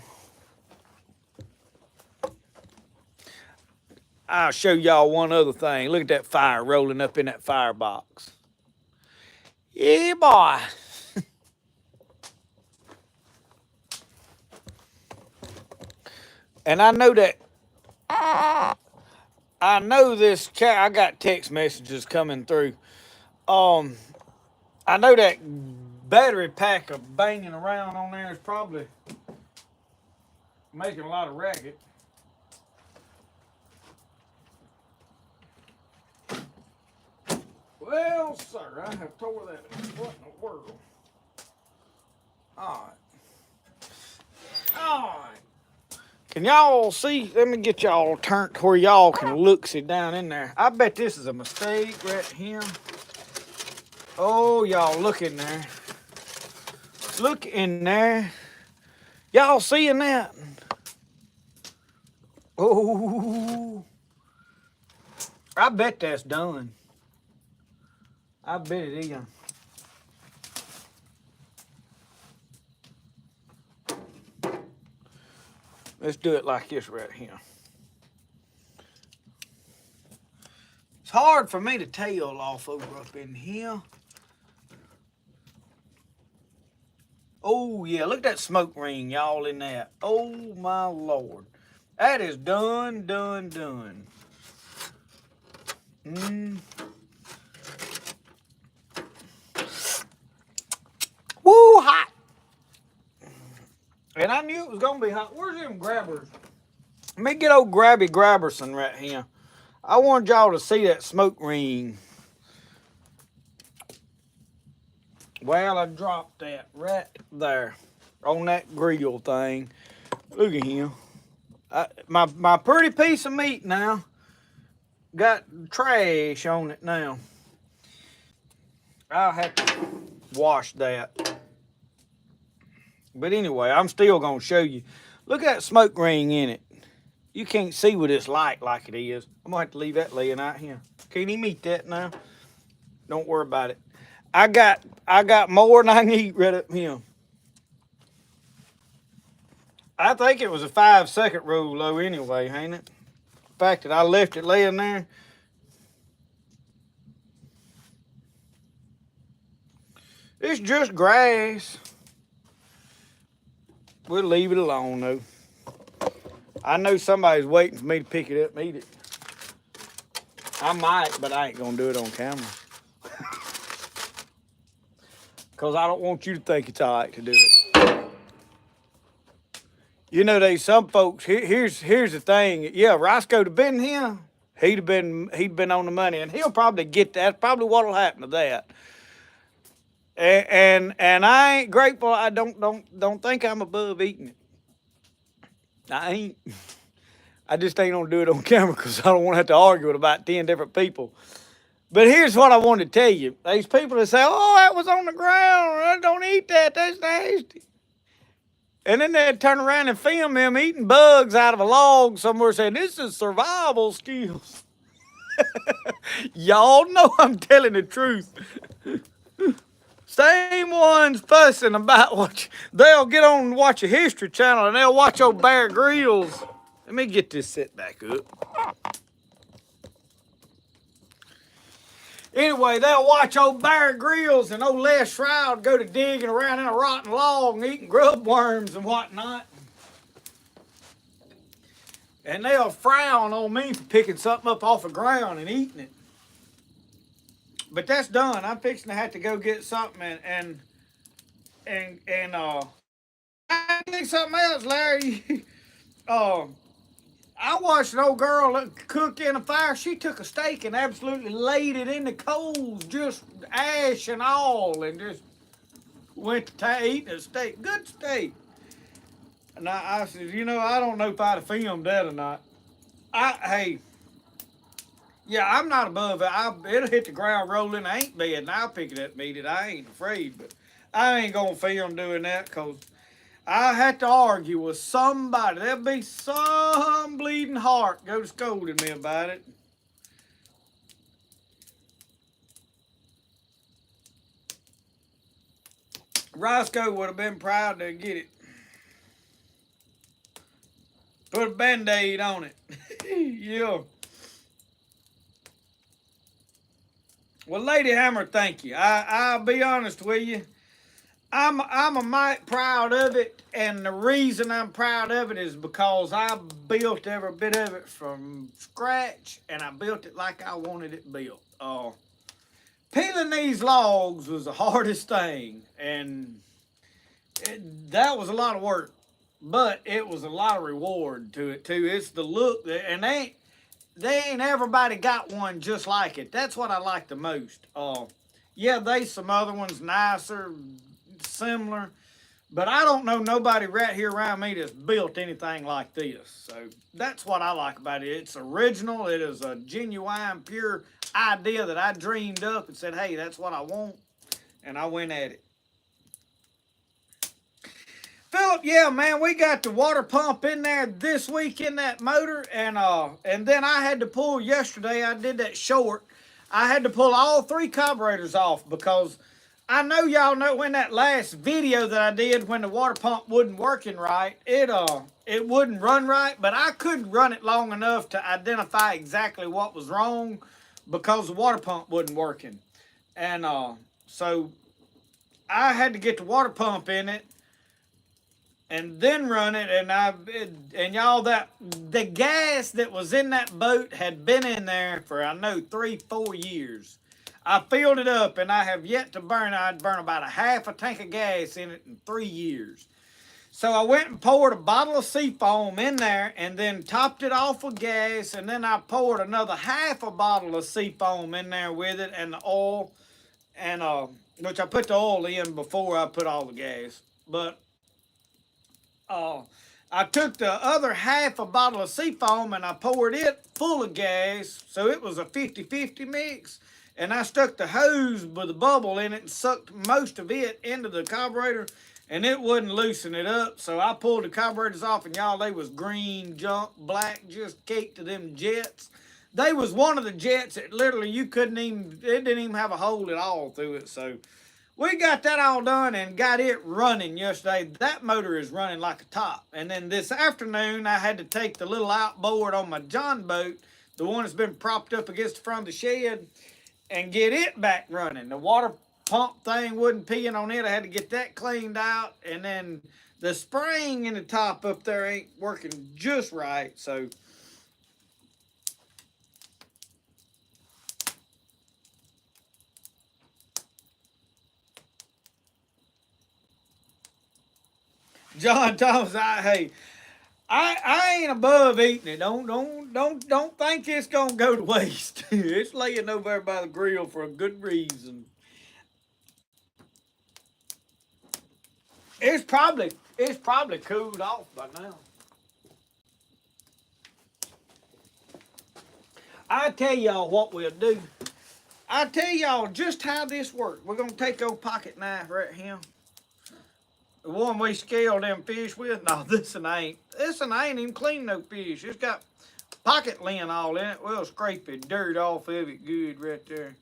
I'll show y'all one other thing. Look at that fire rolling up in that firebox. Yeah, boy. And I know that, I know this cat, I got text messages coming through. I know that battery pack of banging around on there is probably making a lot of racket. Well, sir, I have tore that. What in the world? All right. All right. Can y'all see? Let me get y'all turned where y'all can look see down in there. I bet this is a mistake right here. Oh, y'all look in there. Look in there. Y'all seeing that? Oh, I bet that's done. I bet it is. Let's do it like this right here. It's hard for me to tell off over up in here. Oh, yeah, look at that smoke ring, y'all, in that. Oh, my Lord. That is done. Woo, hot. And I knew it was going to be hot. Where's them grabbers? Let me get old Grabby Grabberson right here. I want y'all to see that smoke ring. Well, I dropped that right there on that grill thing. Look at him. My pretty piece of meat now got trash on it now. I'll have to wash that. But anyway, I'm still going to show you. Look at that smoke ring in it. You can't see with this light like it is. I'm going to have to leave that laying out here. Can you eat that now? Don't worry about it. I got more than I can eat right up here. I think it was a 5-second rule though anyway, ain't it? The fact that I left it laying there. It's just grass. We'll leave it alone though. I know somebody's waiting for me to pick it up and eat it. I might, but I ain't gonna do it on camera. Because I don't want you to think it's all right to do it. You know, there's some folks, here's the thing. Yeah, Roscoe'd have been here. He'd been on the money, and he'll probably get that. That's probably what'll happen to that. And I ain't grateful. I don't think I'm above eating it. I ain't. I just ain't gonna do it on camera because I don't want to have to argue with about 10 different people. But here's what I want to tell you. These people that say, oh, that was on the ground. I don't eat that. That's nasty. And then they'd turn around and film them eating bugs out of a log somewhere saying, this is survival skills. Y'all know I'm telling the truth. Same ones fussing about what they'll get on and watch a History Channel and they'll watch old Bear Grylls. Let me get this set back up. Anyway, they'll watch old Bear Grylls and old Les Shroud go to digging around in a rotten log and eating grub worms and whatnot. And they'll frown on me for picking something up off the ground and eating it. But that's done. I'm fixing to have to go get something and I think something else, Larry. I watched an old girl cook in a fire. She took a steak and absolutely laid it in the coals, just ash and all, and just went to eating a steak. Good steak. And I said, you know, I don't know if I'd have filmed that or not. Hey, yeah, I'm not above it. It'll hit the ground rolling. I ain't dead, and I'll pick it up and eat it. I ain't afraid, but I ain't going to film doing that because I had to argue with somebody. There'll be some bleeding heart go to scolding me about it. Roscoe would have been proud to get it. Put a Band-Aid on it. Yeah. Well, Lady Hammer, thank you. I'll be honest with you. I'm a mite proud of it, and the reason I'm proud of it is because I built every bit of it from scratch, and I built it like I wanted it built. Peeling these logs was the hardest thing, and that was a lot of work, but it was a lot of reward to it too. It's the look, and they ain't everybody got one just like it. That's what I like the most. Yeah, there's some other ones nicer, similar, but I don't know nobody right here around me that's built anything like this. So that's what I like about it. It's original. It is a genuine, pure idea that I dreamed up and said, hey, that's what I want, and I went at it. Philip, yeah, man, we got the water pump in there this week in that motor, and then I had to pull yesterday. I did that short. I had to pull all 3 carburetors off because I know y'all know when that last video that I did when the water pump wasn't working right, it wouldn't run right, but I couldn't run it long enough to identify exactly what was wrong because the water pump wasn't working, and so I had to get the water pump in it and then run it, and y'all, that the gas that was in that boat had been in there for I know 3-4 years. I filled it up and I have yet to burn. I'd burn about a half a tank of gas in it in 3 years. So I went and poured a bottle of seafoam in there and then topped it off with gas, and then I poured another half a bottle of seafoam in there with it and the oil, and which I put the oil in before I put all the gas. But I took the other half a bottle of seafoam and I poured it full of gas, so it was a 50-50 mix. And I stuck the hose with a bubble in it and sucked most of it into the carburetor, and it wouldn't loosen it up. So I pulled the carburetors off, and y'all, they was green junk, black, just caked to them jets. They was one of the jets that literally you couldn't even, it didn't even have a hole at all through it. So we got that all done and got it running yesterday. That motor is running like a top. And then this afternoon, I had to take the little outboard on my John boat, the one that's been propped up against the front of the shed, and get it back running. The water pump thing wasn't peeing on it. I had to get that cleaned out. And then the spring in the top up there ain't working just right. So John Thomas, I ain't above eating it. Don't think it's gonna go to waste. It's laying over there by the grill for a good reason. It's probably cooled off by now. I tell y'all what we'll do. I tell y'all just how this works. We're gonna take your pocket knife right here. The one we scaled them fish with. No, this one ain't. This one ain't even clean no fish. It's got pocket lint all in it. We'll scrape the dirt off of it good right there.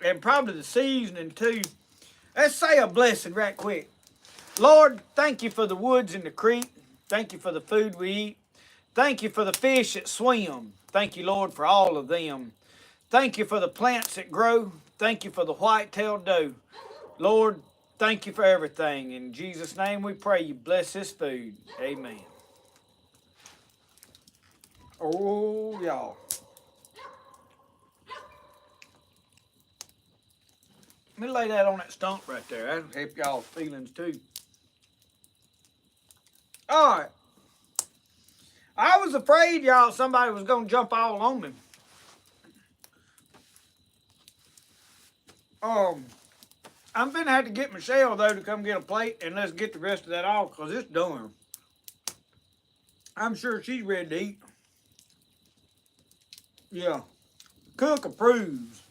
And probably the seasoning too. Let's say a blessing right quick. Lord, thank you for the woods and the creek. Thank you for the food we eat. Thank you for the fish that swim. Thank you, Lord, for all of them. Thank you for the plants that grow. Thank you for the white-tailed doe. Lord, thank you for everything. In Jesus' name we pray you bless this food. Amen. Oh, y'all. Let me lay that on that stump right there. That'll help y'all's feelings too. All right. I was afraid, y'all, somebody was going to jump all on me. I'm finna have to get Michelle, though, to come get a plate, and let's get the rest of that off, because it's done. I'm sure she's ready to eat. Yeah. Cook approves.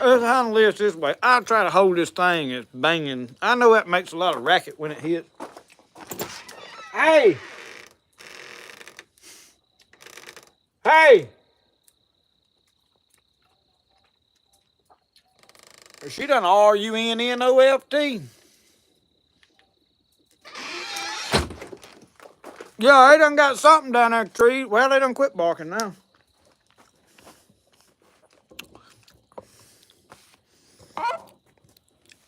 Let's handle this way. I'll try to hold this thing. It's banging. I know that makes a lot of racket when it hits. Hey! Hey! She done RUNNOFT. Yeah, they done got something down there, tree. Well, they done quit barking now.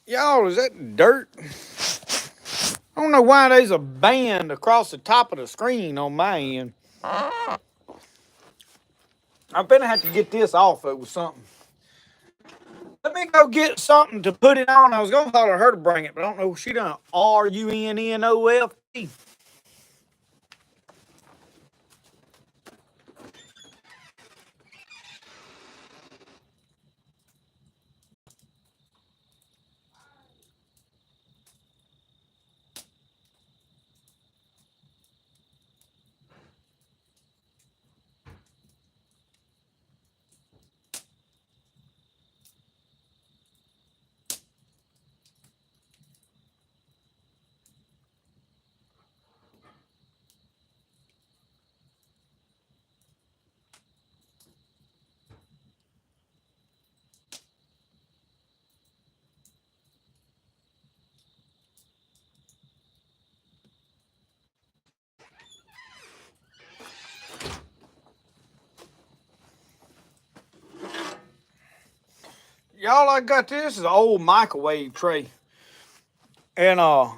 Y'all, is that dirt? I don't know why there's a band across the top of the screen on my end. I'm gonna have to get this off with something. Let me go get something to put it on. I was gonna holler her to bring it, but I don't know if she done RUNNOFT. y'all, I got this is an old microwave tray. And I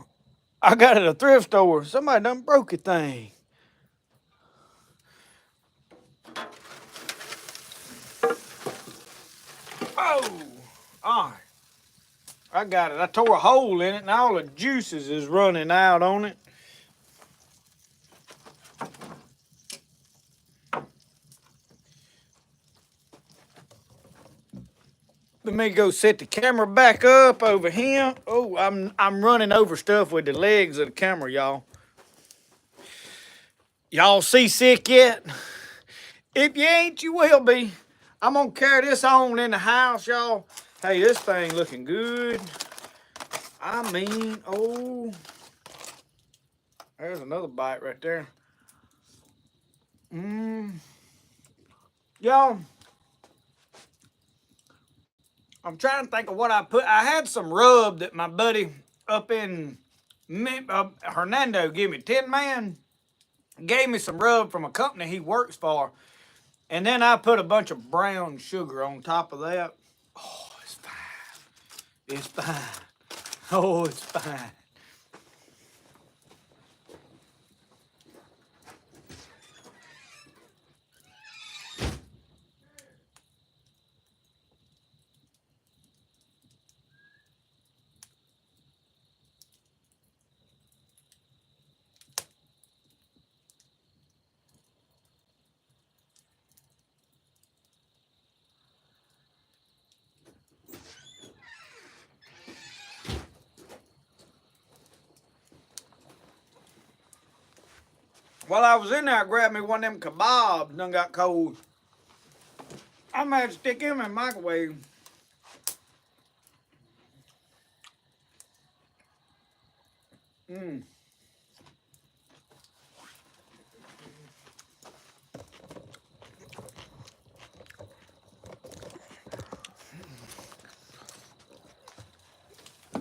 got it at a thrift store. Somebody done broke the thing. Oh, all right. I got it. I tore a hole in it, and all the juices is running out on it. Let me go set the camera back up over here. Oh, I'm running over stuff with the legs of the camera, y'all. Y'all seasick yet? If you ain't, you will be. I'm gonna carry this on in the house, y'all. Hey, this thing looking good. I mean, oh, there's another bite right there. Y'all, I'm trying to think of what I put. I had some rub that my buddy up in Hernando gave me. Tin Man gave me some rub from a company he works for. And then I put a bunch of brown sugar on top of that. Oh, it's fine. It's fine. Oh, it's fine. While I was in there, I grabbed me one of them kebabs, done got cold. I might have to stick him in the microwave.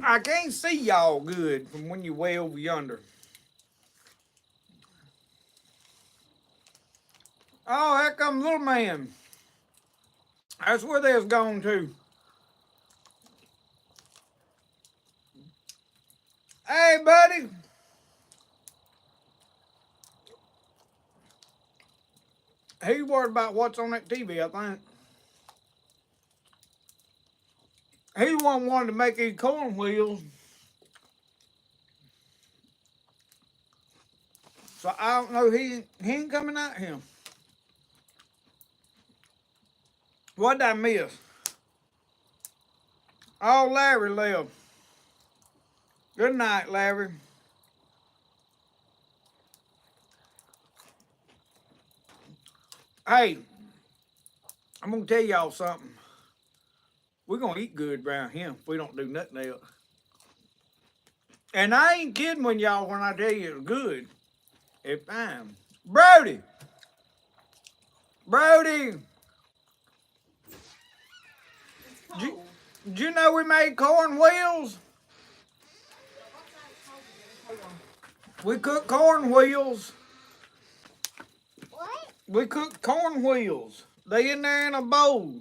I can't see y'all good from when you're way over yonder. Oh, here comes little man. That's where they was going to. Hey, buddy. He worried about what's on that TV, I think. He wanted to make these corn wheels. So I don't know, he ain't coming out here. What did I miss? Oh, Larry left. Good night, Larry. Hey, I'm gonna tell y'all something. We're gonna eat good around here if we don't do nothing else. And I ain't kidding when I tell you it's good. It's fine. Brody! Brody! Did you know we made corn wheels? We cooked corn wheels. What? We cooked corn wheels. They in there in a bowl.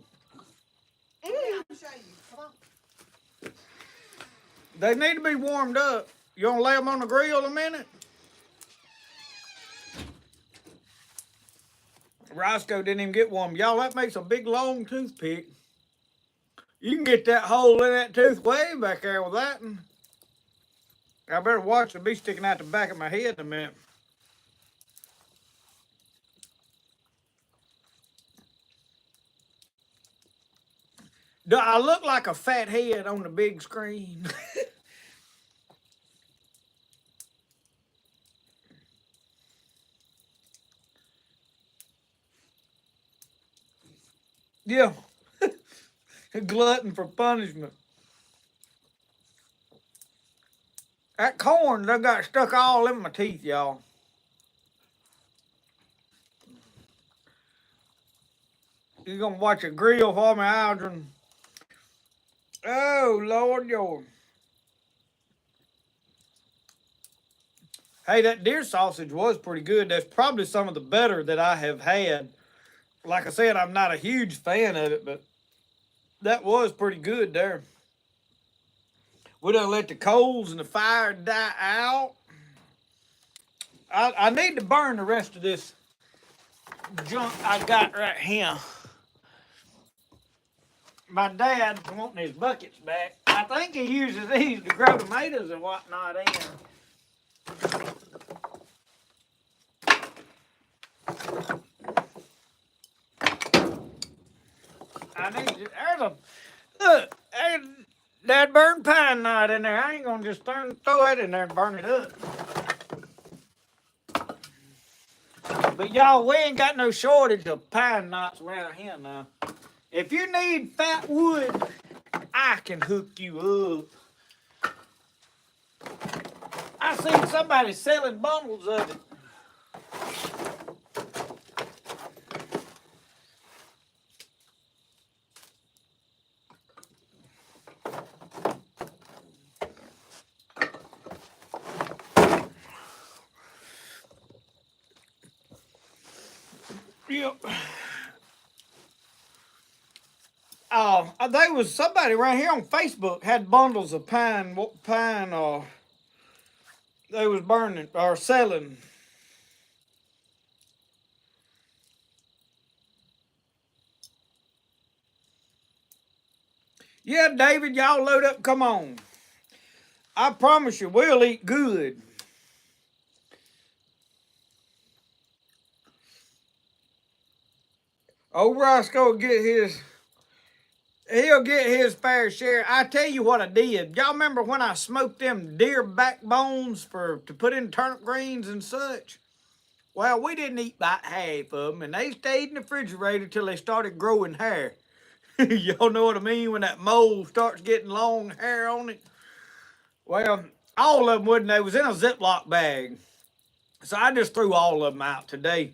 I'll show you. Come on. They need to be warmed up. You want to lay them on the grill a minute? Roscoe didn't even get one. Y'all, that makes a big long toothpick. You can get that hole in that tooth way back there with that. And I better watch it be sticking out the back of my head in a minute. Do I look like a fat head on the big screen? Yeah. Glutton for punishment. That corn, they got stuck all in my teeth, y'all. You gonna watch a grill for me, Aldrin? Oh, Lord, Lord. Hey, that deer sausage was pretty good. That's probably some of the better that I have had. Like I said, I'm not a huge fan of it, but That was pretty good there. We done let the coals and the fire die out. I need to burn the rest of this junk I got right here. My dad wanting his buckets back. I think he uses these to grow tomatoes and whatnot in. I need to, there's a, look, there's that burned pine knot in there. I ain't gonna just throw it in there and burn it up. But y'all, we ain't got no shortage of pine knots around here now. If you need fat wood, I can hook you up. I seen somebody selling bundles of it. Yep. There was somebody right here on Facebook had bundles of pine, they was burning or selling. Yeah, David, y'all load up, come on. I promise you, we'll eat good. Old Roscoe he'll get his fair share. I tell you what I did. Y'all remember when I smoked them deer backbones to put in turnip greens and such? Well, we didn't eat about half of them, and they stayed in the refrigerator till they started growing hair. Y'all know what I mean when that mold starts getting long hair on it? Well, all of them wouldn't. They was in a Ziploc bag. So I just threw all of them out today.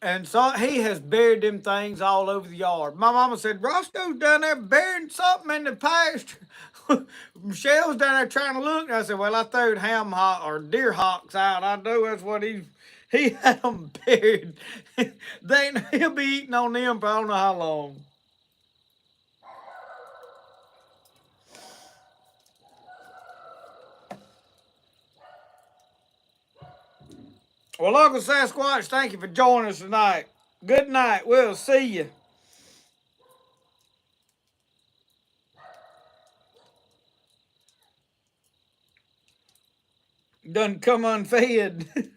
And so he has buried them things all over the yard. My mama said, Roscoe's down there burying something in the pasture. Michelle's down there trying to look. And I said, well, I threw ham hock or deer hocks out. I know that's what he had them buried. He'll be eating on them for I don't know how long. Well, Uncle Sasquatch, thank you for joining us tonight. Good night. We'll see you. Doesn't come unfed.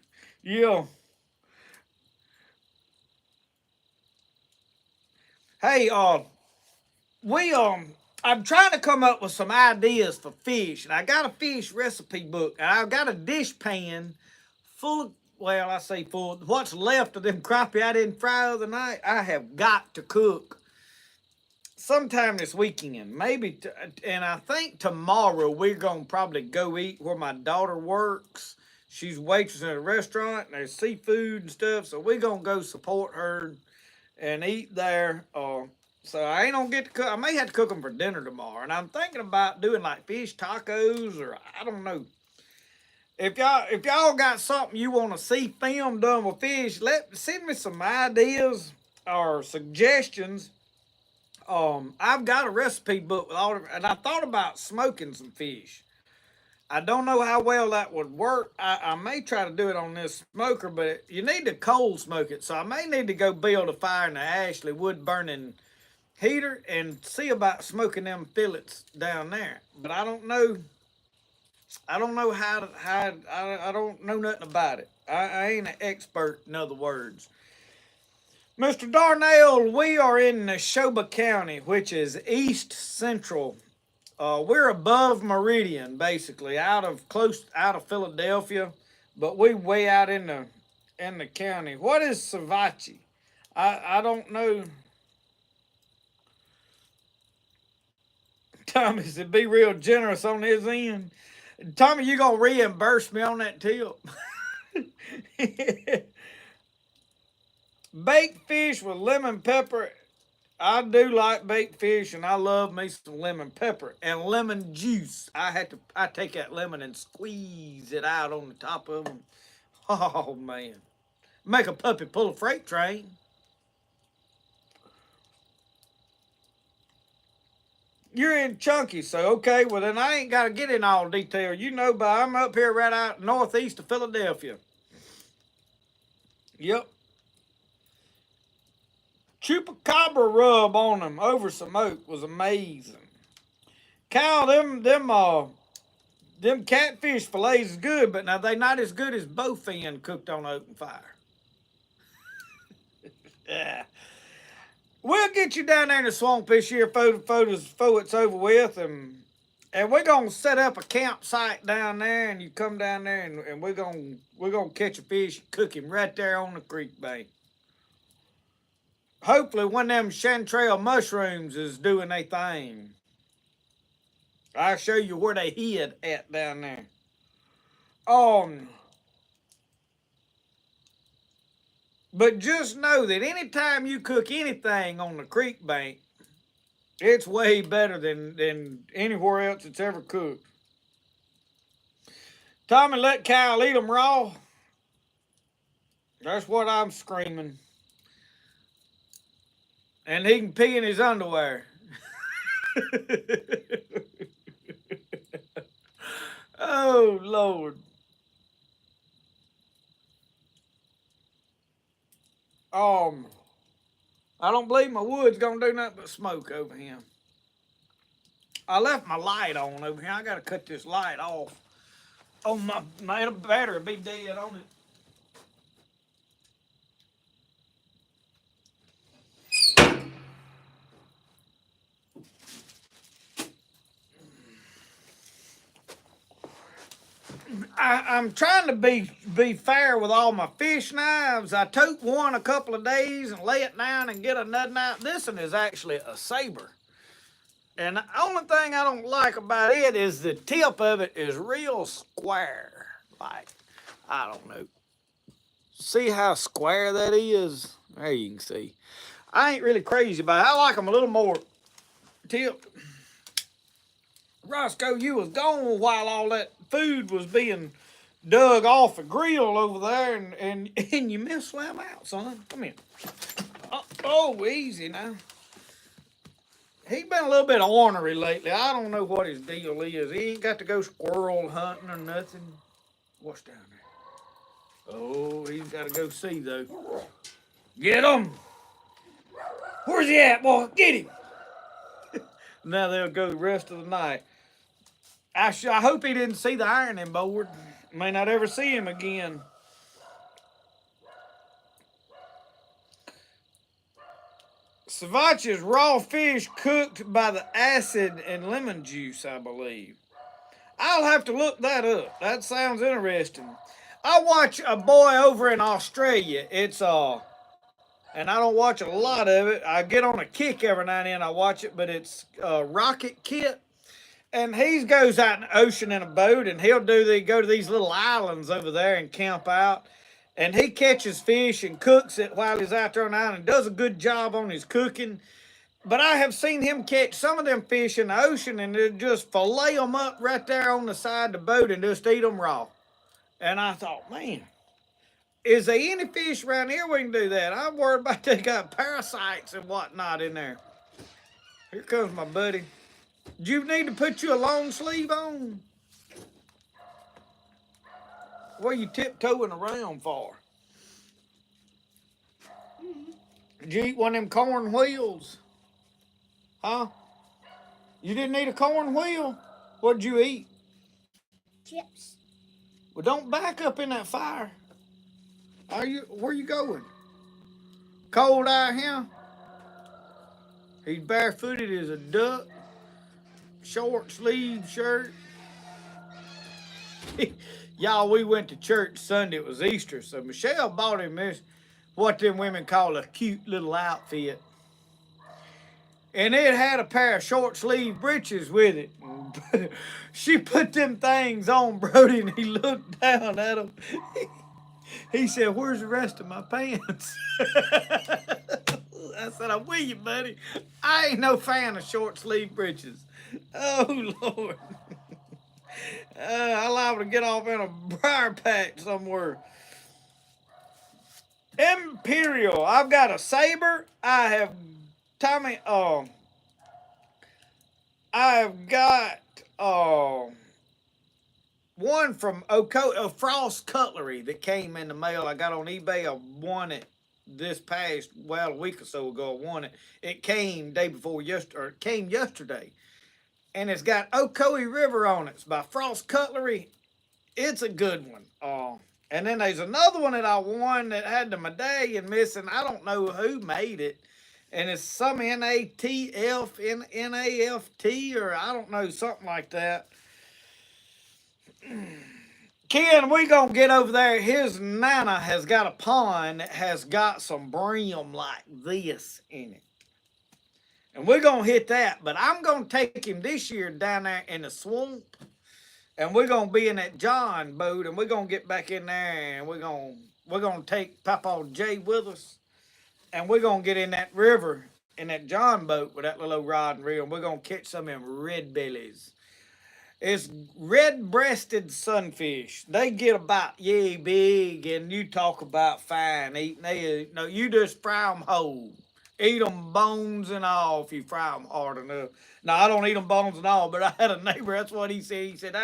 Yeah. Hey, I'm trying to come up with some ideas for fish, and I got a fish recipe book, and I've got a dish pan full of, well, I say full, what's left of them crappie I didn't fry the other night, I have got to cook sometime this weekend, maybe, and I think tomorrow we're going to probably go eat where my daughter works. She's waitress at a restaurant, and there's seafood and stuff, so we're going to go support her and eat there. So I ain't gonna get to cook. I may have to cook them for dinner tomorrow, and I'm thinking about doing like fish tacos, or I don't know. If y'all got something you want to see film done with fish, send me some ideas or suggestions. I've got a recipe book with all of it, and I thought about smoking some fish. I don't know how well that would work. I may try to do it on this smoker, but you need to cold smoke it. So I may need to go build a fire in the Ashley wood burning heater and see about smoking them fillets down there. But I don't know. I don't know I don't know nothing about it. I ain't an expert, in other words. Mr. Darnell, we are in Neshoba County, which is east central. We're above Meridian, basically, out of Philadelphia, but we way out in the county. What is Savachi? I don't know. Tommy said, be real generous on his end. Tommy, you gonna reimburse me on that tip? Baked fish with lemon pepper. I do like baked fish, and I love me some lemon pepper and lemon juice. I take that lemon and squeeze it out on the top of them. Oh man, make a puppy pull a freight train. You're in Chunky, so okay, well then I ain't gotta get in all detail. You know, but I'm up here right out northeast of Philadelphia. Yep. Chupacabra rub on them over some oak was amazing. Cal, them catfish fillets is good, but now they not as good as bowfin cooked on open fire. Yeah. We'll get you down there in the swamp this year before it's over with, and we're gonna set up a campsite down there, and you come down there, and we're gonna catch a fish, cook him right there on the creek bank. Hopefully, one of them chanterelle mushrooms is doing their thing. I'll show you where they hid at down there. But just know that anytime you cook anything on the creek bank, it's way better than anywhere else it's ever cooked. Tommy, let Kyle eat them raw. That's what I'm screaming. And he can pee in his underwear. Oh, Lord. I don't believe my wood's gonna do nothing but smoke over here. I left my light on over here. I gotta cut this light off. Oh, my battery be dead on it. I'm trying to be fair with all my fish knives. I took one a couple of days and lay it down and get another knife. This one is actually a saber. And the only thing I don't like about it is the tip of it is real square. Like, I don't know. See how square that is? There you can see. I ain't really crazy about it. I like them a little more tipped. Roscoe, you was gone while all that food was being dug off a grill over there, and you missed Slam out, son. Come here. Oh, easy now. He been a little bit ornery lately. I don't know what his deal is. He ain't got to go squirrel hunting or nothing. What's down there? Oh, he's got to go see, though. Get him! Where's he at, boy? Get him! Now they'll go the rest of the night. I hope he didn't see the ironing board. May not ever see him again. Savage's raw fish cooked by the acid and lemon juice, I believe. I'll have to look that up. That sounds interesting. I watch a boy over in Australia. It's and I don't watch a lot of it. I get on a kick every now and then. I watch it, but it's Rocket Kit. And he goes out in the ocean in a boat, and go to these little islands over there and camp out. And he catches fish and cooks it while he's out there on the island. Does a good job on his cooking. But I have seen him catch some of them fish in the ocean and just fillet them up right there on the side of the boat and just eat them raw. And I thought, man, is there any fish around here we can do that? I'm worried about they got parasites and whatnot in there. Here comes my buddy. Do you need to put you a long sleeve on? What are you tiptoeing around for? Did you eat one of them corn wheels? Huh? You didn't eat a corn wheel? What'd you eat? Chips. Well, don't back up in that fire. Where you going? Cold out here? He's barefooted as a duck. Short sleeve shirt. Y'all, we went to church Sunday. It was Easter. So Michelle bought him this, what them women call a cute little outfit. And it had a pair of short sleeve breeches with it. She put them things on Brody, and he looked down at them. He said, "Where's the rest of my pants?" I said, "I'm with you, buddy. I ain't no fan of short sleeve breeches." Oh, Lord. I'm liable to get off in a briar patch somewhere. Imperial. I've got a saber. I have, Tommy, I I've got one from Frost Cutlery that came in the mail. I got on eBay. I won it this past, well, a week or so ago. I won it. It came day before yesterday, or it came yesterday. And it's got Ocoee River on it. It's by Frost Cutlery. It's a good one. And then there's another one that I won that had the medallion missing. I don't know who made it. And it's some NATF, or I don't know, something like that. Ken, we gonna get over there. His Nana has got a pond that has got some brim like this in it. And we're gonna hit that. But I'm gonna take him this year down there in the swamp. And we're gonna be in that John boat, and we're gonna get back in there, and we're gonna take Papa Jay with us, and we're gonna get in that river in that John boat with that little rod and reel, and we're gonna catch some of them red bellies. It's red-breasted sunfish. They get about yay big, and you talk about fine eating. You just fry them whole. Eat them bones and all if you fry them hard enough. Now, I don't eat them bones and all, but I had a neighbor, that's what he said. He said,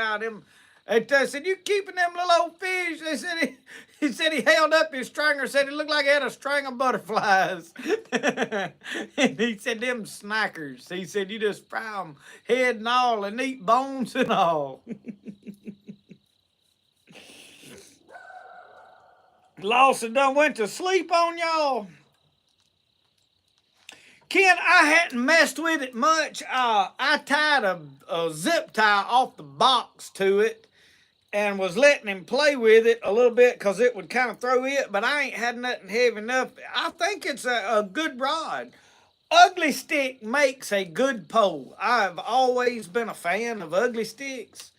they said, you keeping them little old fish? They said he said he held up his stringer, said it looked like he had a string of butterflies. And he said, them snackers. He said, you just fry them head and all and eat bones and all. Lawson done went to sleep on y'all. Ken, I hadn't messed with it much. I tied a zip tie off the box to it and was letting him play with it a little bit because it would kind of throw it, but I ain't had nothing heavy enough. I think it's a good rod. Ugly Stick makes a good pole. I've always been a fan of Ugly Sticks.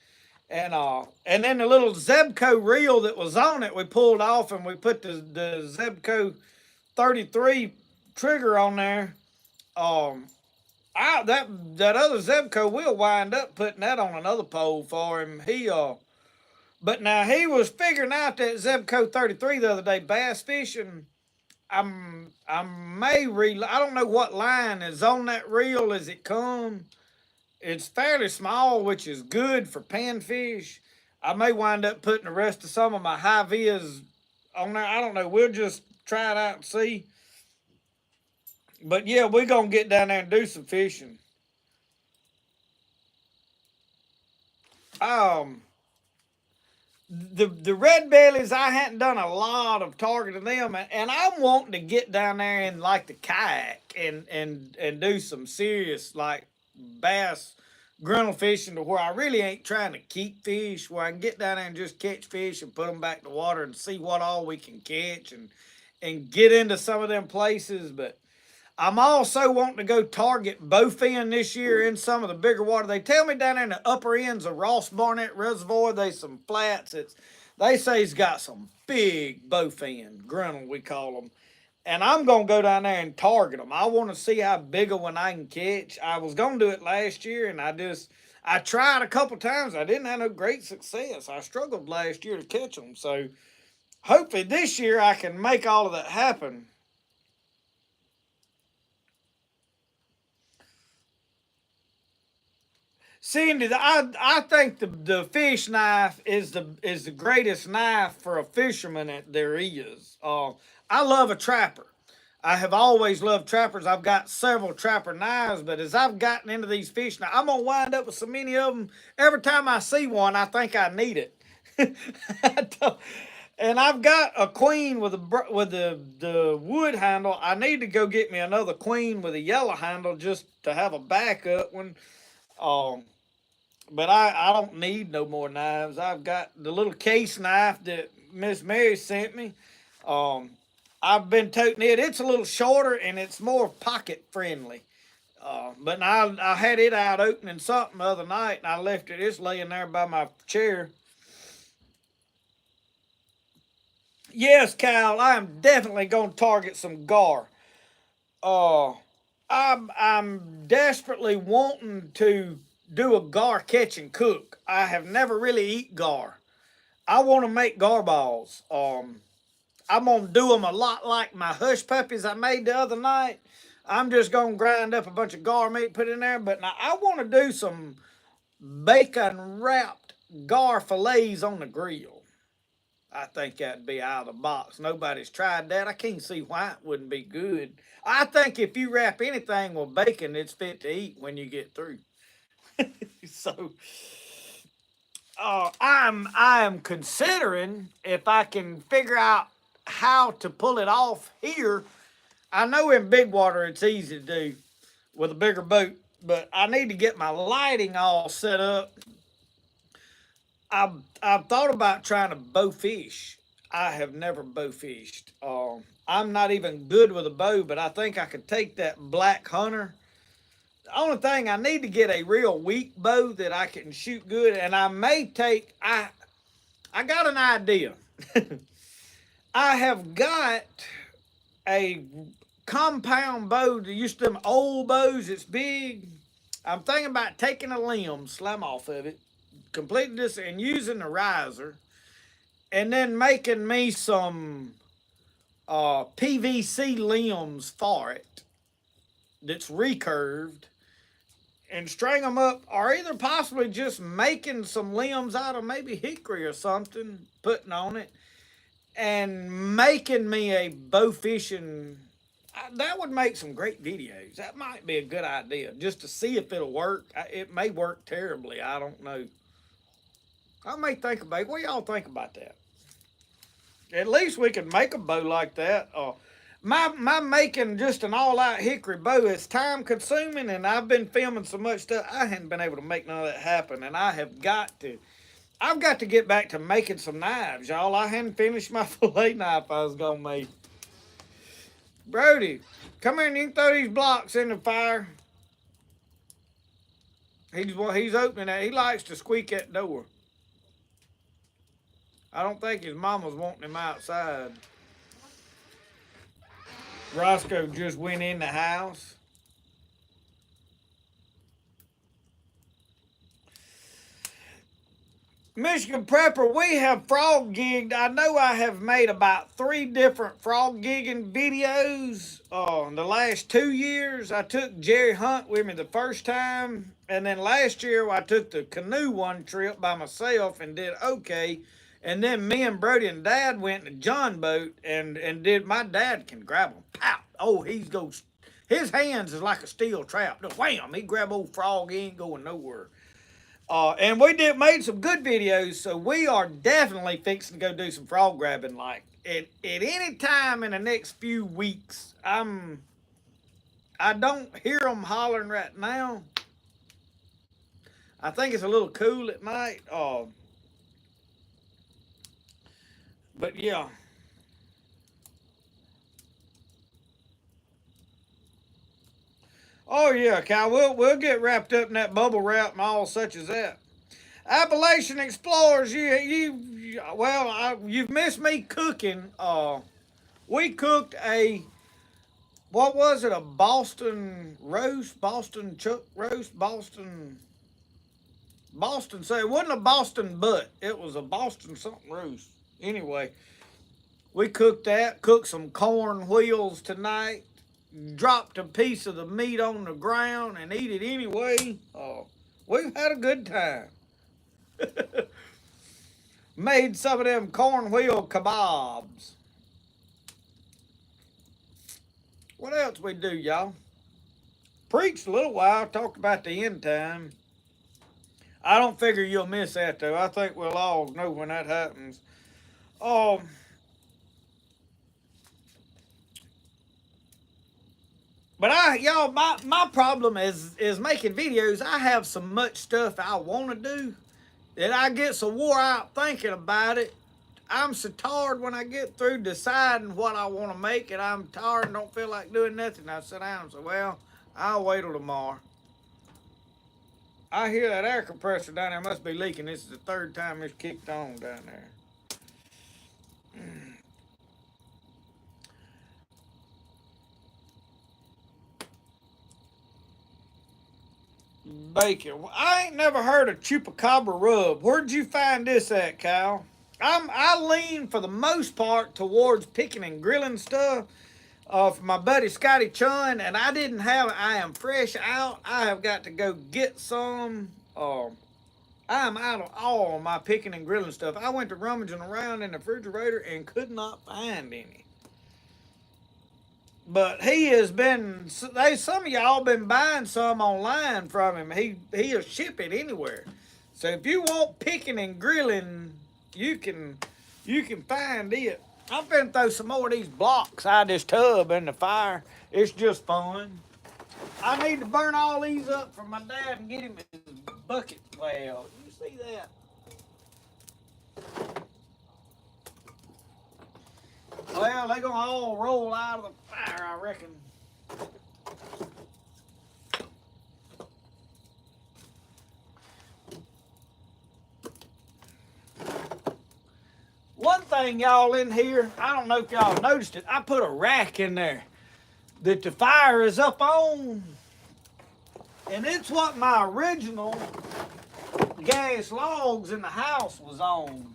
And then the little Zebco reel that was on it, we pulled off and we put the Zebco 33 trigger on there. That other Zebco, we'll wind up putting that on another pole for him. But now he was figuring out that Zebco 33 the other day, bass fishing. I don't know what line is on that reel as it come. It's fairly small, which is good for panfish. I may wind up putting the rest of some of my high vis on there. I don't know. We'll just try it out and see. But yeah, we're going to get down there and do some fishing. The red bellies, I hadn't done a lot of targeting them, and I'm wanting to get down there in like the kayak and do some serious like bass grinnell fishing, to where I really ain't trying to keep fish, where I can get down there and just catch fish and put them back in the water and see what all we can catch and get into some of them places. But I'm also wanting to go target bowfin this year in some of the bigger water. They tell me down there in the upper ends of Ross Barnett Reservoir, there's some flats. They say he's got some big bowfin, grinnell we call them. And I'm going to go down there and target them. I want to see how big a one I can catch. I was going to do it last year, and I tried a couple times. I didn't have no great success. I struggled last year to catch them. So hopefully this year I can make all of that happen. Cindy, I think the fish knife is the greatest knife for a fisherman that there is. I love a trapper. I have always loved trappers. I've got several trapper knives, but as I've gotten into these fish now, I'm gonna wind up with so many of them. Every time I see one, I think I need it. And I've got a queen with the wood handle. I need to go get me another queen with a yellow handle just to have a backup one. But I don't need no more knives. I've got the little case knife that Miss Mary sent me. I've been toting it. It's a little shorter and it's more pocket friendly. But I had it out opening something the other night and I left it. It's laying there by my chair. Yes, Kyle, I am definitely going to target some gar. I'm desperately wanting to do a gar catch and cook. I have never really eat gar. I want to make gar balls. I'm going to do them a lot like my hush puppies I made the other night. I'm just gonna grind up a bunch of gar meat, put it in there. But now I want to do some bacon wrapped gar fillets on the grill. I think that'd be out of the box. Nobody's tried that. I can't see why it wouldn't be good. I think if you wrap anything with bacon, it's fit to eat when you get through. So, I am considering if I can figure out how to pull it off here. I know in big water it's easy to do with a bigger boat, but I need to get my lighting all set up. I've thought about trying to bow fish. I have never bow fished. I'm not even good with a bow, but I think I could take that black hunter. The only thing I need to get a real weak bow that I can shoot good, and I may take. I got an idea. I have got a compound bow that used to them old bows. It's big. I'm thinking about taking a limb, slam off of it, completely this, and using the riser, and then making me some PVC limbs for it that's recurved, and string them up, or either possibly just making some limbs out of maybe hickory or something, putting on it, and making me a bow fishing. That would make some great videos. That might be a good idea, just to see if it'll work. It may work terribly. I don't know. I may think about it. What do y'all think about that? At least we could make a bow like that. My making just an all-out hickory bow is time-consuming, and I've been filming so much stuff, I haven't been able to make none of that happen, and I've got to get back to making some knives, y'all. I hadn't finished my fillet knife I was going to make. Brody, come here and you can throw these blocks in the fire. He's opening that. He likes to squeak that door. I don't think his mama's wanting him outside. Roscoe just went in the house. Michigan Prepper, we have frog gigged. I know I have made about 3 different frog gigging videos in the last 2 years. I took Jerry Hunt with me the first time, and then last year I took the canoe one trip by myself and did okay. And then me and Brody and Dad went in a John boat and did. My dad can grab them. Pow! Oh, his hands is like a steel trap. Just wham! He grab old frog. He ain't going nowhere. And we made some good videos, so we are definitely fixing to go do some frog grabbing like at any time in the next few weeks. I don't hear them hollering right now. I think it's a little cool at night. But yeah. Oh yeah, Kyle. We'll get wrapped up in that bubble wrap and all such as that. Appalachian Explorers, you've missed me cooking. We cooked what was it? A Boston roast, Boston chuck roast, Boston. So it wasn't a Boston butt. It was a Boston something roast. Anyway, we cooked that. Cooked some corn wheels tonight. Dropped a piece of the meat on the ground and eat it anyway. We've had a good time. Made some of them corn wheel kebabs. What else we do, y'all? Preached a little while, talked about the end time. I don't figure you'll miss that, though. I think we'll all know when that happens. But my problem is making videos. I have so much stuff I want to do that I get so wore out thinking about it. I'm so tired when I get through deciding what I want to make, and I'm tired and don't feel like doing nothing. I sit down and say, well, I'll wait till tomorrow. I hear that air compressor down there must be leaking. This is the 3rd time it's kicked on down there. Bacon. I ain't never heard of chupacabra rub. Where'd you find this at, Kyle? I lean for the most part towards picking and grilling stuff. for my buddy Scotty Chun, and I didn't have. I am fresh out. I have got to go get some. I am out of all my picking and grilling stuff. I went to rummaging around in the refrigerator and could not find any. But he has been. Some of y'all been buying some online from him. He'll ship it anywhere. So if you want picking and grilling, you can find it. I'm finna throw some more of these blocks out of this tub in the fire. It's just fun. I need to burn all these up for my dad and get him his bucket. Well, you see that? Well, they're gonna all roll out of the fire, I reckon. One thing, y'all, in here, I don't know if y'all noticed it, I put a rack in there that the fire is up on. And it's what my original gas logs in the house was on.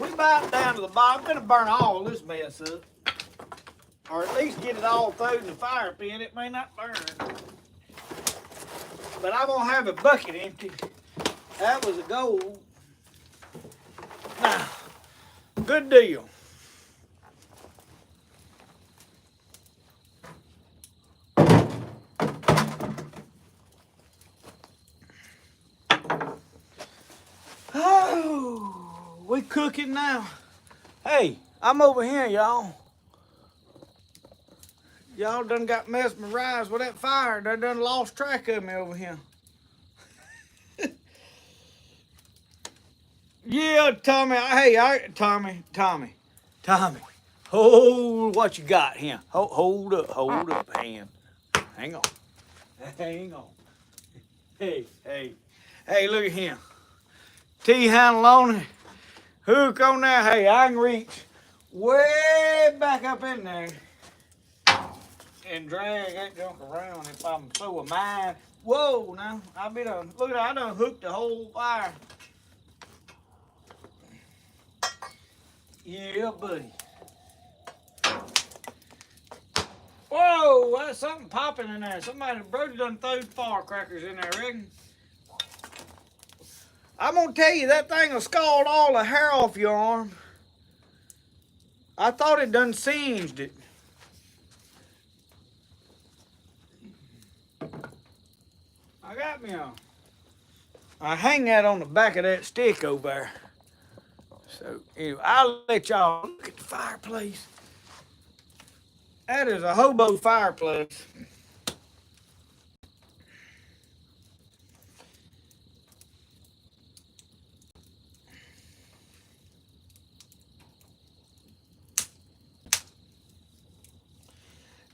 We bite down to the bottom. I'm gonna burn all this mess up. Or at least get it all through in the fire pit. It may not burn. But I'm gonna have a bucket empty. That was a goal. Now, good deal. Oh, we cooking now. Hey, I'm over here, y'all. Y'all done got mesmerized with that fire. They done lost track of me over here. Yeah, Tommy. Hey, Tommy. Hold what you got here. Hold up, hand. Hang on. Hey, look at him. T-handle on it. Hook on there. Hey, I can reach way back up in there and drag that junk around if I'm so a mind. Whoa, now I done hooked the whole fire. Yeah, buddy. Whoa, that's something popping in there. Brody done threw firecrackers in there, I reckon. I'm gonna tell you, that thing will scald all the hair off your arm. I thought it done singed it. I got me on. I hang that on the back of that stick over there. So anyway, I'll let y'all look at the fireplace. That is a hobo fireplace.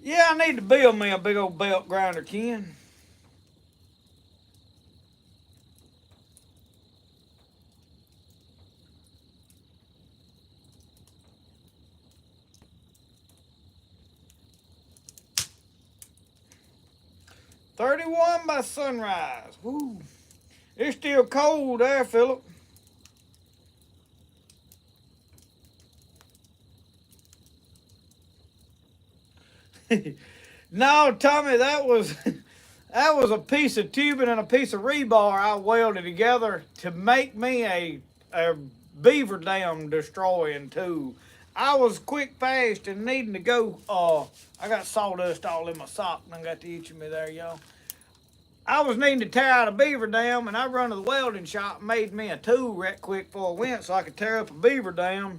Yeah, I need to build me a big old belt grinder, Ken. $31 by sunrise. Woo. It's still cold there, Philip. No, Tommy, that was a piece of tubing and a piece of rebar I welded together to make me a beaver dam destroying tool. I was quick, fast, and needing to go. I got sawdust all in my sock, and I got the itch in me there, y'all. I was needing to tear out a beaver dam, and I run to the welding shop and made me a tool right quick before I went so I could tear up a beaver dam.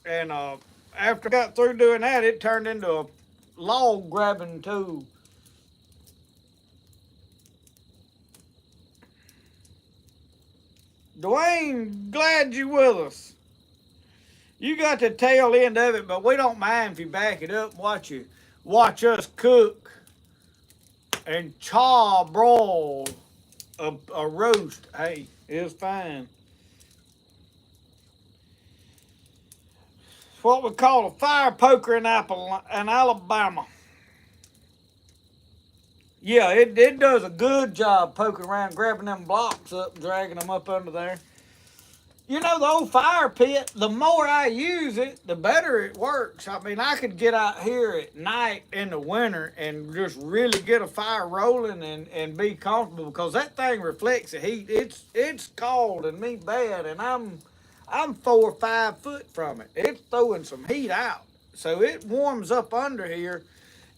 And after I got through doing that, it turned into a log grabbing tool. Dwayne, glad you with us. You got the tail end of it, but we don't mind if you back it up and watch us cook and broil a roast. Hey, it's fine. It's what we call a fire poker in Alabama. Yeah, it does a good job poking around, grabbing them blocks up, and dragging them up under there. You know, the old fire pit, the more I use it, the better it works. I mean, I could get out here at night in the winter and just really get a fire rolling and be comfortable because that thing reflects the heat. It's cold and me bad, and I'm 4 or 5 foot from it. It's throwing some heat out. So it warms up under here.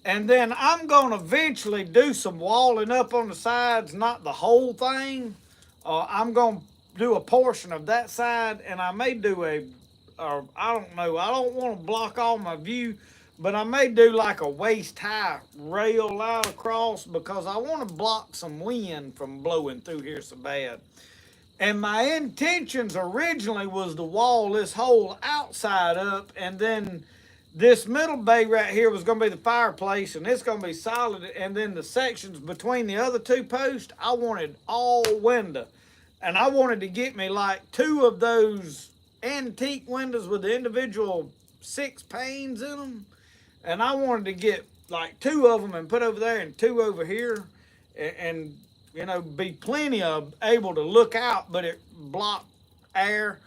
And then I'm going to eventually do some walling up on the sides, not the whole thing. I'm going to do a portion of that side, and I may do I don't know, I don't want to block all my view, but I may do like a waist high rail out across because I want to block some wind from blowing through here so bad. And my intentions originally was to wall this whole outside up, and then this middle bay right here was going to be the fireplace, and it's going to be solid. And then the sections between the other 2 posts, I wanted all window. And I wanted to get me like 2 of those antique windows with the individual 6 panes in them. And I wanted to get like 2 of them and put over there and 2 over here. And you know, be plenty of able to look out, but it blocked air.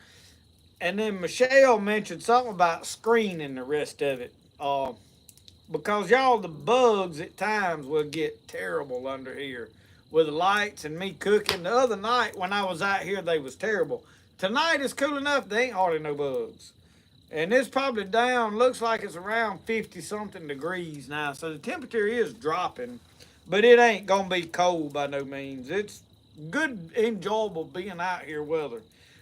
And then Michelle mentioned something about screening the rest of it. Because y'all, the bugs at times will get terrible under here with the lights and me cooking. The other night when I was out here, they was terrible. Tonight it's cool enough, they ain't hardly no bugs. And it's probably down, looks like it's around 50 something degrees now. So the temperature is dropping, but it ain't gonna be cold by no means. It's good, enjoyable being out here weather.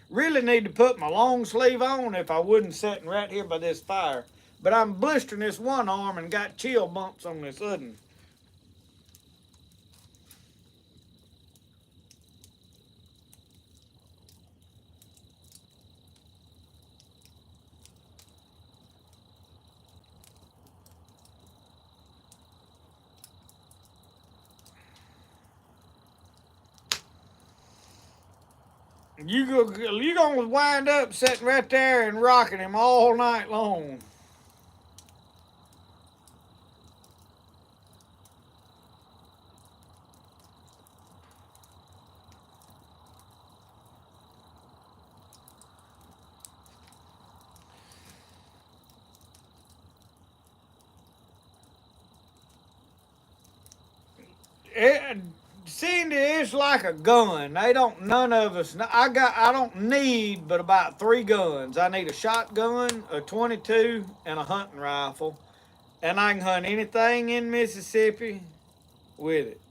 Really need to put my long sleeve on if I wasn't sitting right here by this fire. But I'm blistering this one arm and got chill bumps on this other. You gonna wind up sitting right there and rocking him all night long. Cindy, it's like a gun. None of us, I don't need but about 3 guns. I need a shotgun, a 22, and a hunting rifle. And I can hunt anything in Mississippi with it.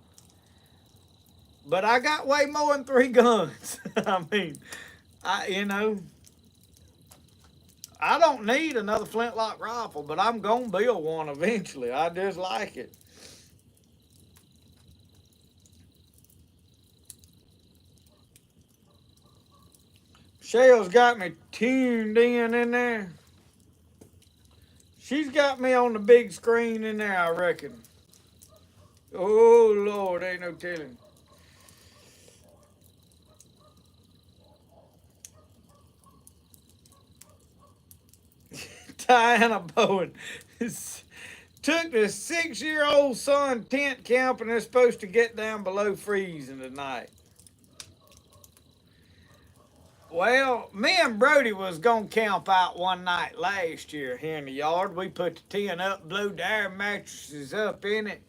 But I got way more than 3 guns. I mean, you know, I don't need another flintlock rifle, but I'm gonna build one eventually. I just like it. Shell's got me tuned in there. She's got me on the big screen in there, I reckon. Oh, Lord, ain't no telling. Diana Bowen took the 6-year-old son tent camping. They're supposed to get down below freezing tonight. Well, me and Brody was gonna camp out one night last year here in the yard. We put the tent up, blew the air mattresses up in it.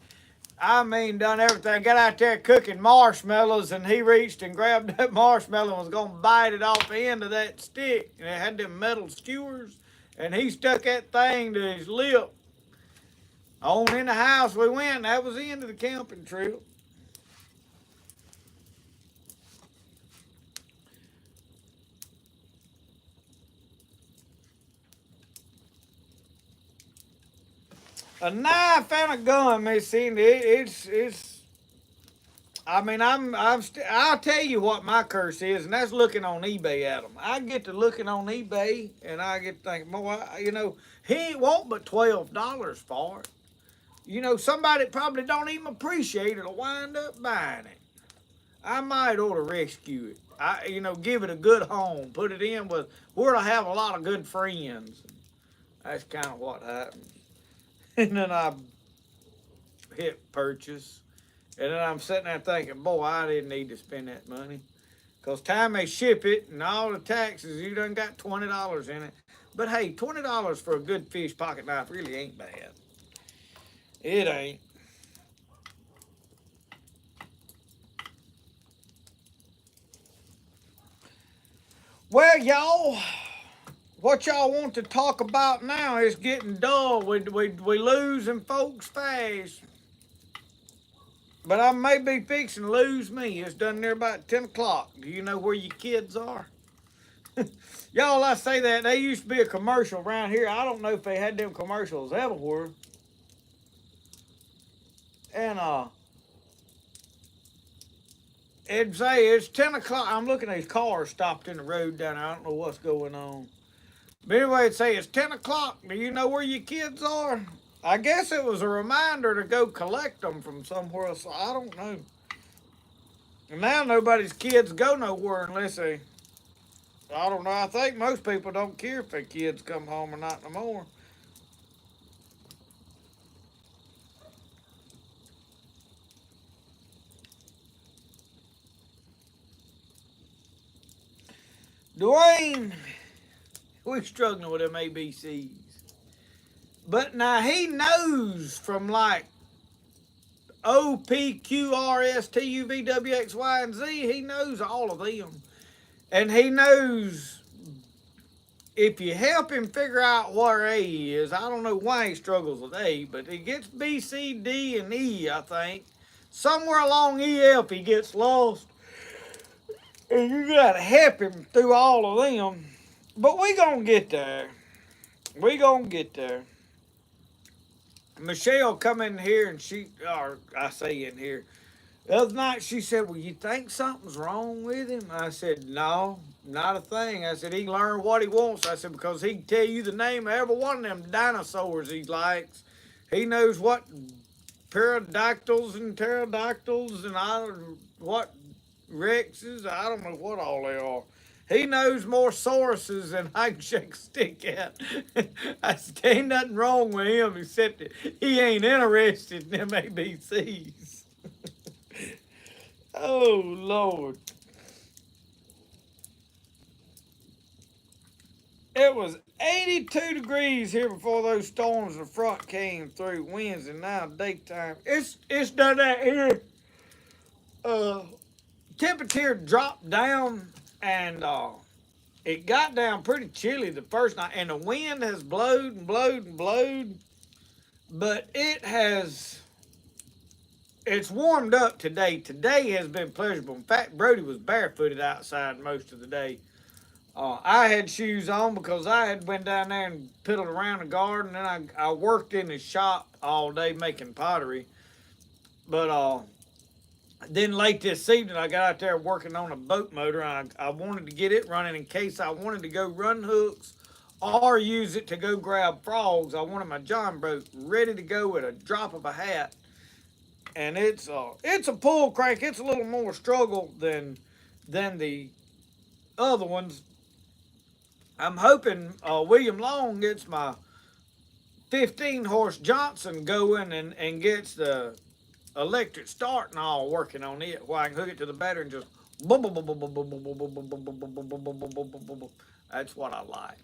I mean, done everything. Got out there cooking marshmallows, and he reached and grabbed that marshmallow and was gonna bite it off the end of that stick. And it had them metal skewers, and he stuck that thing to his lip. On in the house we went. That was the end of the camping trip. A knife and a gun, Miss Cindy. It's. I mean, I'll tell you what my curse is, and that's looking on eBay at them. I get to looking on eBay, and I get to thinking, boy, you know, he ain't want but $12 for it. You know, somebody probably don't even appreciate it will wind up buying it. I might ought to rescue it. You know, give it a good home, put it in with where I have a lot of good friends. That's kind of what happens. And then I hit purchase. And then I'm sitting there thinking, boy, I didn't need to spend that money. Because time they ship it and all the taxes, you done got $20 in it. But hey, $20 for a good fish pocket knife really ain't bad. It ain't. Well, y'all, what y'all want to talk about now is getting dull. We losing folks fast. But I may be fixing to lose me. It's done near about 10 o'clock. Do you know where your kids are? Y'all, I say that. There used to be a commercial around here. I don't know if they had them commercials everywhere. And it'd say it's 10 o'clock. I'm looking at these cars stopped in the road down there. I don't know what's going on. But anyway, it'd say it's 10 o'clock. Do you know where your kids are? I guess it was a reminder to go collect them from somewhere. So I don't know. And now nobody's kids go nowhere unless they, I don't know. I think most people don't care if their kids come home or not no more. Dwayne, we're struggling with them ABCs. But now he knows from like O, P, Q, R, S, T, U, V, W, X, Y, and Z. He knows all of them. And he knows if you help him figure out where A is, I don't know why he struggles with A, but he gets B, C, D, and E, I think. Somewhere along EF he gets lost. And you gotta help him through all of them. But we gonna get there. We gonna get there. Michelle come in here and or I say in here, the other night she said, well, you think something's wrong with him? I said, no, not a thing. I said, he can learn what he wants. I said, because he can tell you the name of every one of them dinosaurs he likes. He knows what pterodactyls and pterodactyls and what rexes. I don't know what all they are. He knows more sauruses than I can shake a stick at. I said, ain't nothing wrong with him except that he ain't interested in them ABCs. Oh, Lord. It was 82 degrees here before those storms in the front came through, winds, and now daytime. It's done that here. Temperature dropped down and it got down pretty chilly the first night, and the wind has blowed and blowed and blowed, but it's warmed up today. Today has been pleasurable. In fact, Brody was barefooted outside most of the day. I had shoes on because I had went down there and piddled around the garden, and I worked in the shop all day making pottery. But then late this evening, I got out there working on a boat motor. I wanted to get it running in case I wanted to go run hooks or use it to go grab frogs. I wanted my John boat ready to go at a drop of a hat. And it's a pull crank. It's a little more struggle than the other ones. I'm hoping William Long gets my 15 horse Johnson going and gets the electric start and all working on it where I can hook it to the battery and just boom, boom, boom, boom, boom, boom, boom, boom, boom, boom, boom, boom, boom, boom, boom, boom, boom, boom, boom. That's what I like.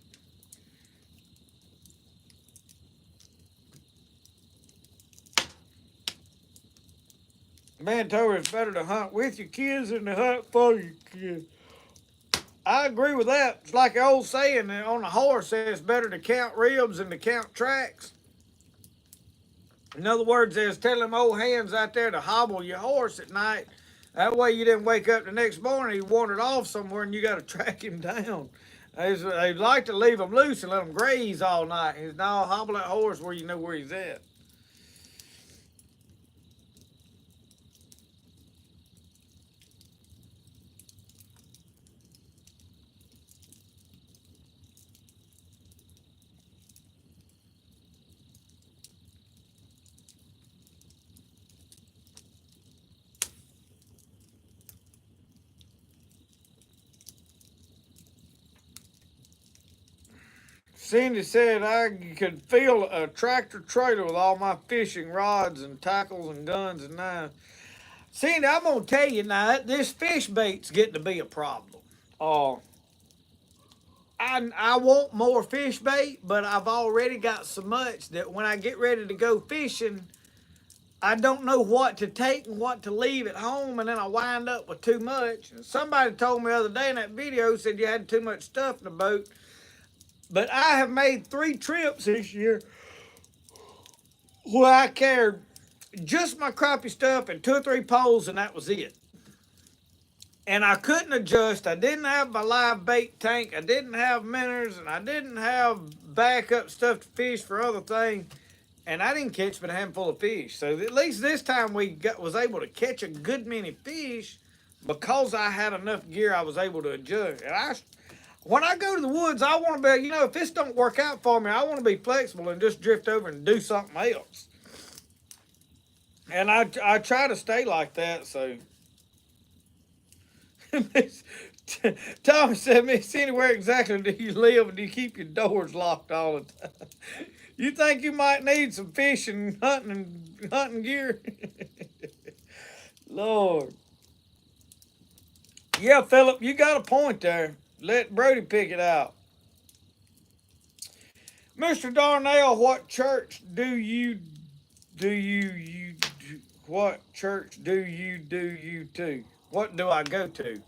Man told me it's better to hunt with your kids than to hunt for your kids. I agree with that. It's like the old saying on a horse, it's better to count ribs than to count tracks. In other words, there's telling them old hands out there to hobble your horse at night. That way you didn't wake up the next morning, he wandered off somewhere and you got to track him down. They like to leave him loose and let him graze all night. He's now hobble that horse where you know where he's at. Cindy said I could feel a tractor trailer with all my fishing rods and tackles and guns and knives. Cindy, I'm gonna tell you now, this fish bait's getting to be a problem. I want more fish bait, but I've already got so much that when I get ready to go fishing, I don't know what to take and what to leave at home, and then I wind up with too much. And somebody told me the other day in that video, said you had too much stuff in the boat. But I have made 3 trips this year where I carried just my crappie stuff and 2 or 3 poles, and that was it. And I couldn't adjust. I didn't have my live bait tank. I didn't have minnows, and I didn't have backup stuff to fish for other things. And I didn't catch but a handful of fish. So at least this time was able to catch a good many fish because I had enough gear. I was able to adjust. And when I go to the woods, I want to be, if this don't work out for me, I want to be flexible and just drift over and do something else. And I try to stay like that. So Tommy said, Miss, anywhere exactly do you live and do you keep your doors locked all the time? You think you might need some fishing, hunting gear? Lord. Yeah, Philip, you got a point there. Let Brody pick it out. Mr. Darnell, what church do you what church do you to? What do I go to?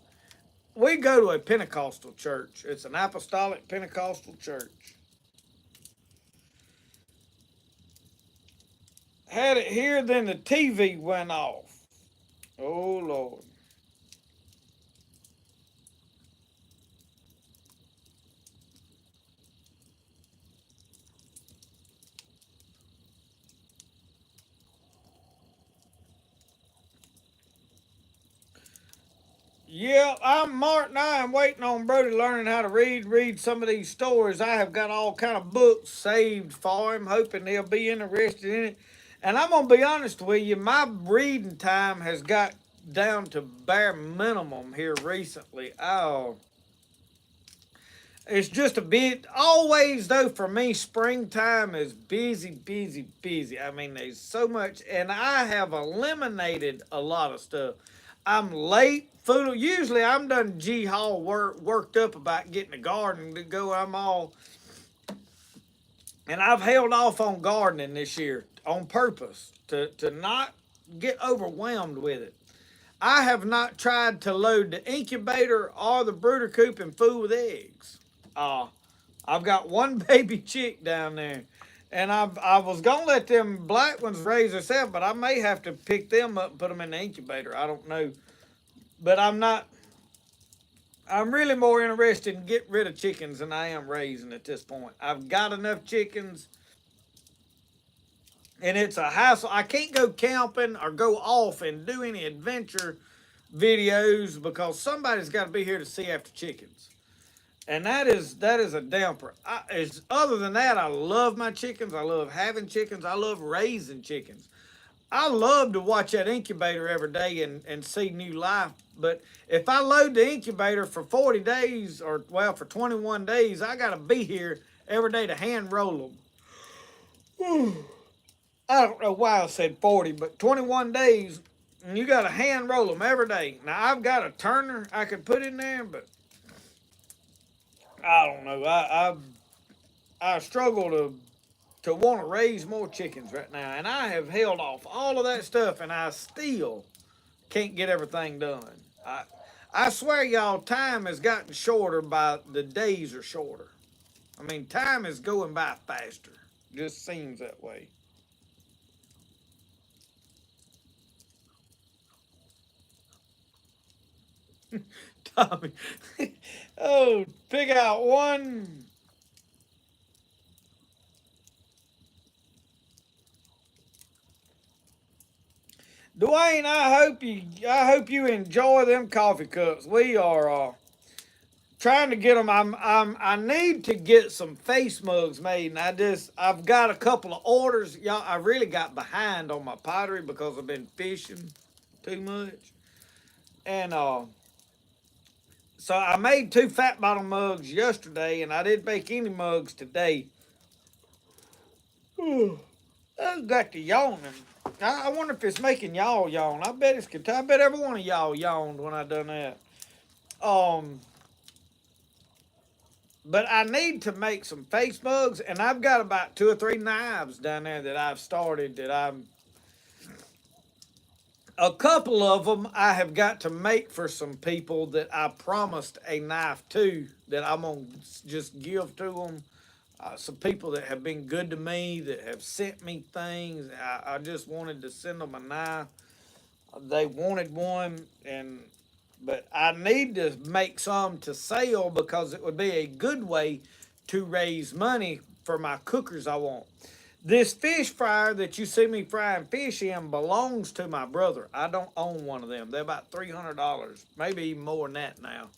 We go to a Pentecostal church. It's an apostolic Pentecostal church. Had it here, then the TV went off. Oh, Lord. Yeah, I'm Martin. I am waiting on Brody learning how to read some of these stories. I have got all kind of books saved for him, hoping he'll be interested in it. And I'm going to be honest with you, my reading time has got down to bare minimum here recently. Oh, it's just a bit, always though, for me, springtime is busy, busy, busy. I mean, there's so much, and I have eliminated a lot of stuff. I'm late. Usually I'm done G-Haul worked up about getting a garden to go. And I've held off on gardening this year on purpose to not get overwhelmed with it. I have not tried to load the incubator or the brooder coop and food with eggs. I've got one baby chick down there, and I was gonna let them black ones raise themselves, but I may have to pick them up and put them in the incubator. I don't know, but I'm really more interested in getting rid of chickens than I am raising at this point. I've got enough chickens, and it's a hassle. I can't go camping or go off and do any adventure videos because somebody's got to be here to see after chickens. And that is a damper. Other than that, I love my chickens. I love having chickens. I love raising chickens. I love to watch that incubator every day and see new life. But if I load the incubator for 40 days for 21 days, I got to be here every day to hand roll them. I don't know why I said 40, but 21 days, and you got to hand roll them every day. Now, I've got a turner I could put in there, but I don't know. I struggle to want to raise more chickens right now, and I have held off all of that stuff, and I still can't get everything done. I swear, y'all, time has gotten shorter the days are shorter. I mean, time is going by faster. Just seems that way. Tommy, oh, pick out one. Dwayne, I hope you enjoy them coffee cups. We are trying to get them. I need to get some face mugs made, and I've got a couple of orders. Y'all, I really got behind on my pottery because I've been fishing too much, and so I made 2 fat bottom mugs yesterday, and I didn't make any mugs today. I got the yawning. I wonder if it's making y'all yawn. I bet it's I bet every one of y'all yawned when I done that. Um, but I need to make some face mugs, and I've got about 2 or 3 knives down there that I've started that I'm. A couple of them I have got to make for some people that I promised a knife to that I'm gonna just give to them. Some people that have been good to me that have sent me things. I just wanted to send them a knife. They wanted one, but I need to make some to sell because it would be a good way to raise money for my cookers I want. This fish fryer that you see me frying fish in belongs to my brother. I don't own one of them. They're about $300, maybe even more than that now.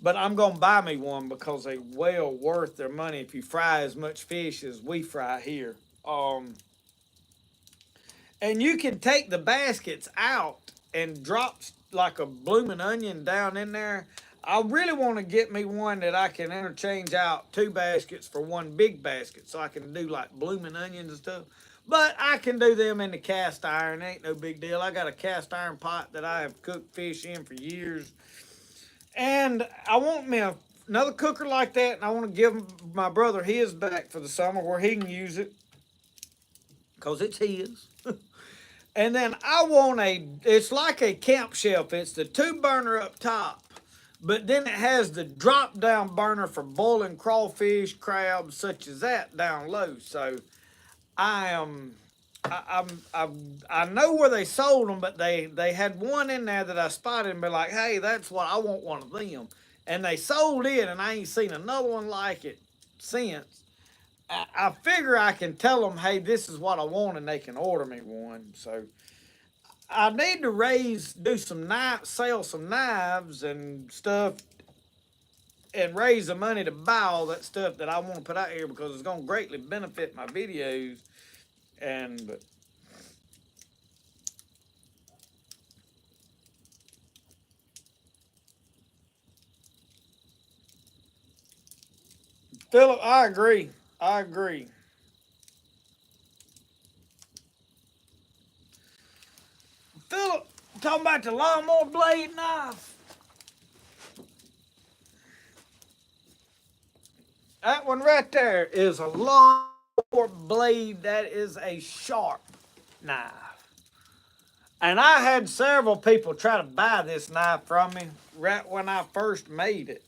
But I'm going to buy me one because they're well worth their money if you fry as much fish as we fry here. And you can take the baskets out and drop like a blooming onion down in there. I really want to get me one that I can interchange out 2 baskets for 1 big basket so I can do like blooming onions and stuff. But I can do them in the cast iron. Ain't no big deal. I got a cast iron pot that I have cooked fish in for years. And I want me another cooker like that, and I want to give my brother his back for the summer where he can use it because it's his. And then I want it's like a camp shelf. It's the 2 burner up top, but then it has the drop down burner for boiling crawfish, crabs, such as that down low. So I know where they sold them, but they had one in there that I spotted and be like, hey, that's what I want, one of them. And they sold it, and I ain't seen another one like it since. I figure I can tell them, hey, this is what I want, and they can order me one. So I need to do some knives, sell some knives and stuff, and raise the money to buy all that stuff that I want to put out here because it's going to greatly benefit my videos. But Philip, I agree. Philip, talking about the lawnmower blade knife. That one right there is a lawnmower blade. That is a sharp knife. And I had several people try to buy this knife from me right when I first made it.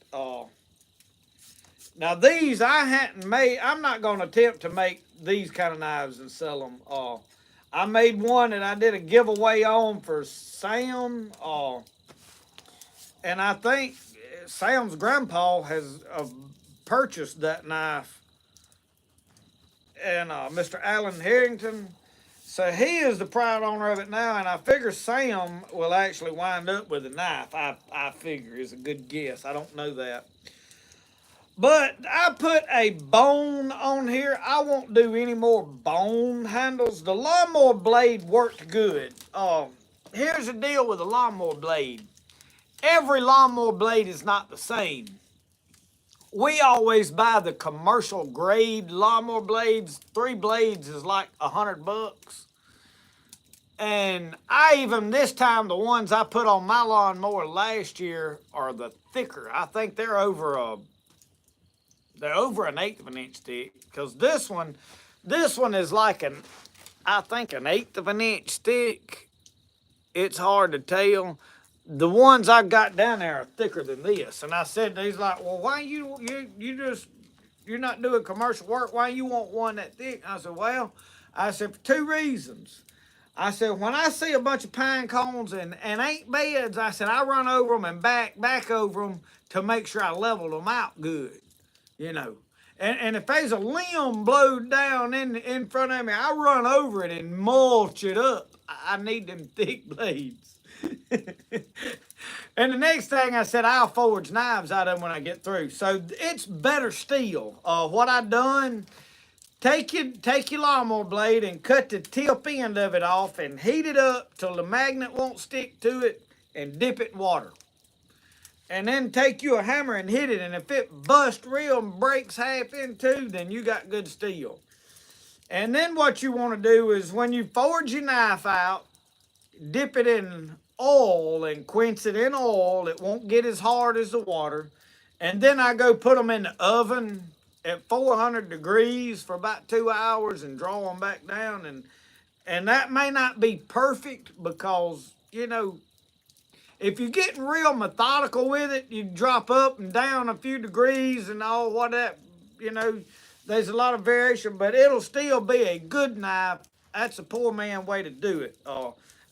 Now these I hadn't made. I'm not going to attempt to make these kind of knives and sell them. I made one that I did a giveaway on for Sam. And I think Sam's grandpa has purchased that knife. And Mr. Allen Harrington. So he is the proud owner of it now, and I figure Sam will actually wind up with a knife. I figure is a good guess. I don't know that. But I put a bone on here. I won't do any more bone handles. The lawnmower blade worked good. Here's the deal with the lawnmower blade. Every lawnmower blade is not the same. We always buy the commercial grade lawnmower blades. 3 blades is like $100. And this time, the ones I put on my lawnmower last year are the thicker. I think they're over an 1/8 of an inch thick. Because this one is like I think an 1/8 of an inch thick. It's hard to tell. The ones I got down there are thicker than this. And I said, he's like, well, why you're not doing commercial work? Why you want one that thick? I said, for 2 reasons. I said, when I see a bunch of pine cones and ain't beds, I said, I run over them and back over them to make sure I level them out good, And if there's a limb blowed down in front of me, I run over it and mulch it up. I need them thick blades. And the next thing I said, I'll forge knives out of them when I get through. So it's better steel. What I done, take your lawnmower blade and cut the tip end of it off and heat it up till the magnet won't stick to it and dip it in water. And then take you a hammer and hit it, and if it busts real and breaks half in two, then you got good steel. And then what you want to do is when you forge your knife out, dip it in oil and quench it in oil. It won't get as hard as the water. And then I go put them in the oven at 400 degrees for about 2 hours and draw them back down. And that may not be perfect because, you know, if you're getting real methodical with it, you drop up and down a few degrees and all what that, you know, there's a lot of variation, but it'll still be a good knife. That's a poor man way to do it.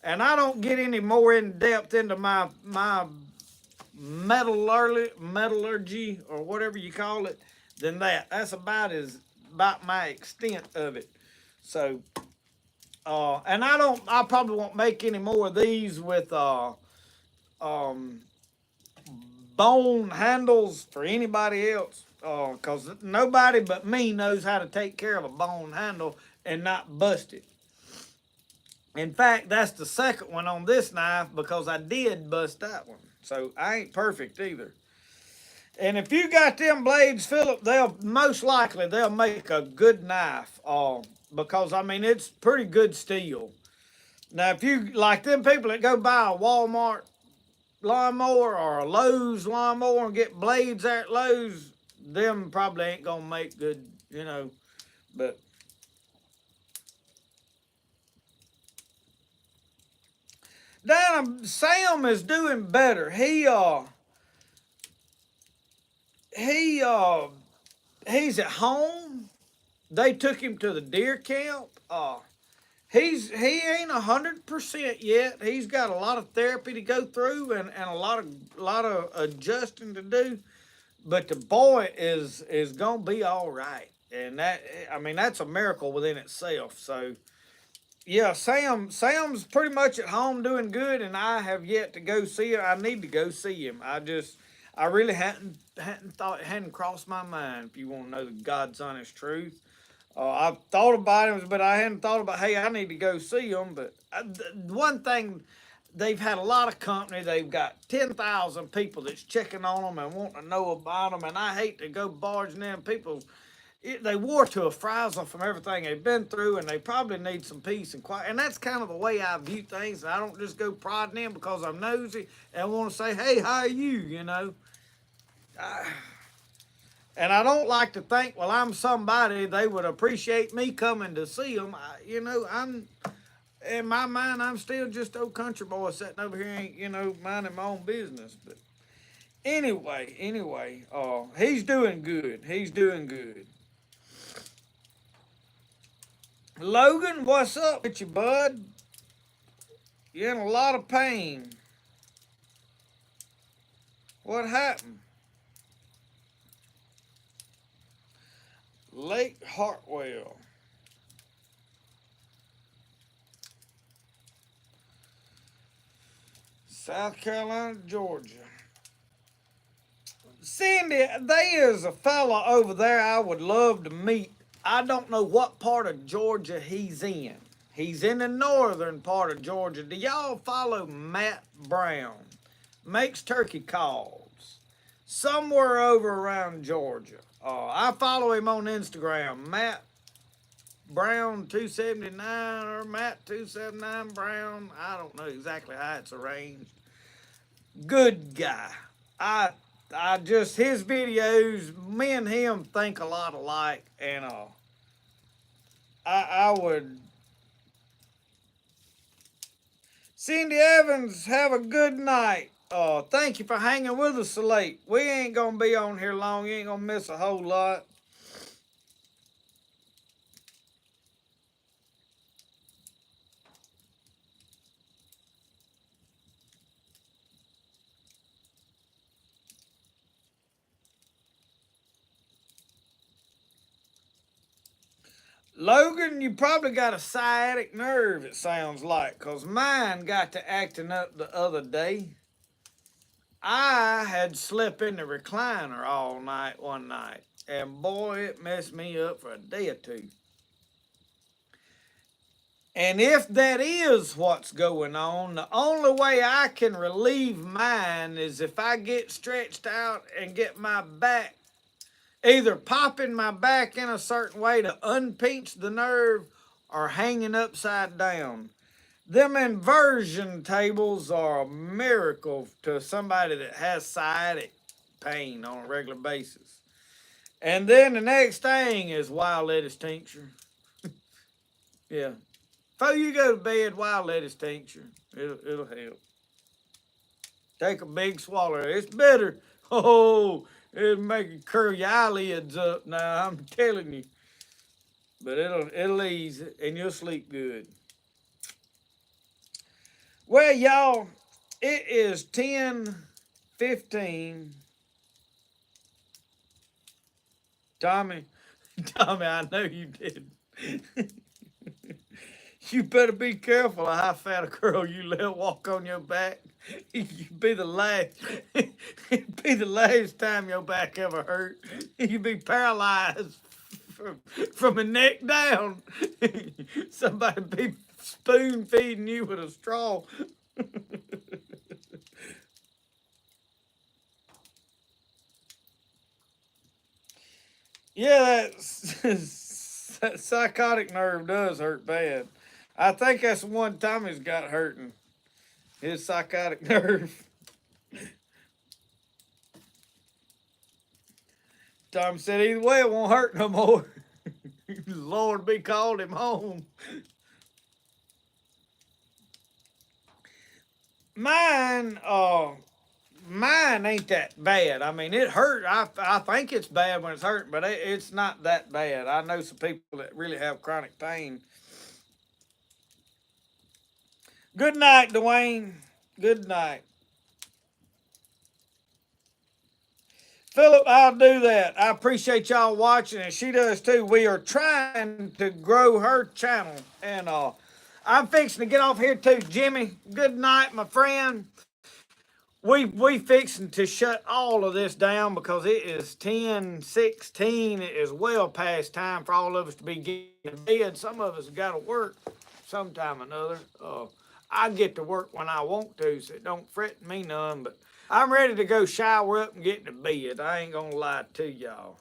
And I don't get any more in depth into my metallurgy or whatever you call it than that. That's about my extent of it. So, and I probably won't make any more of these with bone handles for anybody else, because nobody but me knows how to take care of a bone handle and not bust it. In fact, that's the second one on this knife because I did bust that one. So I ain't perfect either. And if you got them blades, Philip, they'll make a good knife. Because I mean it's pretty good steel. Now if you like them people that go buy a Walmart lawnmower or a Lowe's lawnmower and get blades there at Lowe's, them probably ain't gonna make good, you know. But down Sam is doing better. He's at home. They took him to the deer camp. He ain't 100% yet. He's got a lot of therapy to go through and a lot of adjusting to do. But the boy is gonna be all right. And that's a miracle within itself. So yeah, Sam's pretty much at home doing good, and I have yet to go see him. I need to go see him. I really hadn't crossed my mind. If you want to know the God's honest truth, I've thought about him, but I hadn't thought about, hey, I need to go see him. But one thing, they've had a lot of company. They've got 10,000 people that's checking on them and wanting to know about them, and I hate to go barging them people. They wore to a frazzle from everything they've been through, and they probably need some peace and quiet. And that's kind of the way I view things. And I don't just go prodding in because I'm nosy and want to say, hey, how are you, you know? And I don't like to think, well, I'm somebody, they would appreciate me coming to see them. I'm, in my mind, I'm still just old country boy sitting over here, ain't, minding my own business. But anyway, he's doing good. He's doing good. Logan, what's up with you, bud? You're in a lot of pain. What happened? Lake Hartwell. South Carolina, Georgia. Cindy, there is a fella over there I would love to meet. I don't know what part of Georgia he's in. He's in the northern part of Georgia. Do y'all follow Matt Brown? Makes turkey calls. Somewhere over around Georgia. I follow him on Instagram. Matt Brown 279 or Matt 279 Brown. I don't know exactly how it's arranged. Good guy. I just, his videos, me and him think a lot alike, and I would. Cindy Evans, have a good night. Thank you for hanging with us so late. We ain't gonna be on here long. You ain't gonna miss a whole lot. Logan, you probably got a sciatic nerve, it sounds like, because mine got to acting up the other day. I had slept in the recliner all night one night, and boy, it messed me up for a day or two. And if that is what's going on, the only way I can relieve mine is if I get stretched out and get my back either popping my back in a certain way to unpinch the nerve or hanging upside down. Them inversion tables are a miracle to somebody that has sciatic pain on a regular basis. And then the next thing is wild lettuce tincture. Yeah. Before you go to bed, wild lettuce tincture. It'll help. Take a big swallow. It's better. Oh, it'll make you curl your eyelids up now, I'm telling you. But it'll ease it and you'll sleep good. Well, y'all, it is 10:15. Tommy, I know you did. You better be careful of how fat a girl you let walk on your back. You be the last. Be the last time your back ever hurt. You be paralyzed from the neck down. Somebody be spoon feeding you with a straw. Yeah, that psychotic nerve does hurt bad. I think that's the one Tommy's got hurting. His psychotic nerve. Tommy said either way it won't hurt no more. Lord be called him home. Mine ain't that bad. I mean, it hurt. I think it's bad when it's hurting, but it's not that bad. I know some people that really have chronic pain. Good night, Dwayne. Good night. Philip, I'll do that. I appreciate y'all watching, and she does too. We are trying to grow her channel, and I'm fixing to get off here too. Jimmy, good night, my friend. We fixing to shut all of this down because it is 10:16. It is well past time for all of us to be getting to bed. Some of us got to work sometime or another. I get to work when I want to, so it don't fret me none. But I'm ready to go shower up and get to bed. I ain't gonna lie to y'all.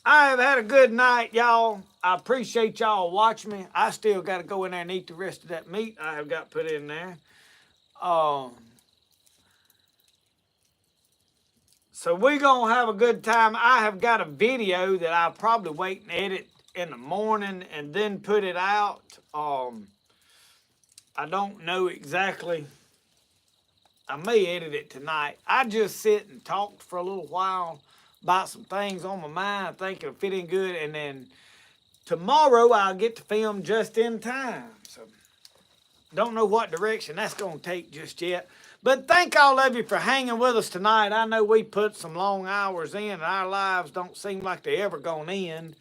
I have had a good night, y'all. I appreciate y'all watching me. I still got to go in there and eat the rest of that meat I have got put in there. So we're going to have a good time. I have got a video that I'll probably wait and edit in the morning and then put it out. I don't know exactly. I may edit it tonight. I just sit and talked for a little while about some things on my mind. I think it'll fit in good. And then tomorrow I'll get to film just in time. So don't know what direction that's going to take just yet. But thank all of you for hanging with us tonight. I know we put some long hours in and our lives don't seem like they're ever going to end.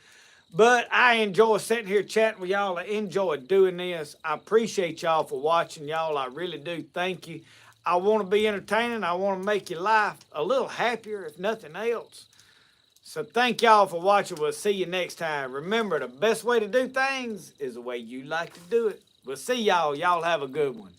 But I enjoy sitting here chatting with y'all. I enjoy doing this. I appreciate y'all for watching, y'all. I really do. Thank you. I want to be entertaining. I want to make your life a little happier, if nothing else. So thank y'all for watching. We'll see you next time. Remember, the best way to do things is the way you like to do it. We'll see y'all. Y'all have a good one.